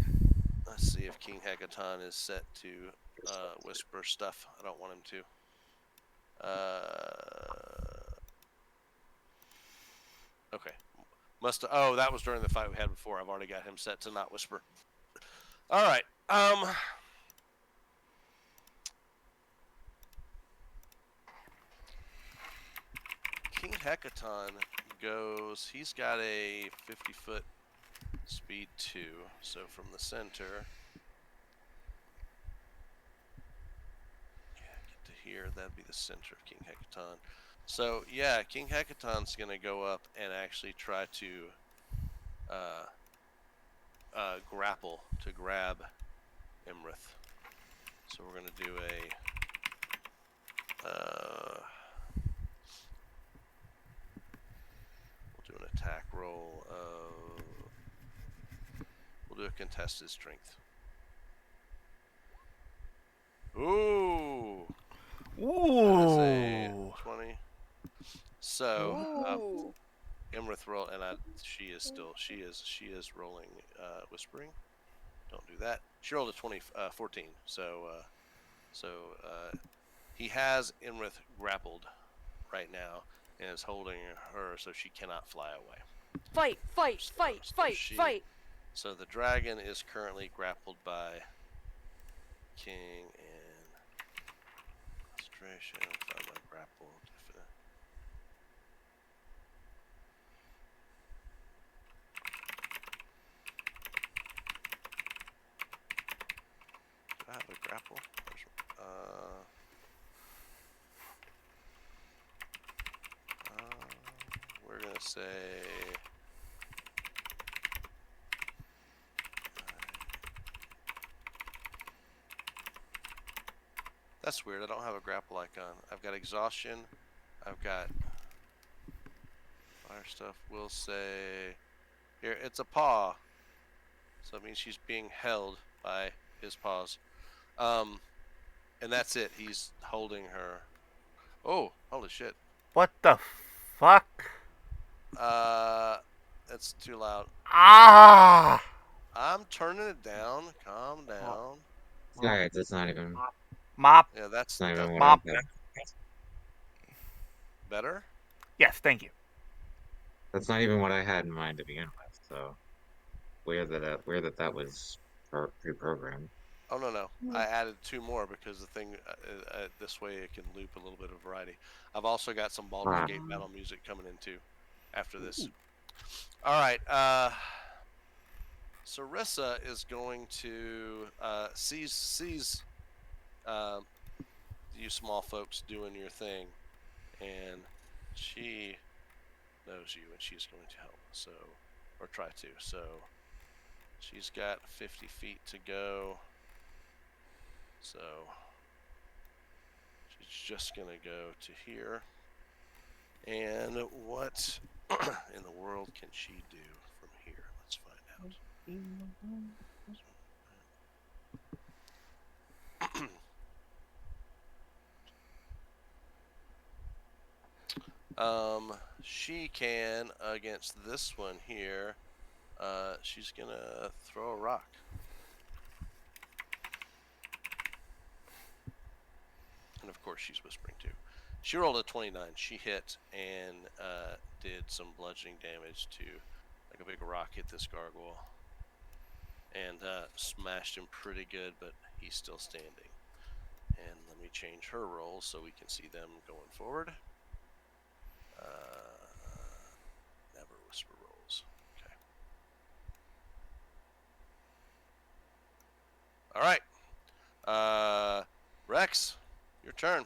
Let's see if King Hecaton is set to whisper stuff. I don't want him to. Okay. Oh, that was during the fight we had before. I've already got him set to not whisper. All right. King Hecaton goes. He's got a 50-foot speed 2. So from the center. Yeah, get to here. That'd be the center of King Hecaton. So yeah, King Hecaton's gonna go up and actually try to grapple to grab Iymrith. So we're gonna do we'll do an attack roll of. We'll do a contested strength. Ooh. That is a 20. So, Iymrith roll, and she is rolling, whispering. Don't do that. She rolled a 14. So, he has Iymrith grappled right now and is holding her, so she cannot fly away. Fight! So the dragon is currently grappled by King and concentration. Find my grapple. Do I have a grapple? We're gonna say. That's weird. I don't have a grapple icon. I've got exhaustion. I've got fire stuff. We'll say here. It's a paw, so it means she's being held by his paws. And that's it. He's holding her. Oh, holy shit! What the fuck? That's too loud. Ah! I'm turning it down. Calm down. Alright, that's not even. Mop. Yeah, that's Not even what Mop. I had. better. Yes, thank you. That's not even what I had in mind to begin with. So weird that was pre-programmed. Oh no! I added 2 more because the thing this way it can loop a little bit of variety. I've also got some Baldur's Gate battle music coming in too after this. All right, Sarissa is going to sees you small folks doing your thing, and she knows you, and she's going to help. So, or try to. So, she's got 50 feet to go. So, she's just going to go to here. And what in the world can she do from here? Let's find out. She can against this one here. She's gonna throw a rock. And of course, she's whispering too. She rolled a 29. She hit and did some bludgeoning damage to, like a big rock hit this gargoyle. And smashed him pretty good, but he's still standing. And let me change her rolls so we can see them going forward. Never whisper rolls. Okay. All right. Rex, your turn.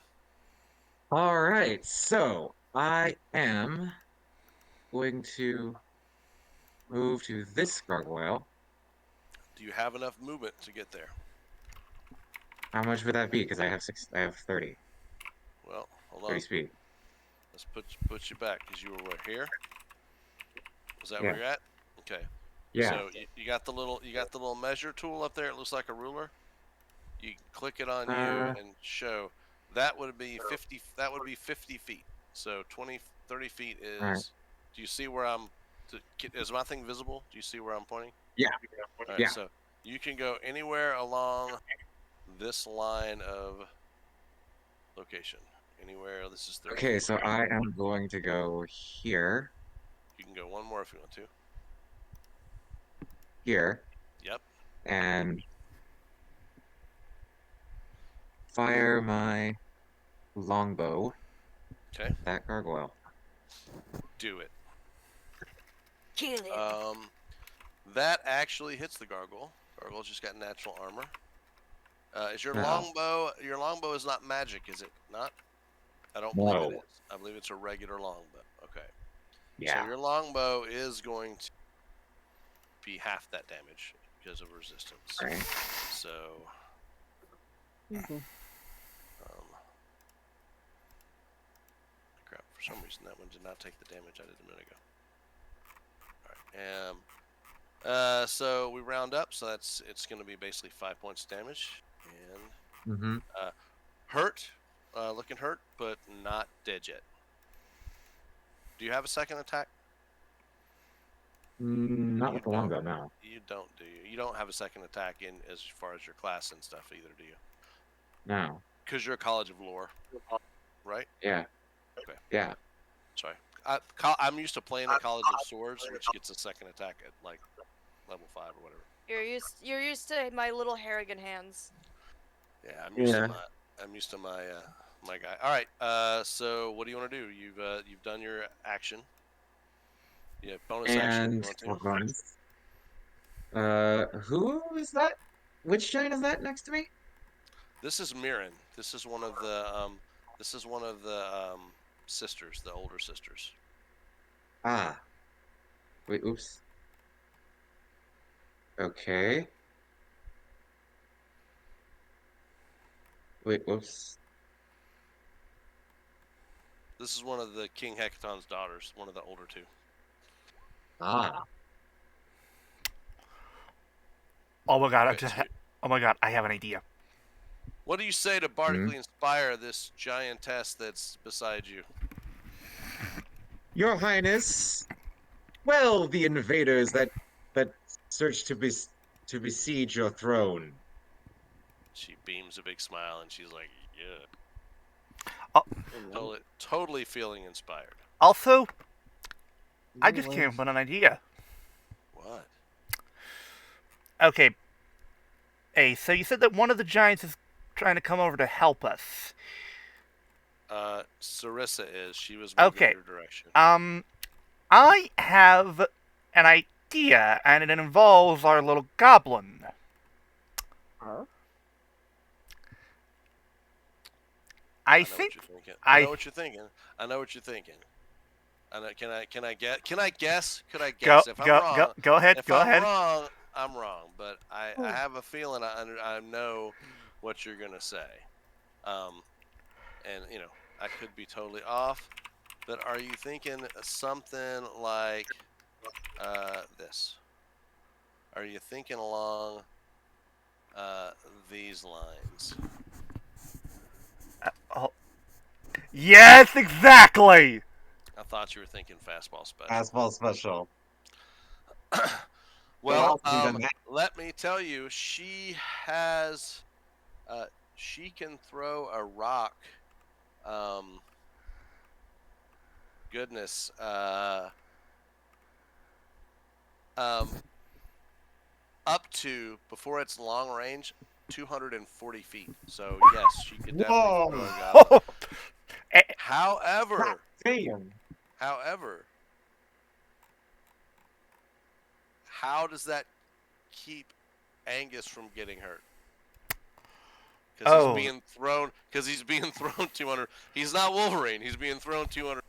All right, so I am going to move to this gargoyle. Do you have enough movement to get there? How much would that be? Because I have 30. Well, hold 30 on. speed. Let's put you back because you were right here. Was that Yeah. where you're at? Okay. Yeah. So you got the little measure tool up there. It looks like a ruler. You click it on you and show. That would be 50. That would be 50 feet. So 30 feet is. All right. Do you see where I'm? Is my thing visible? Do you see where I'm pointing? Yeah. All right, Yeah. So you can go anywhere along this line of location. Anywhere. This is 30. Okay, so I am going to go here, You can go one more if you want to. here, Yep. and fire my longbow Okay. at that gargoyle. Do it. Kill it. That actually hits the gargoyle. Gargoyle's just got natural armor. Is your No. longbow? Your longbow is not magic, is it not? I don't believe it No. is. I believe it's a regular longbow. Okay. Yeah. So your longbow is going to be half that damage because of resistance. All right. So. Okay. Crap. For some reason, that one did not take the damage I did a minute ago. All right. So we round up. So it's going to be basically 5 points damage and Mm-hmm. hurt. Looking hurt, but not dead yet. Do you have a second attack? Not You with the don't. longbow, no. You don't, do you? You don't have a second attack in as far as your class and stuff either, do you? No. Because you're a college of lore, right? Yeah. Okay. Yeah. Sorry. I'm used to playing in College of Swords, which gets a second attack at like level 5 or whatever. You're used to my little Harrigan hands. Yeah, I'm used to my my guy. All right. So what do you want to do? You've done your action. Yeah, bonus action. And You want to? who is that? Which giant is that next to me? This is Mirren. This is one of the sisters, the older sisters. Ah. Wait, oops. Okay. Wait, whoops. This is one of the King Hecaton's daughters, one of the older two. Ah. Oh my god! Okay, Oh my god! I have an idea. what do you say to bardically inspire this giantess that's beside you? Your Highness, well, the invaders that search to besiege your throne. She beams a big smile and she's like, "Yeah." Oh. Totally feeling inspired. Also, I just came up with an idea. What? Okay. Hey, so you said that one of the giants is trying to come over to help us. Sarissa is. She was moving Okay. your direction. I have an idea, and it involves our little goblin. Huh? I know think what you're thinking. I know what you're thinking. I know. Can I guess? Could I guess? If I'm wrong, go ahead. if Go I'm ahead. wrong, I'm wrong. But I have a feeling I know what you're gonna say. And I could be totally off. But are you thinking something like this? Are you thinking along these lines? Yes, exactly. thought you were thinking fastball special. Fastball special. Well, also done that. let me tell you, she has, she can throw a rock. Goodness. Up to, before it's long range, 240 feet. So yes, she could definitely throw a goblin. However, Damn. how does that keep Angus from getting hurt? Oh. Because he's being thrown 200. He's not Wolverine. He's being thrown 200.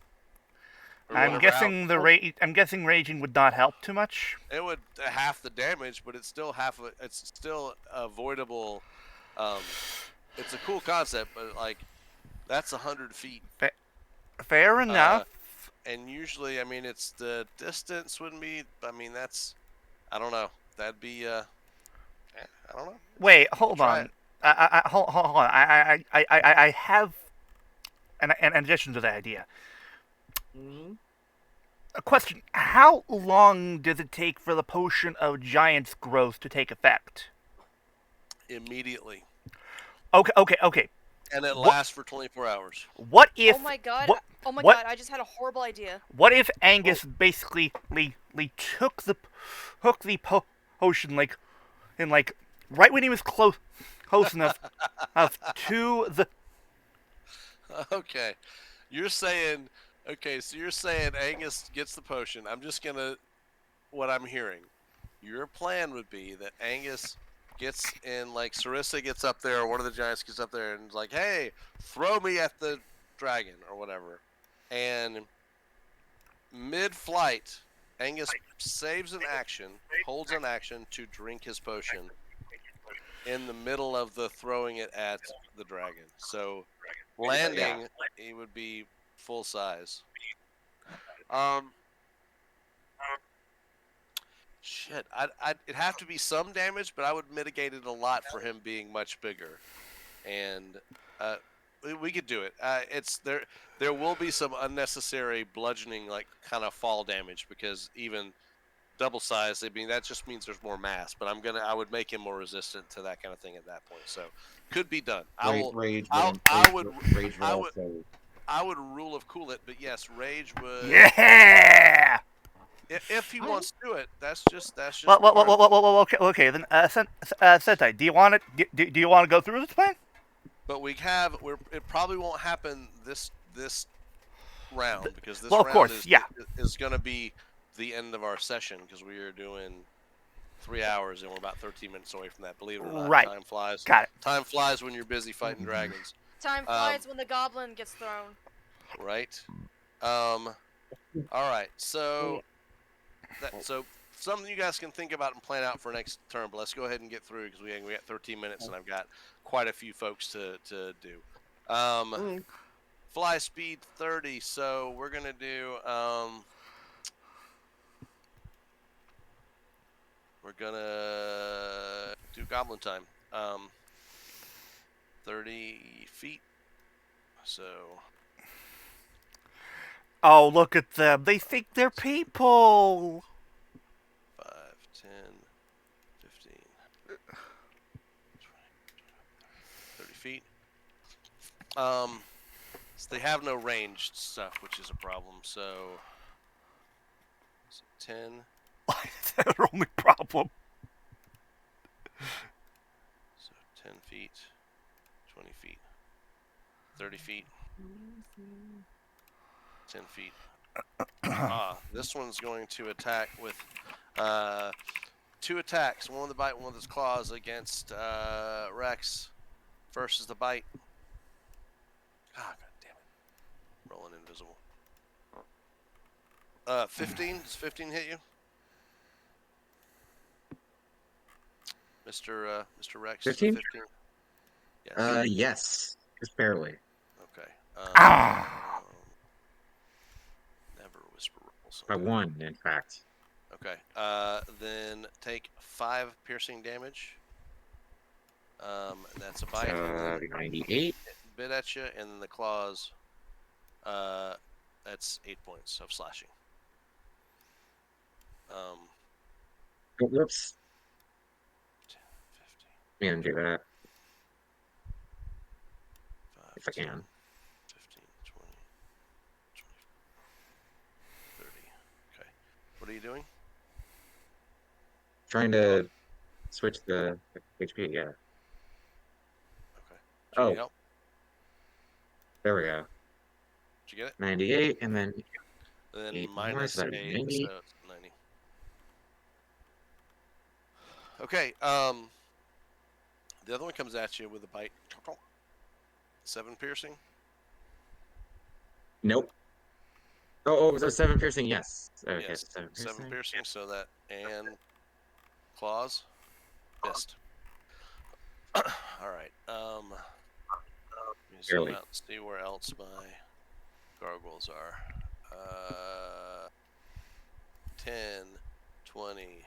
I'm guessing raging would not help too much. It would half the damage, but it's still it's still avoidable. It's a cool concept, but like that's 100 feet. Fair enough. And usually, I mean, it's the distance wouldn't be. I mean, that's. I don't know. That'd be. I don't know. Wait, hold on. Hold on. I have an addition to the idea. Mm-hmm. A question: how long does it take for the potion of giant's growth to take effect? Immediately. Okay. And it lasts for 24 hours. What if? Oh my god! What, God! I just had a horrible idea. What if Angus basically took the potion like right when he was close enough to the. Okay, you're saying. Okay, so you're saying Angus gets the potion. I'm just gonna. What I'm hearing, your plan would be that Angus gets in, like Sarissa gets up there, or one of the giants gets up there and is like, hey, throw me at the dragon or whatever. And mid-flight, Angus saves an action, holds an action to drink his potion in the middle of the throwing it at the dragon. So landing, he would be full size. Shit, it'd have to be some damage, but I would mitigate it a lot for him being much bigger, and we could do it. It's there. There will be some unnecessary bludgeoning, like kind of fall damage, because even double size, I mean that just means there's more mass. But I would make him more resistant to that kind of thing at that point. So could be done. I would rule of cool it, but yes, rage would. Yeah. If he wants to do it, that's just. Well, okay. Then, Sentai, do you want it? Do you want to go through this plan? But it probably won't happen this round, because this round of course, is going to be the end of our session, because we are doing 3 hours and we're about 13 minutes away from that. Believe it or not, right. Time flies. Got it. Time flies when you're busy fighting dragons. Time flies when the goblin gets thrown. Right. All right. So something you guys can think about and plan out for next turn. But let's go ahead and get through, because we got 13 minutes and I've got quite a few folks to do. Fly speed 30. So we're gonna do. We're gonna do goblin time. 30 feet. So. Oh, look at them. They think they're people. 5, 10, 15, 20, 30 feet. So they have no ranged stuff, which is a problem. So 10. That's their only problem. So 10 feet, 20 feet, 30 feet. 10 feet. This one's going to attack with 2 attacks. One with the bite, one with his claws against Rex. First is the bite. God damn it. Rolling invisible. 15. Does 15 hit you? Mr. Rex. 15? 15? Yes. Yes. Just barely. Okay. Never whisper rolls. By 1, in fact. Okay. Then take 5 piercing damage. That's a bite. 98. Bit at you, and then the claws That's 8 points of slashing. Whoops. 10, 15, Me and do that 5, if I 10, can. 15, 20, 30. Okay. What are you doing? Trying to switch the HP. Yeah. Okay. Do you need Oh, help? there we go. Did you get it? 98, and then And then 8 more, minus so that'd be 8, 90. so it's 90. Okay. The other one comes at you with a bite. 7 piercing. Nope. Oh, so 7 piercing, yes. Okay, Yes. so 7 7 piercing. piercing. So that and claws. Fist. All right. Let me zoom Barely. out and see where else my gargoyles are. 10, 20,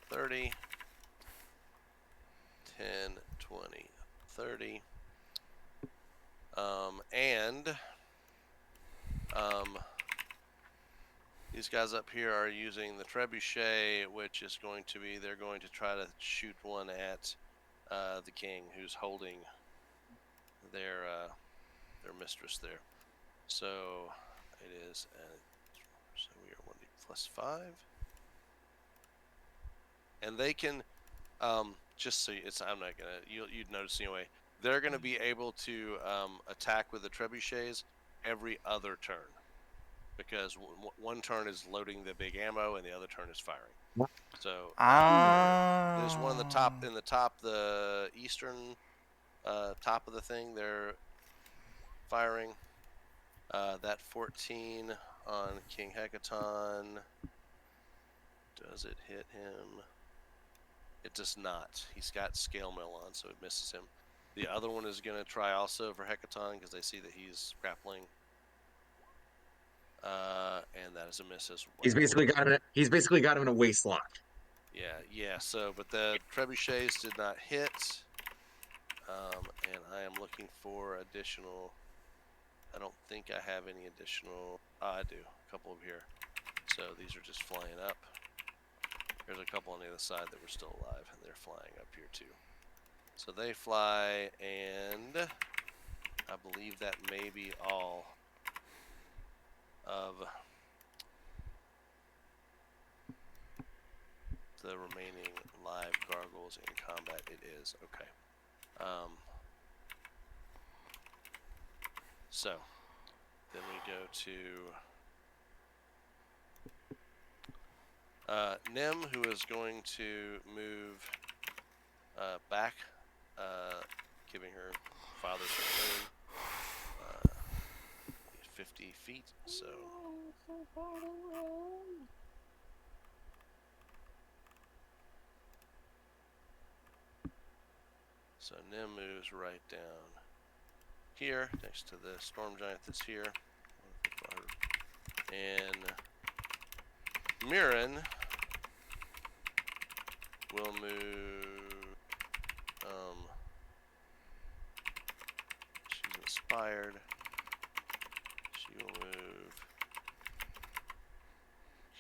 30. 10, 20, 30. These guys up here are using the trebuchet, which is going to be, they're going to try to shoot one at the king who's holding their mistress there. So it is, so we are 1d plus 5. And they can, just so it's, I'm not gonna, you'd notice anyway, they're gonna be able to attack with the trebuchets every other turn, because one turn is loading the big ammo and the other turn is firing. So there's one in the top, the eastern top of the thing. They're firing. That 14 on King Hecaton. Does it hit him? It does not. He's got scale mail on, so it misses him. The other one is going to try also for Hecaton because they see that he's grappling. And that is a miss as well. He's basically got him in a waist lock. Yeah. So, but the trebuchets did not hit. And I am looking for additional. I don't think I have any additional. I do. A couple over here. So these are just flying up. There's a couple on the other side that were still alive, and they're flying up here too. So they fly, and I believe that may be all of the remaining live gargoyles in combat. It is. Okay. So then we go to Nim, who is going to move back, giving her father's moon 50 feet. So Nim moves right down here next to the storm giant that's here. And Mirren will move. She's inspired. She will move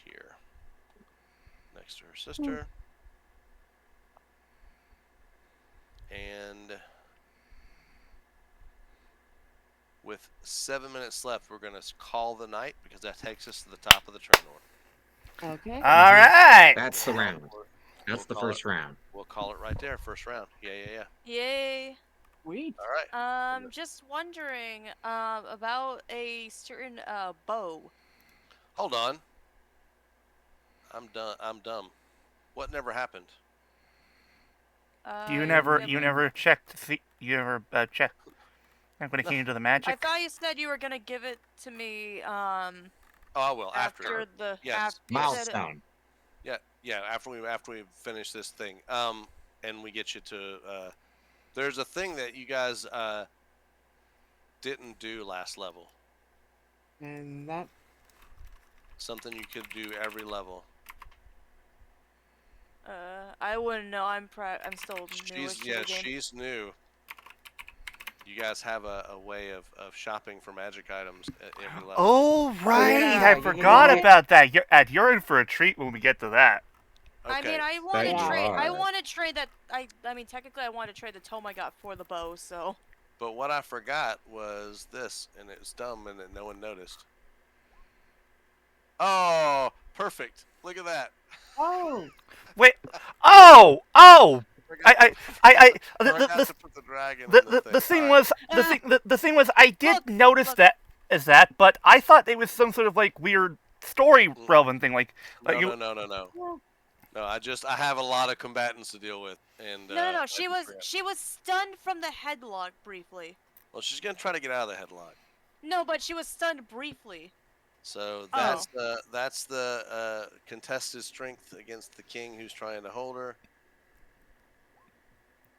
here next to her sister. And with 7 minutes left, we're going to call the night because that takes us to the top of the turn order. Okay. All right. That's the round. That's the first round. We'll call it right there, first round. Yeah. Yay. Sweet. All right. Just wondering about a certain bow. Hold on. I'm dumb. What never happened? You never checked to see. You never checked. Like when it came to the magic. I thought you said you were gonna give it to me. Oh, I will after the yes. Milestone. Yeah. After we finish this thing, and we get you to. There's a thing that you guys didn't do last level. And that. Something you could do every level. I wouldn't know. I'm still new to the game. She's new. you guys have a way of shopping for magic items at every level. Oh, right. yeah, I you forgot know. about that. You're in for a treat when we get to that. I mean, Okay. I want That to you trade. I are. want to trade that. I mean, technically, I want to trade the tome I got for the bow. So. But what I forgot was this, and it's dumb, and no one noticed. Oh, perfect! Look at that. Oh, Wait. Oh! Forgot The to put the dragon the in the the thing. thing Alright. was the thing was I did Look, notice look. that as that, but I thought it was some sort of like weird story relevant thing, like you. No. No, I have a lot of combatants to deal with, and No. I She just was forgot. she was stunned from the headlock briefly. Well, she's gonna try to get out of the headlock. No, but she was stunned briefly. So Oh. that's the contested strength against the king who's trying to hold her.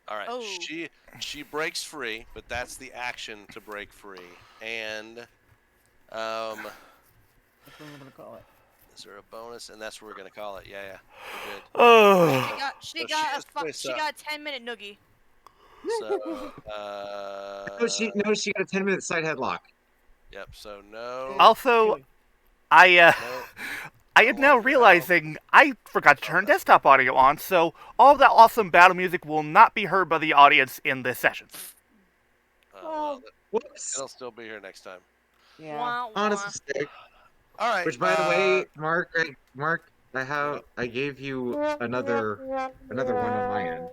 All right, Oh. she breaks free, but that's the action to break free. And that's what I'm gonna call it. is there a bonus? And that's what we're gonna call it. Yeah, we're good. Oh. She So got she is placed she up. got a 10-minute noogie. So No, she got a 10-minute side headlock. yep. So no. Also, Anyway, I no. I am now realizing I forgot to turn desktop audio on, so all that awesome battle music will not be heard by the audience in this session. Well, Whoops. it'll still be here next time. yeah. Wah, Honest wah. mistake. All right. Which, by the way, Mark, I gave you another one on my end.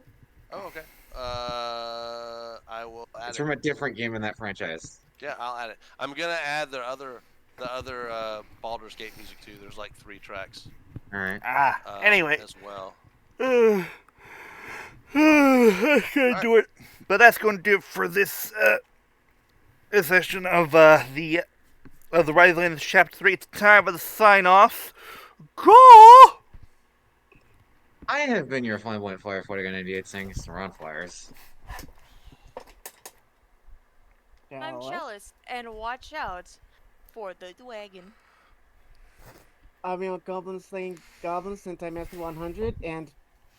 Oh, okay. I will add It's it. from a different game in that franchise. Yeah, I'll add it. I'm gonna add the other Baldur's Gate music too. There's like 3 tracks. All right. Anyway. As well. That's gonna do it. But that's going to do it for this session of the Rising Legends Chapter 3. It's time for the sign off. Go! I have been your flamboyant firefighter gun 98 saying surround flyers. I'm Chalice, and watch out for the dragon. I'm your Goblin Slaying Goblin Sentaifan 100, and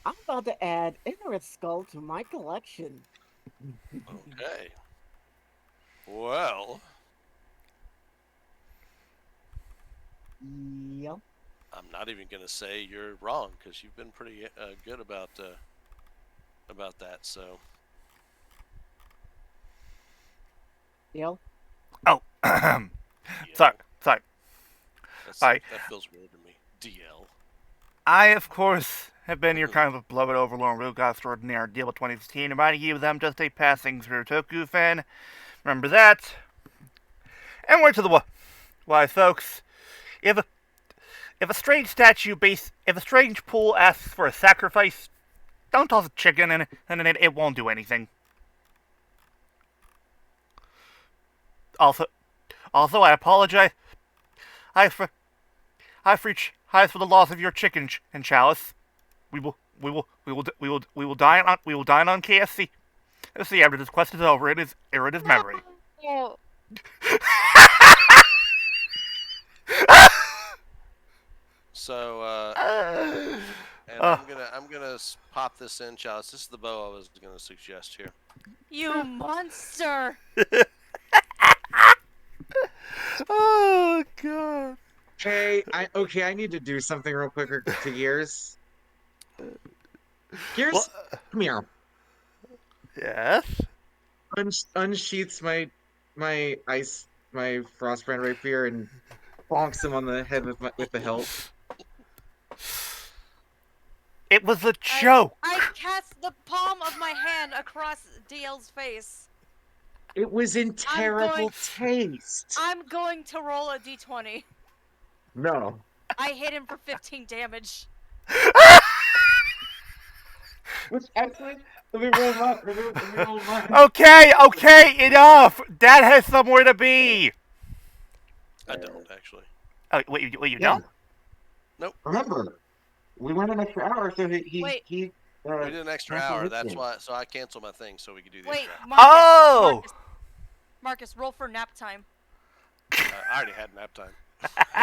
I'm about to add Iymrith's skull to my collection. Okay. Well, Yep. I'm not even gonna say you're wrong because you've been pretty good about that. So. Yep. Oh, DL. sorry. That feels weird to me. DL. I, of course, have been your kind of beloved overlord, real god extraordinaire, DLBot 2015, reminding you that I'm just a passing Toku fan. Remember that. And word to the wise folks, if a strange if a strange pool asks for a sacrifice, don't toss a chicken in it, and it won't do anything. Also, I apologize. For the loss of your chicken and Chalice. We will dine on KFC. Let's see, after this quest is over, it is memory. Oh. So, and I'm gonna pop this in, Chalice. This is the bow I was gonna suggest here. You monster! Oh god. I need to do something real quick to Gears. Gears, come here. Yes. Unsheaths my frostbrand rapier and bonks him on the head with the hilt. It was a joke. I cast the palm of my hand across DL's face. It was in terrible taste. I'm going to roll a d20. No. I hit him for 15 damage. Which actually, let me roll mine. Okay, enough. Dad has somewhere to be. I don't actually. Oh, wait, you Yeah. don't? Remember, we went an extra hour, so he Wait. We did an extra That's hour. what That's it why. So I canceled my thing so we could do the Wait, extra. Marcus. Oh! Marcus, roll for nap time. I already had nap time.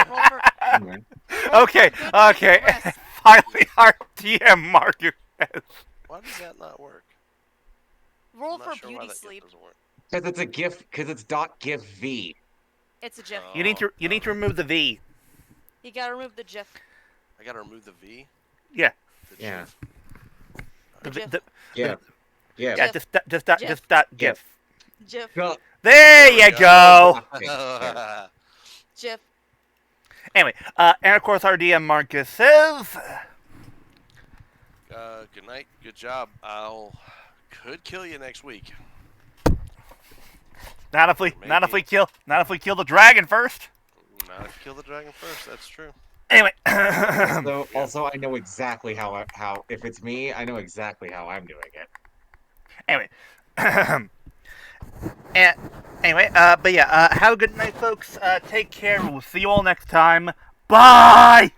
Roll for, Anyway. Okay. rest. Finally, our DM Markus. Why does that not work? Roll I'm not for sure why beauty that sleep. doesn't work. Because it's a GIF. Because it's .gif v. It's a GIF. You need to remove the V. You gotta remove the GIF. I gotta remove the V. Yeah. The Yeah. GIF. The, GIF. Yeah. yeah. GIF. Just dot GIF. GIF. Well, There you go. GIF. Anyway, and of course our DM Markus says, Good night. Good job. Could kill you next week. not if we kill the dragon first. Not if you kill the dragon first. That's true. Anyway, also, I know exactly how if it's me, I know exactly how I'm doing it. anyway, but yeah, have a good night, folks. Take care. We'll see you all next time. Bye.